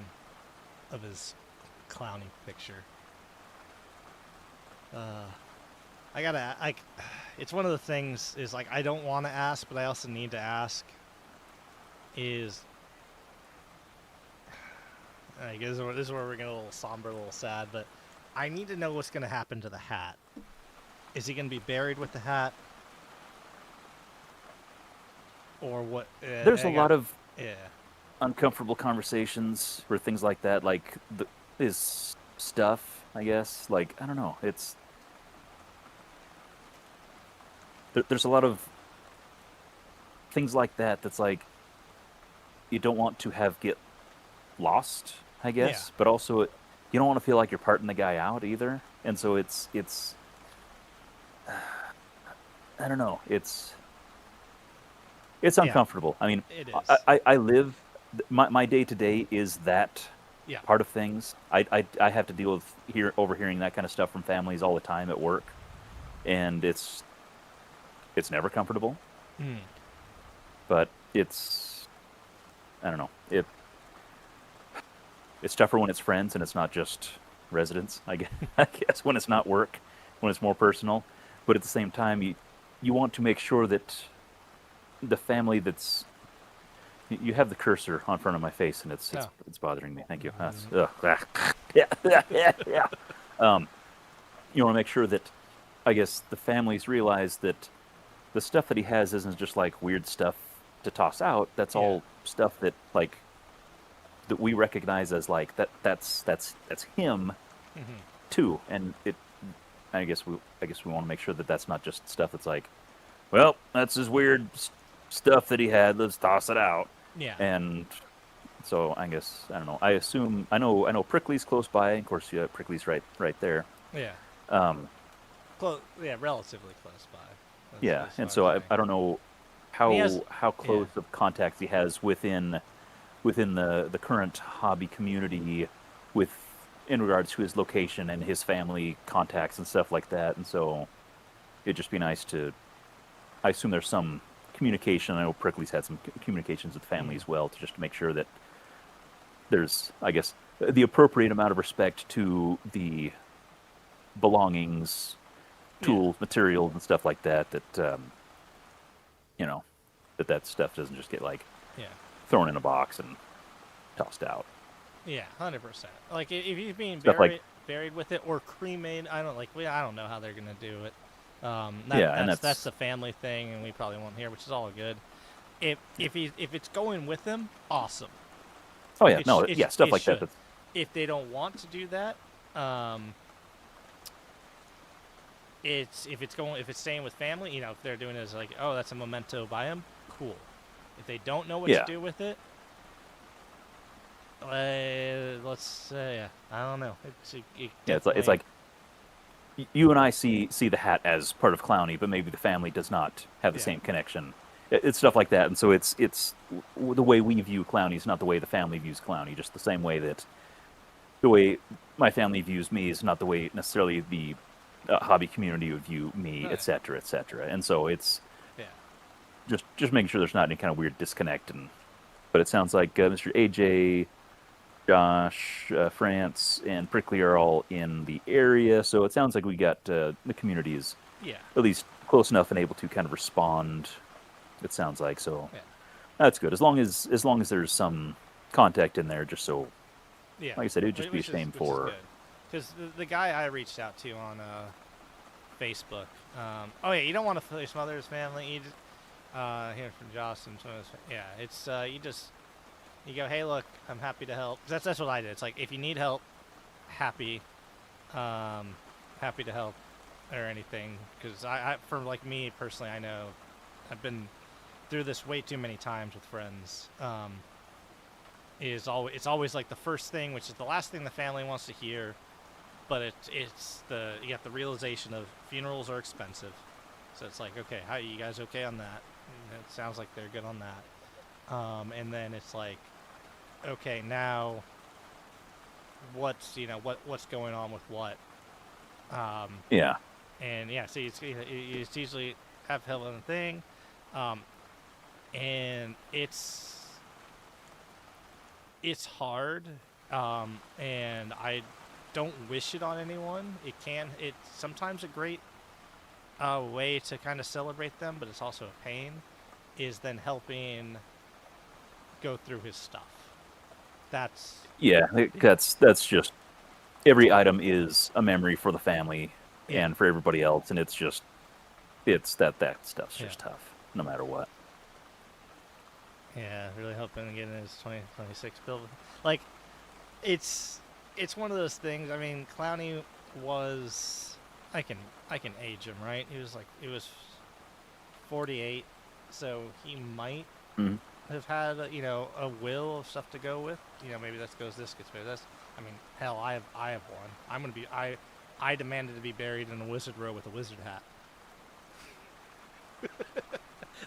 of his Clownie picture. I gotta like. It's one of the things is like I don't want to ask, but I also need to ask. Is like this is where we're getting a little somber, a little sad, but I need to know what's gonna happen to the hat. Is he gonna be buried with the hat, or what? There's a lot of yeah. uncomfortable conversations for things like that, like his stuff. I guess, like I don't know. There's a lot of things like that. That's like you don't want to have get lost. I Yeah. guess, but also you don't want to feel like you're parting the guy out either. And so it's I don't know. It's Yeah. uncomfortable. I mean, It I, is. I live my day to day is that Yeah. part of things. I have to deal with overhearing that kind of stuff from families all the time at work, and it's never comfortable. Mm. But it's I don't know. It's tougher when it's friends and it's not just residents. I guess, I guess when it's not work, when it's more personal. But at the same time, you want to make sure that the family that's you have the cursor on front of my face and it's Oh. it's bothering me. Thank you. Yeah, yeah. You want to make sure that I guess the families realize that the stuff that he has isn't just like weird stuff to toss out. That's Yeah. all stuff that like that we recognize as like that's him Mm-hmm. too. And I guess we want to make sure that that's not just stuff that's like, well, that's his weird stuff that he had. Let's toss it out. Yeah. And so I guess I don't know. I assume I know Prickly's close by. Of course, yeah, Prickly's right there. Yeah. Um, Yeah, relatively close by. yeah, That's and what so I'm saying. I don't know He has- how close of contacts he has within the current hobby community with in regards to his location and his family contacts and stuff like that. And so it'd just be nice to. I assume there's some communication. I know Prickly's had some communications with the family as well to just make sure that there's, I guess, the appropriate amount of respect to the belongings, tools, materials, and stuff like that. That you know, that stuff doesn't just get like Yeah. thrown in a box and tossed out. Yeah, 100%. Like if he's being Stuff like- buried with it or cremated, I don't know how they're gonna do it. Yeah, and that's that's- the family thing, and we probably won't hear, which is all good. If it's going with him, awesome. Oh yeah, It no, sh- it yeah, sh- stuff it like should. that. If they don't want to do that, if it's staying with family, if they're doing it as like, oh, that's a memento by him, cool. If they don't know what Yeah. to do with it, let's say I don't know. Yeah, it's like you and I see the hat as part of Clownie, but maybe the family does not have the Yeah. same connection. It's stuff like that, and so it's the way we view Clownie is not the way the family views Clownie. Just the same way that the way my family views me is not the way necessarily the hobby community would view me, Right. etc., etc. And so it's yeah. just making sure there's not any kind of weird disconnect. But it sounds like Mr. AJ, Josh, France, and Prickly are all in the area, so it sounds like we got the community is Yeah. at least close enough and able to kind of respond. It sounds like so. Yeah. That's good. As long as there's some contact in there, just so. Yeah. Like I said, it'd just be a shame for. Because the guy I reached out to on Facebook. Oh yeah, you don't want to smother his family. You just hear from Josh and some of his. Yeah, it's you just You go, hey, look, I'm happy to help. That's what I did. It's like if you need help, happy, um, happy to help or anything. Because for like me personally, I know I've been through this way too many times with friends. It's always like the first thing, which is the last thing the family wants to hear, but it's the you got the realization of funerals are expensive, so it's like, okay, how you guys okay on that? And it sounds like they're good on that. And then it's like, okay, now what's going on with what? Um, Yeah. and yeah, see, it's usually have help on the thing, um, and it's hard, and I don't wish it on anyone. It's sometimes a great way to kind of celebrate them, but it's also a pain. Is then helping go through his stuff. That's Yeah, that's just every item is a memory for the family yeah, and for everybody else, and it's that stuff's yeah, just tough, no matter what. yeah. Really hoping to get in his 2026 build. Like it's it's one of those things. I mean, Clownie was I can I can age him, right? He was 48, so he might Mhm. have had a will of stuff to go with. Maybe this goes this gets rid of this. I mean, hell, I have one. I demanded to be buried in a wizard robe with a wizard hat.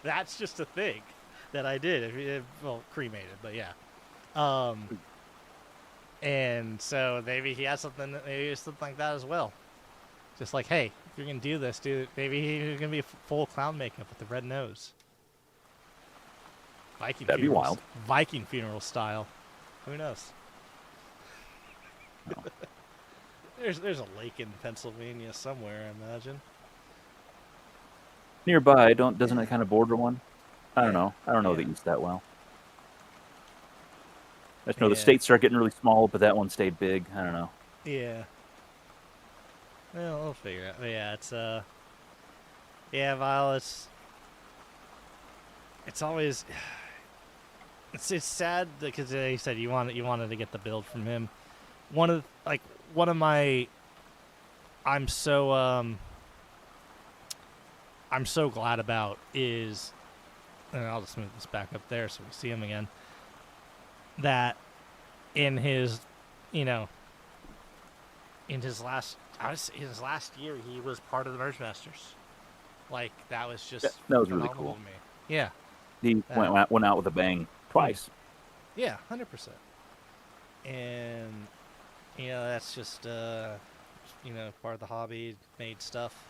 That's just a thing that I did. Well, cremated, but yeah. Um, and so maybe he has something. Maybe it's something like that as well. Just like, hey, if you're gonna do this, dude, maybe he's gonna be full clown makeup with the red nose. Viking That'd be funerals. wild. Viking funeral style. Who knows? No. There's a lake in Pennsylvania somewhere, I imagine. Nearby, doesn't Yeah. it kind of border one? I don't Yeah. know. I don't know the Yeah. East that well. I just know the Yeah. states start getting really small, but that one stayed big. I don't know. Yeah. Well, we'll figure it out. But yeah, yeah, Vile, it's always it's sad because you said you wanted to get the build from him. One of my I'm so I'm so glad about is, and I'll just move this back up there so we see him again. That in his, you know, in his last year, he was part of the Merge Masters. Like that was just That was really phenomenal cool. to me. Yeah. He That. went out with a bang Hmm. twice. Yeah, 100%. And that's just part of the hobby, made stuff,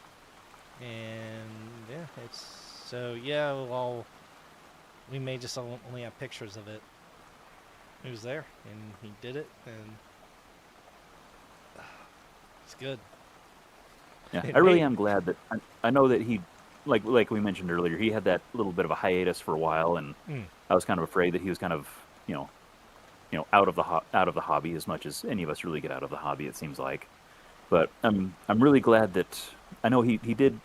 and yeah, it's so yeah. Well, we may just only have pictures of it. He was there, and he did it, and it's good. Yeah, It I really made. am glad that I know that he, like we mentioned earlier, he had that little bit of a hiatus for a while, and Mm, I was kind of afraid that he was kind of out of the out of the hobby as much as any of us really get out of the hobby. It seems like, but I'm really glad that I know he did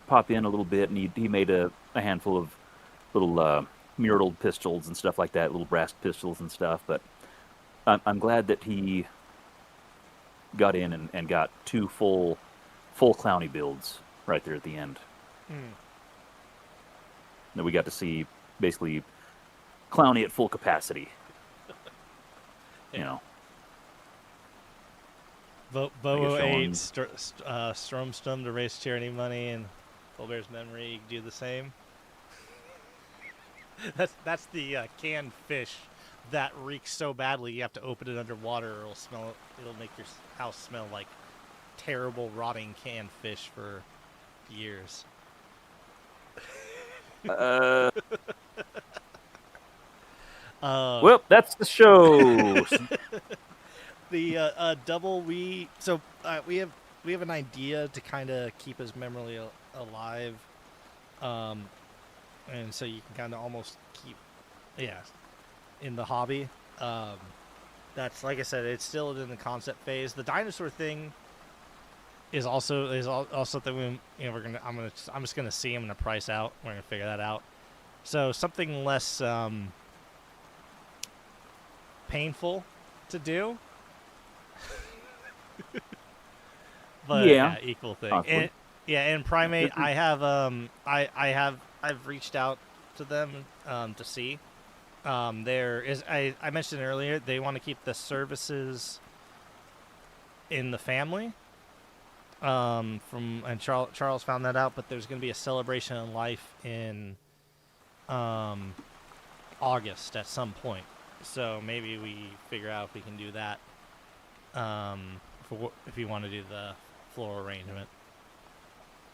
pop in a little bit, and he made a handful of little muraled pistols and stuff like that, little brass pistols and stuff. But I'm glad that he got in and got two full Clowny builds right there at the end. mm, That we got to see basically Clowny at full capacity. You yeah. know, I guess Bobo ate showing. Stromstum to raise charity money, and Colbert's memory do the same. That's the canned fish that reeks so badly you have to open it underwater or it'll make your house smell like terrible rotting canned fish for years. Uh, Uh, well, that's the show. the double we have an idea to kind of keep his memory alive, um, and so you can kind of almost keep yeah in the hobby. Um, that's like I said, it's still in the concept phase. The dinosaur thing is also something I'm just gonna see. I'm gonna price out. We're gonna figure that out. So something less painful to do. But Yeah, yeah, equal thing. possibly. And yeah, and primate, I have I've reached out to them to see. There is I mentioned earlier they want to keep the services in the family. From and Charles found that out, but there's going to be a celebration of life in August at some point. So maybe we figure out if we can do that. If you want to do the floral arrangement.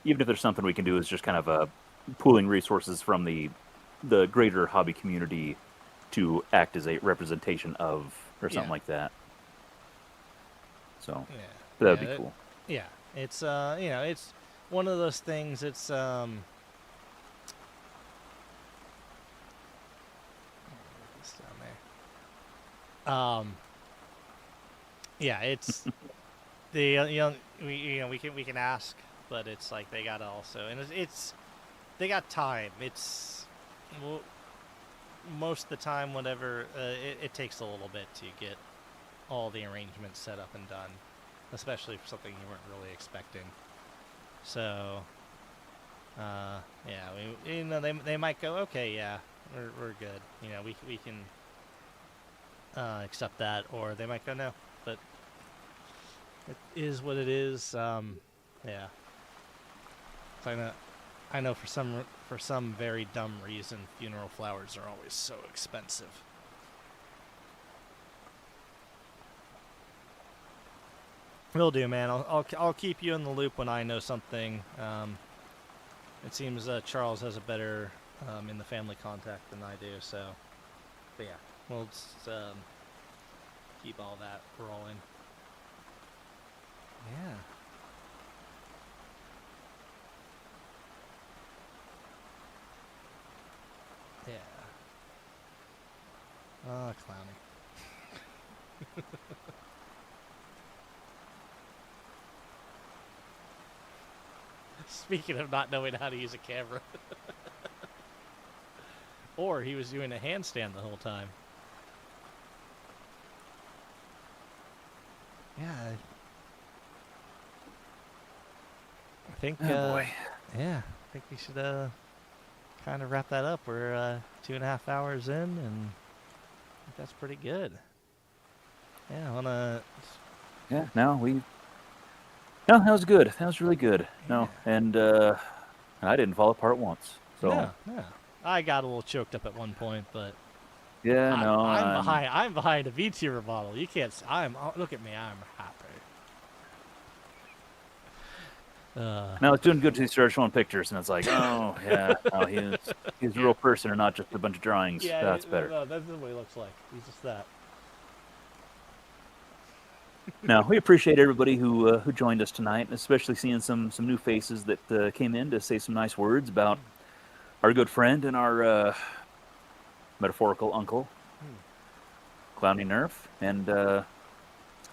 Even if there's something we can do, is just kind of pooling resources from the greater hobby community to act as a representation of, or something like that. So that'd be cool. Yeah, it's it's one of those things. It's this down there. Yeah, it's the we can ask, but it's like they gotta also, and it's they got time. It's most of the time, whatever, it takes a little bit to get all the arrangements set up and done, especially for something you weren't really expecting. So, they might go, okay, yeah, we're good. We can accept that, or they might go, no, but it is what it is. Yeah. I know for some very dumb reason, funeral flowers are always so expensive. Will do, man. I'll keep you in the loop when I know something. It seems Charles has a better in the family contact than I do, so. But yeah, we'll just keep all that rolling. Yeah. Yeah. Ah, Clownie. Speaking of not knowing how to use a camera. Or he was doing a handstand the whole time. Yeah. I think, boy. Yeah, I think we should kind of wrap that up. We're 2.5 hours in, and I think that's pretty good. Yeah, Yeah, no, that was good. That was really good. No, and I didn't fall apart once. So no. I got a little choked up at one point, but yeah, I'm behind a V-tier bottle. You can't. Look at me. I'm happy. Now it's doing good to start showing pictures, and it's like, oh yeah, no, he's a real person, and not just a bunch of drawings. Yeah, that's better. No, that's what he looks like. He's just that. No, we appreciate everybody who joined us tonight, and especially seeing some new faces that came in to say some nice words about our good friend and our metaphorical uncle, Clownie Nerf. And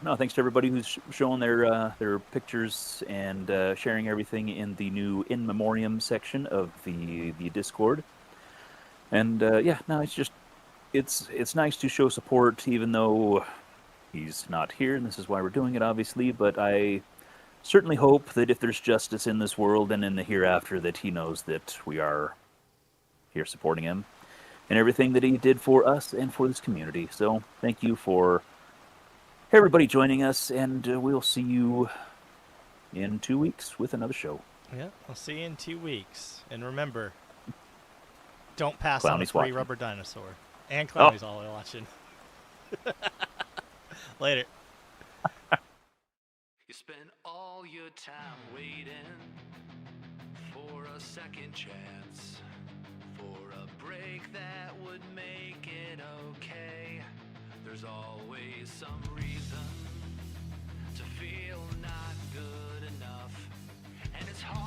no, thanks to everybody who's showing their pictures and sharing everything in the new in memoriam section of the Discord. And yeah, no, it's nice to show support, even though he's not here, and this is why we're doing it, obviously. But I certainly hope that if there's justice in this world and in the hereafter, that he knows that we are here supporting him and everything that he did for us and for this community. So thank you for everybody joining us, and we'll see you in 2 weeks with another show. Yeah, I'll see you in 2 weeks. And remember, don't pass Clownie's on a free watching. rubber dinosaur. And Clownie's all watching. Later. You spend all your time waiting for a second chance, for a break that would make it okay. There's always some reason to feel not good enough, and it's hard.